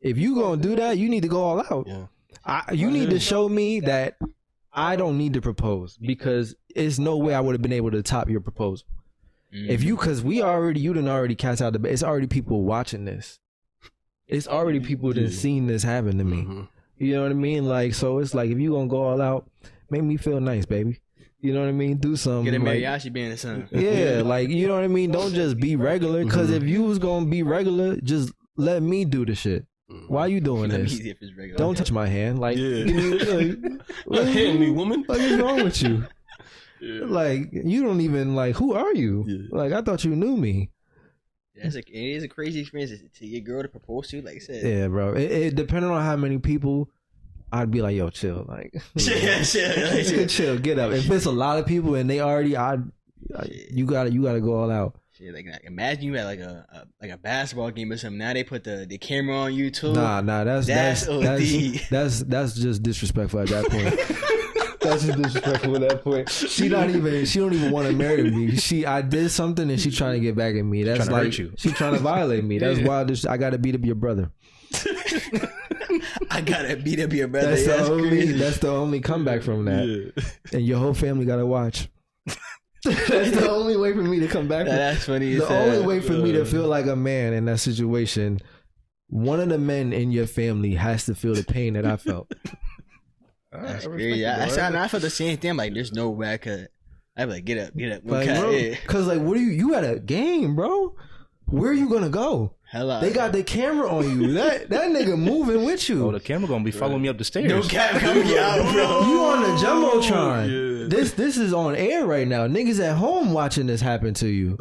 If you gonna do that, you need to go all out. You need to show me that I don't need to propose, because there's no way I would have been able to top your proposal. If you, because you done already cast out the bed. It's already people watching this. It's already people that seen this happen to me. You know what I mean? Like, so it's like, if you gonna go all out, make me feel nice, baby. You know what I mean? Do something. Get a like, mariachi being the son. Yeah, like, you know what I mean? Don't just be regular, because if you was gonna be regular, just let me do the shit. Why you doing this? Don't touch my hand. Like, hand me, woman. What is wrong with you? Like, you don't even, like, who are you? Like, I thought you knew me. It is a crazy experience to your girl to propose to, like I said. Yeah, bro. It depending on how many people, I'd be like, yo, chill. Like, chill, get up. If it's a lot of people and they already, you gotta go all out. Shit, like imagine you at like a basketball game or something. Now they put the camera on you too. Nah, that's just disrespectful at that point. That's just disrespectful at that point. She don't even want to marry me. I did something and she trying to get back at me. That's like, she trying to violate me. That's why I gotta beat up your brother. I gotta beat up your brother. That's the only comeback from that. And your whole family gotta watch. That's the only way for me to come back. That's funny. The only way for me to feel like a man in that situation, one of the men in your family has to feel the pain that I felt. That's crazy. I felt the same thing. Like, there's no way I could. I'd be like, get up. Like, bro, cause like, what are you at a game, bro? Where are you gonna go? Hello. They got the camera on you. That nigga moving with you. Oh, the camera gonna be following me up the stairs. No camera coming out, bro. You on the jumbotron. This is on air right now. Niggas at home watching this happen to you.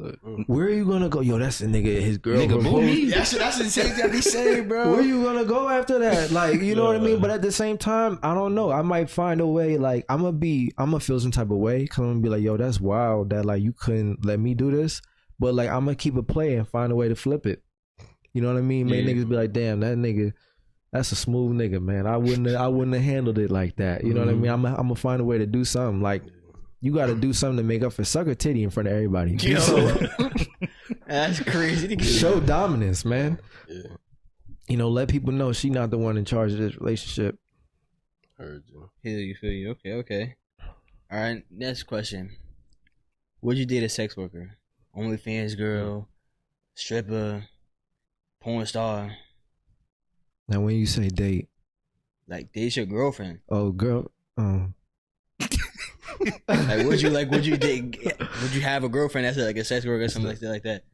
Where are you gonna go? Yo, that's the nigga. His girl. Nigga, proposed. That's the same thing I be saying, bro. Where you gonna go after that? Like, you know what I mean? But at the same time, I don't know. I might find a way. Like, I'm gonna feel some type of way. Cause I'm gonna be like, yo, that's wild that like you couldn't let me do this. But like, I'm gonna keep it play and find a way to flip it. You know what I mean? Make niggas be like, damn, that nigga, that's a smooth nigga, man. I wouldn't have handled it like that. You know what I mean? I'm gonna find a way to do something. Like, you got to do something to make up for sucker titty in front of everybody. That's crazy. Show dominance, man. Yeah. You know, let people know she not the one in charge of this relationship. Heard you. Feel you. Okay. All right, next question. Would you date a sex worker? OnlyFans girl, stripper, porn star? Now, when you say date, like, date your girlfriend. Oh, girl. Would you date? Would you have a girlfriend that's like a sex worker or something like that?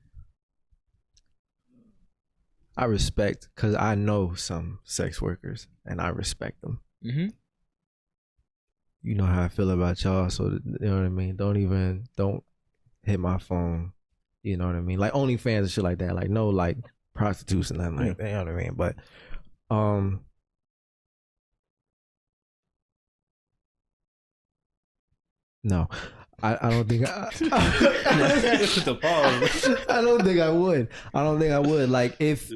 I respect, because I know some sex workers and I respect them. Mm-hmm. You know how I feel about y'all, so you know what I mean. Don't hit my phone. You know what I mean. Like OnlyFans and shit like that. Like, no, like prostitutes and nothing like that. You know what I mean. But no, I don't think I don't think I would. I don't think I would. Like, if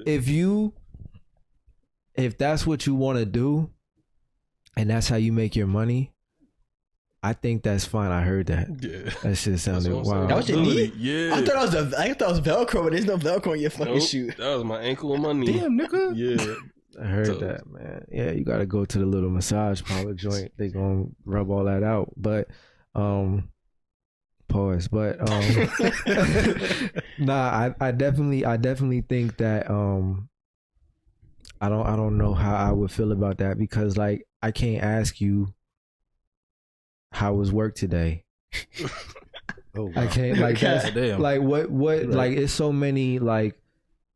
that's what you want to do and that's how you make your money, I think that's fine. I heard that. Yeah. That shit sounded wild. That was your knee? Yeah. I thought it was Velcro, but there's no Velcro in your fucking shoe. That was my ankle and my knee. Damn, nigga. Yeah. I heard that, man. Yeah, you gotta go to the little massage parlor joint. They gonna rub all that out. But pause. But nah, I definitely think that I don't know how I would feel about that, because like, I can't ask you how was work today? Oh, wow. I can't like that's Damn. like what like it's so many like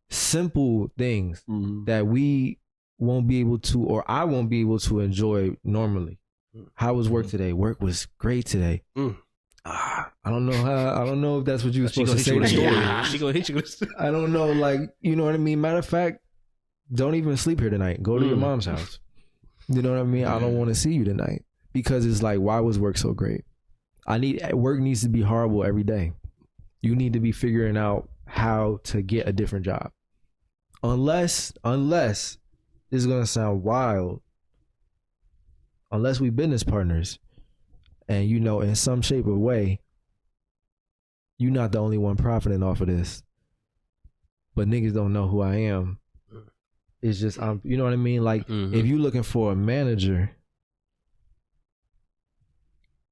simple things that we won't be able to, or I won't be able to enjoy normally. How was work today? Work was great today. I don't know if that's what you were supposed to say. She gonna hit you with a story. I don't know, like, you know what I mean? Matter of fact, don't even sleep here tonight. Go to your mom's house. You know what I mean? I don't want to see you tonight, because it's like, why was work so great? Work needs to be horrible every day. You need to be figuring out how to get a different job. Unless this is gonna sound wild. Unless we business partners, and you know, in some shape or way, you're not the only one profiting off of this. But niggas don't know who I am. It's just, you know what I mean? Like, if you're looking for a manager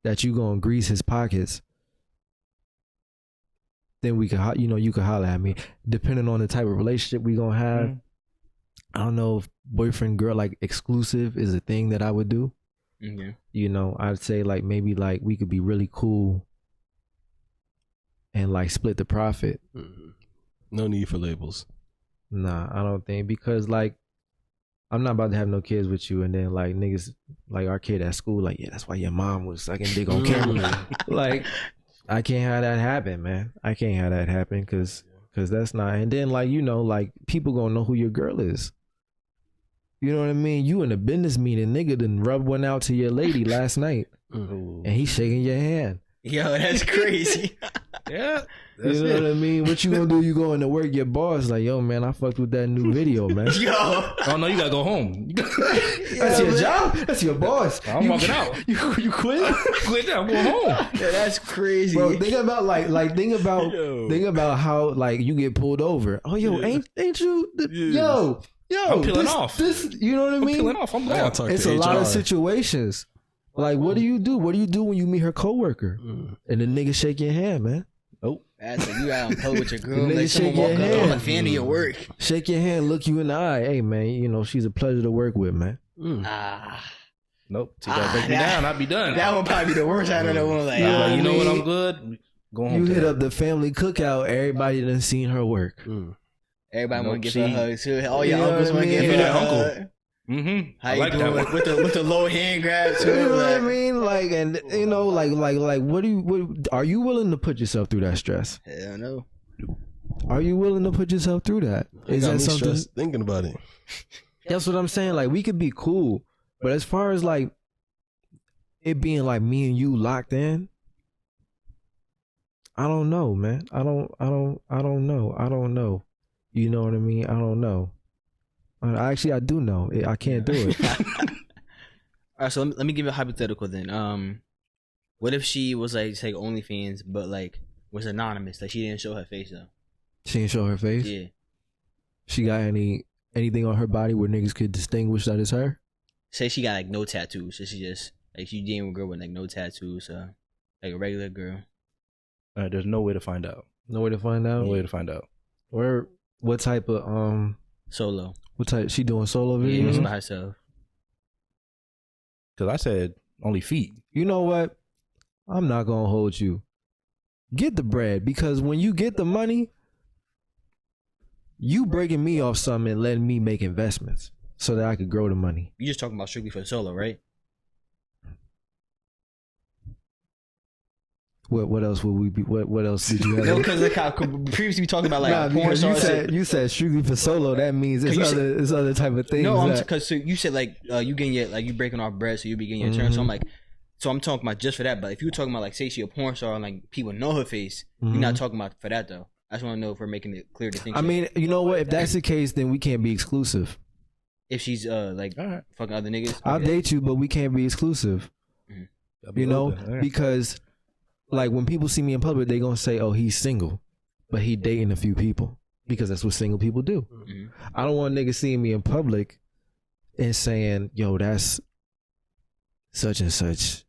that you gonna grease his pockets, then we could, you could holler at me. Depending on the type of relationship we gonna have, I don't know if boyfriend girl like exclusive is a thing that I would do. You know, I'd say like maybe like we could be really cool and like split the profit. No need for labels. Nah, I don't think, because like I'm not about to have no kids with you, and then like niggas like our kid at school like, yeah, that's why your mom was sucking dick on camera. Like, I can't have that happen, man. I can't have that happen, because that's not. And then like, you know, like people gonna know who your girl is. You know what I mean? You in a business meeting, nigga done rub one out to your lady last night, and he's shaking your hand. Yo, that's crazy. Yeah. You know what I mean? What you gonna do? You going to work, your boss like, yo, man, I fucked with that new video, man. Yo. Oh, no, you gotta go home. That's your job? That's your boss. I'm walking out. You quit? Quit that. I'm going home. Yeah, that's crazy. Bro, think about think about how like you get pulled over. Oh, yo, ain't you? Yo, I'm peeling off. This, you know what I mean? I'm peeling off. I'm gone. It's a lot of situations. Like, what do you do? What do you do when you meet her coworker and the nigga shake your hand, man? Nope. That's like you out on code with your girl. The nigga Like someone shake your walk up, hand. I'm a fan of your work. Shake your hand, look you in the eye. Hey, man, you know, she's a pleasure to work with, man. Nope. So you gotta break me down. I'll be done. That would probably be the worst. I don't know. One like, You know what? I'm good. Go home. You hit up the family cookout. Everybody done seen her work. everybody want to give her a hug too. All You your know uncles what I want to mean? give her Yeah, a uncle. hug. Mm-hmm. How I you like doing that one. with the low hand grab too? You know what I Like, mean? Like, and you know, like, what are you willing to put yourself through that stress? hell no. Are you willing to put yourself through that? Is that something? Stressed thinking about it? That's what I'm saying. Like, we could be cool, but as far as like it being like me and you locked in, I don't know, man. I don't know. You know what I mean? I don't know. Actually, I do know. I can't do it. All right, so let me give you a hypothetical then. What if she was like say OnlyFans, but like was anonymous? Like she didn't show her face though. She didn't show her face. Yeah. She got anything on her body where niggas could distinguish that is her? Say she got like no tattoos, so she just like she dating a girl with like no tattoos, like a regular girl. There's no way to find out. No way to find out. No way to find out. What type of Solo. What type? She doing solo Yeah, videos? just by herself. Because I said only feet. You know what? I'm not gonna hold you. Get the bread, because when you get the money, you breaking me off something and letting me make investments so that I could grow the money. You just talking about strictly for solo, right? What else would we be? What else did you have? No, because like how previously we talking about like Nah, porn because stars. you said strictly for solo. That means it's other type of things. No, that- because so you said like you getting your like you breaking off bread, so you be getting your turn. So I'm like, so I'm talking about just for that. But if you're talking about like say she a porn star and like people know her face, you're not talking about for that though. I just want to know if we're making it clear distinction. I mean, you know what? If that's the case, then we can't be exclusive. if she's like fucking other niggas, I'll date you, but we can't be exclusive. You know, because like when people see me in public, they gonna say, "Oh, he's single," but he dating a few people, because that's what single people do. I don't want niggas seeing me in public and saying, "Yo, that's such and such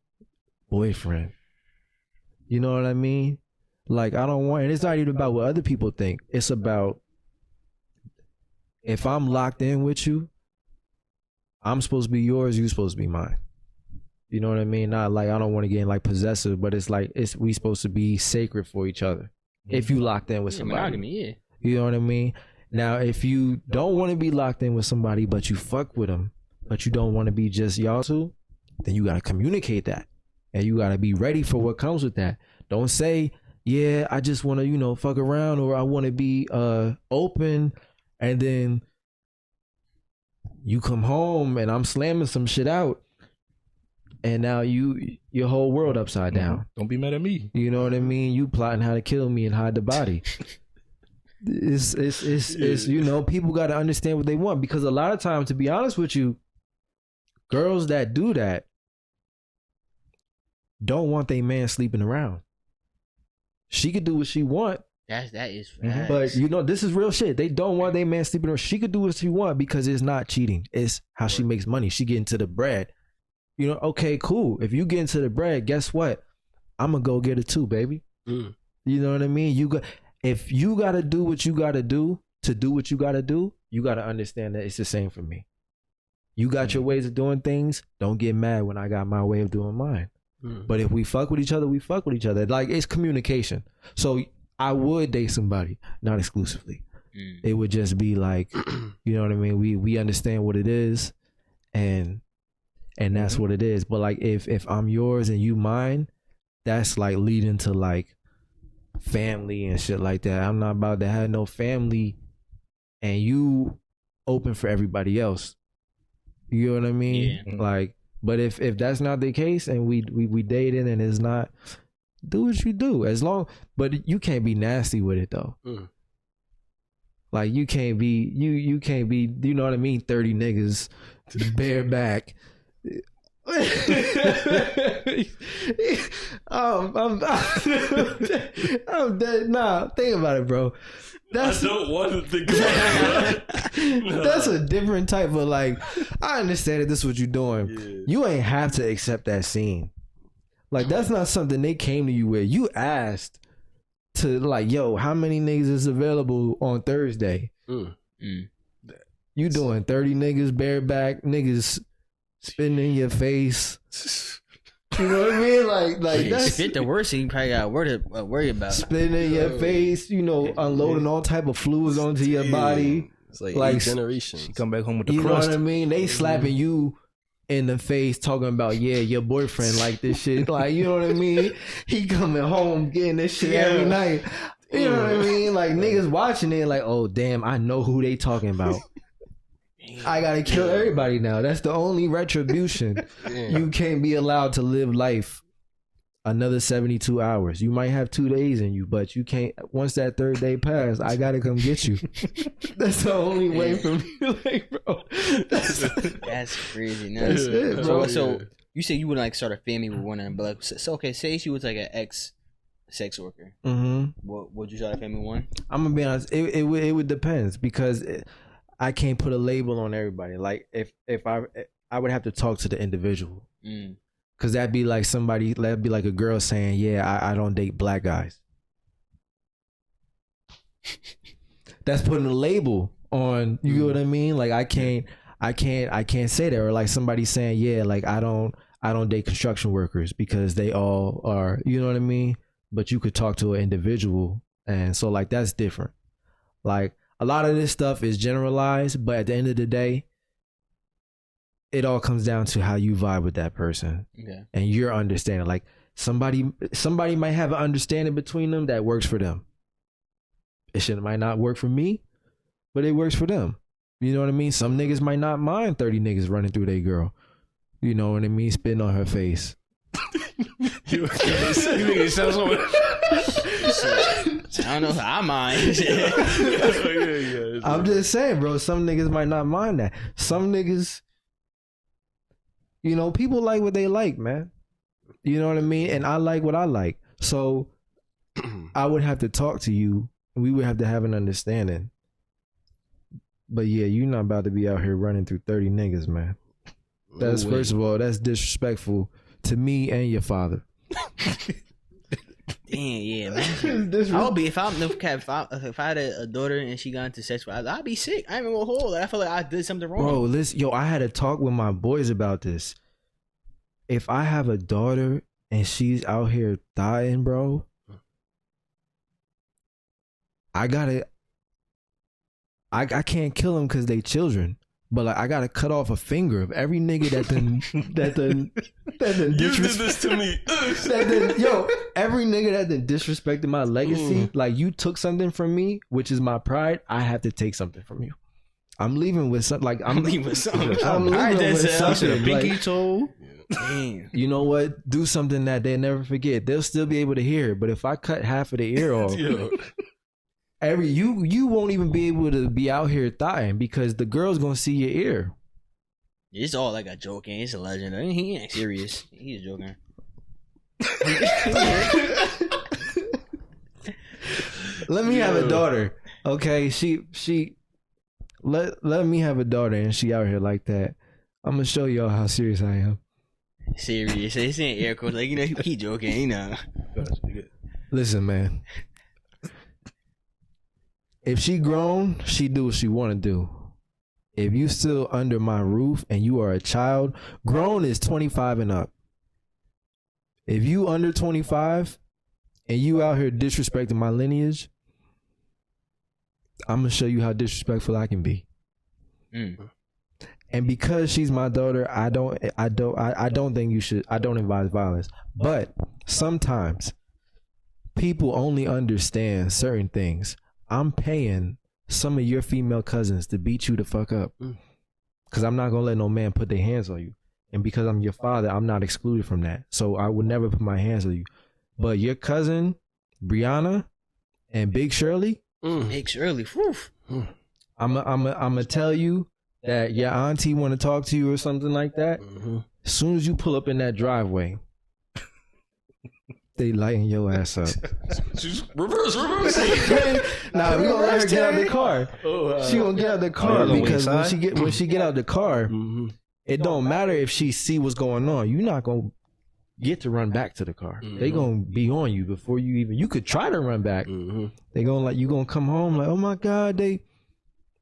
boyfriend." You know what I mean? Like, I don't want, and it's not even about what other people think. It's about, if I'm locked in with you, I'm supposed to be yours, you're supposed to be mine. You know what I mean? Not like I don't want to get like possessive, but it's like we supposed to be sacred for each other. If you locked in with somebody, monogamy, you know what I mean. Now, if you don't want to be locked in with somebody, but you fuck with them, but you don't want to be just y'all two, then you gotta communicate that, and you gotta be ready for what comes with that. Don't say, yeah, I just want to fuck around, or I want to be open, and then you come home and I'm slamming some shit out. And now your whole world upside down. Don't be mad at me. You know what I mean? You plotting how to kill me and hide the body. It's people got to understand what they want, because a lot of times, to be honest with you, girls that do that don't want their man sleeping around. She could do what she want. That is facts. But this is real shit. They don't want their man sleeping around. She could do what she want because it's not cheating. It's how she makes money. She get into the bread. Okay, cool. If you get into the bread, guess what? I'm gonna go get it too, baby. You know what I mean? If you gotta do what you gotta do to do what you gotta do, you gotta understand that it's the same for me. You got your ways of doing things. Don't get mad when I got my way of doing mine. But if we fuck with each other, we fuck with each other. Like, it's communication. So I would date somebody, not exclusively. It would just be like, you know what I mean? We understand what it is, and that's what it is. But like, if I'm yours and you mine, that's like leading to like family and shit like that. I'm not about to have no family and you open for everybody else. You know what I mean? Yeah. Like, but if that's not the case and we dating and it's not, do what you do. But you can't be nasty with it though. Like, you can't be, you can't be, you know what I mean? 30 niggas bareback. I'm dead. Nah, think about it, bro. I don't want to think about that. That's a different type of, like, I understand that this is what you're doing. Yeah. You ain't have to accept that scene. Like, that's not something they came to you with. You asked to, like, yo, how many niggas is available on Thursday? You doing 30 niggas bareback, niggas spitting in your face. You know what I mean? Like that's spit the worst thing you probably got to worry about. Spitting in your face, unloading all type of fluids onto your body. It's like generations. She come back home with the crust. crust. You know what I mean? They slapping you in the face, talking about, yeah, your boyfriend like this shit. Like, you know what I mean? He coming home getting this shit every night. You know what I mean? Like, niggas watching it like, oh damn, I know who they talking about. I gotta kill everybody now. That's the only retribution. You can't be allowed to live life another 72 hours. You might have 2 days in you, but you can't. Once that third day passed, I gotta come get you. That's the only way for me. Like, bro, that's crazy. That's it, bro. So you said you would like start a family with one of them, but like, so okay, say she was like an ex sex worker. Would you start a family with one? I'm gonna be honest. It would depend, because I can't put a label on everybody. Like, if I would have to talk to the individual, because that'd be like a girl saying, yeah, I don't date black guys. That's putting a label on, you know what I mean? Like, I can't say that. Or like somebody saying, yeah, like I don't date construction workers because they all are, you know what I mean? But you could talk to an individual, and so like that's different. Like, a lot of this stuff is generalized, but at the end of the day, it all comes down to how you vibe with that person, and your understanding. Like, somebody might have an understanding between them that works for them. It might not work for me, but it works for them. You know what I mean? Some niggas might not mind 30 niggas running through their girl. You know what I mean? Spitting on her face. You niggas sound so I don't know how I mind. I'm just saying, bro, some niggas might not mind that. Some niggas, people like what they like, man. You know what I mean? And I like what I like. So I would have to talk to you. We would have to have an understanding. But yeah, you're not about to be out here running through 30 niggas, man. That's, first of all, that's disrespectful to me and your father. Damn, yeah, man. I would be if I had a daughter and she got into sex, I'd be sick. I ain't even gonna hold. I feel like I did something wrong. Bro, listen, I had a talk with my boys about this. if I have a daughter and she's out here dying, bro, I can't kill them because they children. But like, I gotta cut off a finger of every nigga that done You did this to me. every nigga that done disrespected my legacy. Like, you took something from me, which is my pride. I have to take something from you. I'm leaving with something. Like, I'm leaving with something. I'm leaving with something. Pinky toe. Damn. You know what? Do something that they'll never forget. They'll still be able to hear it. But if I cut half of the ear off, you won't even be able to be out here thotting because the girl's gonna see your ear. It's all like a joke, and it's a legend. I mean, he ain't serious. He's joking. Let me have a daughter, okay? Let me have a daughter, and she out here like that. I'm gonna show y'all how serious I am. Serious. It's in air quotes. Like, you know, he joking. You know. Listen, man. If she grown, she do what she want to do. If you still under my roof and you are a child, grown is 25 and up. If you under 25 and you out here disrespecting my lineage, I'm gonna show you how disrespectful I can be. And because she's my daughter, I don't think you should. I don't advise violence. But sometimes people only understand certain things. I'm paying some of your female cousins to beat you the fuck up. Because I'm not going to let no man put their hands on you. And because I'm your father, I'm not excluded from that. So I would never put my hands on you. But your cousin, Brianna, and Big Shirley. Big Shirley. Whew. I'm going to tell you that your auntie want to talk to you or something like that. As soon as you pull up in that driveway, they lighten your ass up. Reverse. Nah, we gonna let her get out the car. She gonna get out the car because when she get out the car, it don't matter if she see what's going on. You're not gonna get to run back to the car. They gonna be on you before you even. You could try to run back. They gonna you gonna come home like, oh my god,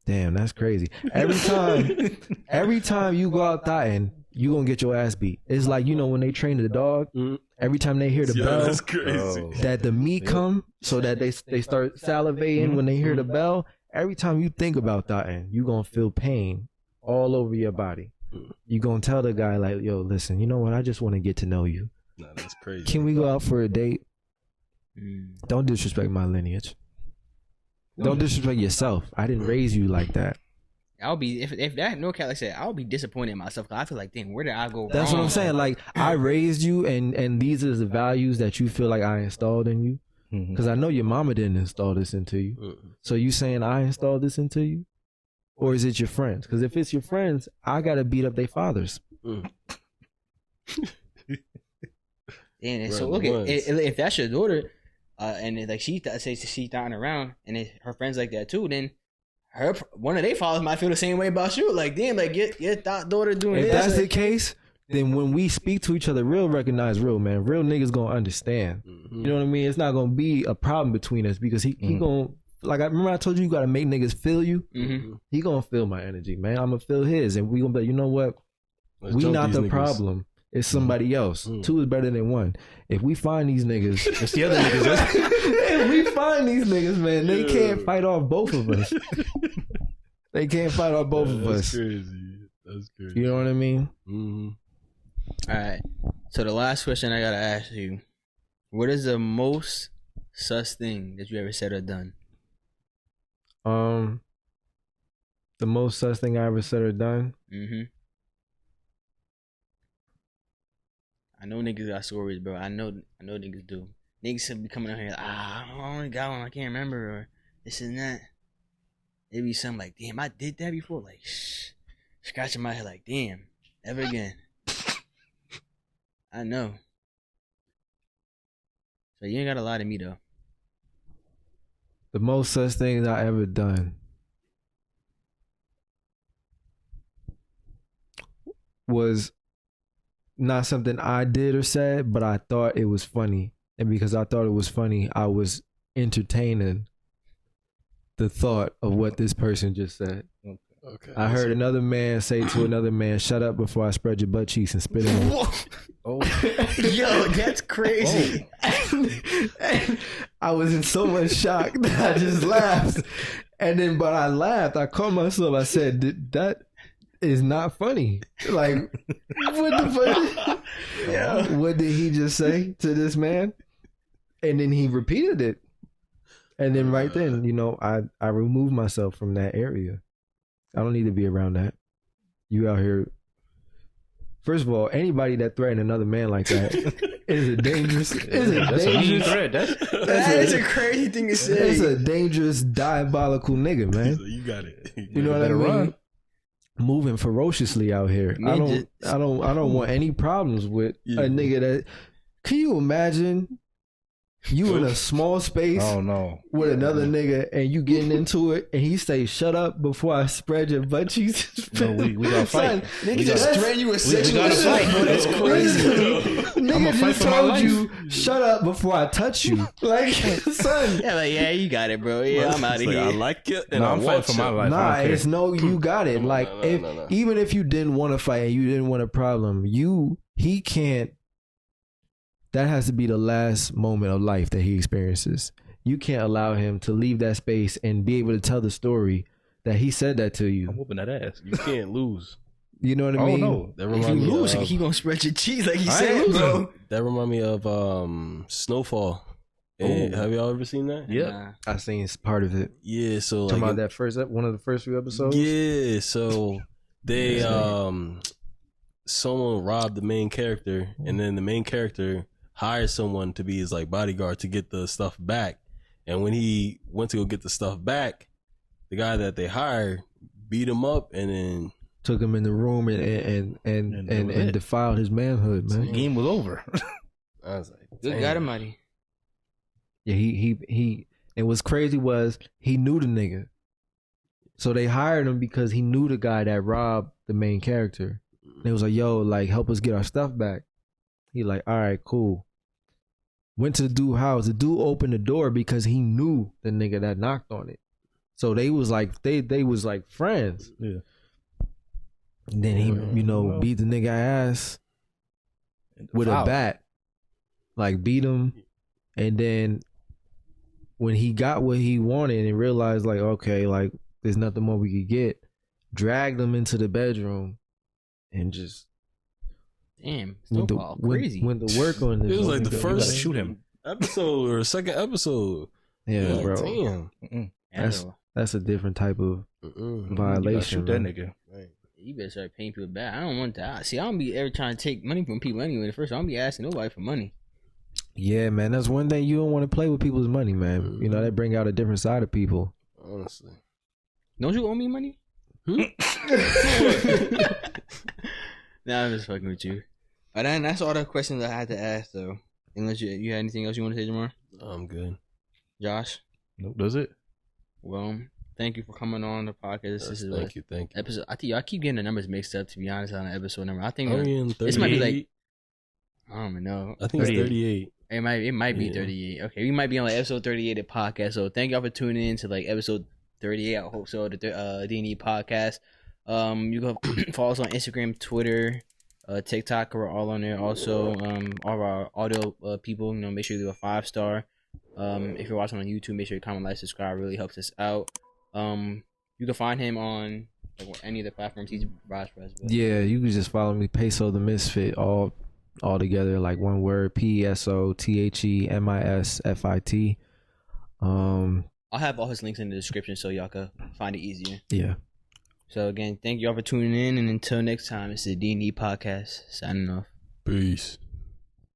damn, that's crazy. Every time you go out thotting, you gonna get your ass beat. It's like, you know, when they train the dog. Every time they hear the bell, that's crazy. That the meat come, so that they start salivating when they hear the bell. Every time you think about that, you gonna feel pain all over your body. You gonna tell the guy like, yo, listen, you know what? I just want to get to know you. Nah, that's crazy. Can we go out for a date? Don't disrespect my lineage. Don't disrespect yourself. I didn't raise you like that. I'll be if that no cat like I said, I'll be disappointed in myself because I feel like, damn, where did I go wrong? That's what I'm saying. Like, I raised you, and these are the values that you feel like I installed in you. Because I know your mama didn't install this into you. So you saying I installed this into you, or is it your friends? Because if it's your friends, I gotta beat up their fathers. And so look, if that's your daughter, and like she says she's dying around, and her friends like that too, then one of their fathers might feel the same way about you. Like, damn, like your Thot daughter doing if this. If that's the case, then when we speak to each other, real recognize real, man. Real niggas gonna understand. You know what I mean? It's not gonna be a problem between us because he gonna, like, I remember I told you gotta make niggas feel you. He gonna feel my energy, man. I'm gonna feel his, and we gonna be like, you know what? We not the problem. It's somebody else. Two is better than one. If we find these niggas, it's the other niggas. If we find these niggas, man, they can't fight off both of us. They can't fight off both of us. That's crazy. You know what I mean? All right. So the last question I gotta ask you: what is the most sus thing that you ever said or done? The most sus thing I ever said or done. I know niggas got stories, bro. I know niggas do. Niggas be coming out here like, I only got one, I can't remember, or this and that. It be something like, damn, I did that before. Like, scratching my head like, damn, never again. I know. So you ain't got a lie to me though. The most sus things I ever done was not something I did or said, but I thought it was funny. And because I thought it was funny, I was entertaining the thought of what this person just said. Okay. I heard another man say to another man, "Shut up before I spread your butt cheeks and spit in them." Oh, yo, that's crazy. And I was in so much shock that I just laughed. And then, but I laughed. I caught myself. I said, "That is not funny." Like, what the fuck? Yeah. What did he just say to this man? And then he repeated it. And then right then, you know, I removed myself from that area. I don't need to be around that. You out here. First of all, anybody that threatened another man like that is a dangerous. That's a mean threat. That is a crazy thing to say. It's a dangerous, diabolical nigga, man. So you got it. You know what I mean? Run. Moving ferociously out here. I don't want any problems with a nigga that. Can you imagine? You in a small space with another nigga and you getting into it and he say, "Shut up before I spread your butt cheeks." No, we gotta fight. Nigga just threaten you with sexual assault, bro. That's crazy. Nigga just told you, "Shut up before I touch you." Like, son. Yeah, like, yeah, you got it, bro. Yeah, I'm out of here. I like it and I'm fighting for my life. Nah, it's no, you got it. Like, even if you didn't want to fight and you didn't want a problem, he can't. That has to be the last moment of life that he experiences. You can't allow him to leave that space and be able to tell the story that he said that to you. I'm whooping that ass. You can't lose. You know what I mean? No. If you lose, he gonna spread your cheese like you said, bro. That remind me of Snowfall. Have y'all ever seen that? Yeah, nah. I seen part of it. Yeah, so talking about that one of the first few episodes. Yeah, so they someone robbed the main character, and then the main character hired someone to be his like bodyguard to get the stuff back. And when he went to go get the stuff back, the guy that they hired beat him up and then took him in the room and defiled his manhood, man. The game was over. I was like, good God Almighty. Yeah, he and what's crazy was he knew the nigga. So they hired him because he knew the guy that robbed the main character. And it was like, "Yo, like, help us get our stuff back." He like, "All right, cool." Went to the dude's house. The dude opened the door because he knew the nigga that knocked on it. So they was like they was like friends. Yeah. And then he, beat the nigga ass with a bat. Like, beat him. And then when he got what he wanted and realized, like, okay, like, there's nothing more we could get, dragged him into the bedroom and just damn, crazy. Went to work on this. It was like the first shoot him episode or second episode. Yeah, bro. Damn. That's a different type of violation. Shoot that nigga. Right. You better start paying people back. I don't want that. See, I don't be ever trying to take money from people anyway. First, I don't be asking nobody for money. Yeah, man. That's one thing, you don't want to play with people's money, man. You know, that bring out a different side of people. Honestly. Don't you owe me money? Nah, I'm just fucking with you. But then that's all the questions I had to ask, though. Unless you had anything else you want to say, Jahmar? I'm good. Josh? Nope, does it? Well, thank you for coming on the podcast. This is thank you. Episode. I think I keep getting the numbers mixed up, to be honest, on the episode number. I think this might be like, I don't even know. I think 38. It's 38. It might be 38. Okay, we might be on like episode 38 of podcast. So thank y'all for tuning in to like episode 38. I hope so. The D&E podcast. You can follow us on Instagram, Twitter, TikTok. We're all on there. Also, all of our audio people, make sure you do a 5-star. If you're watching on YouTube, make sure you comment, like, subscribe. It really helps us out. You can find him on any of the platforms. He's Raj Press. Yeah, you can just follow me, Peso the Misfit, all together, like one word, PESOTHEMISFIT. I'll have all his links in the description so y'all can find it easier. Yeah. So again, thank y'all for tuning in, and until next time, it's the D&E podcast signing off. Peace.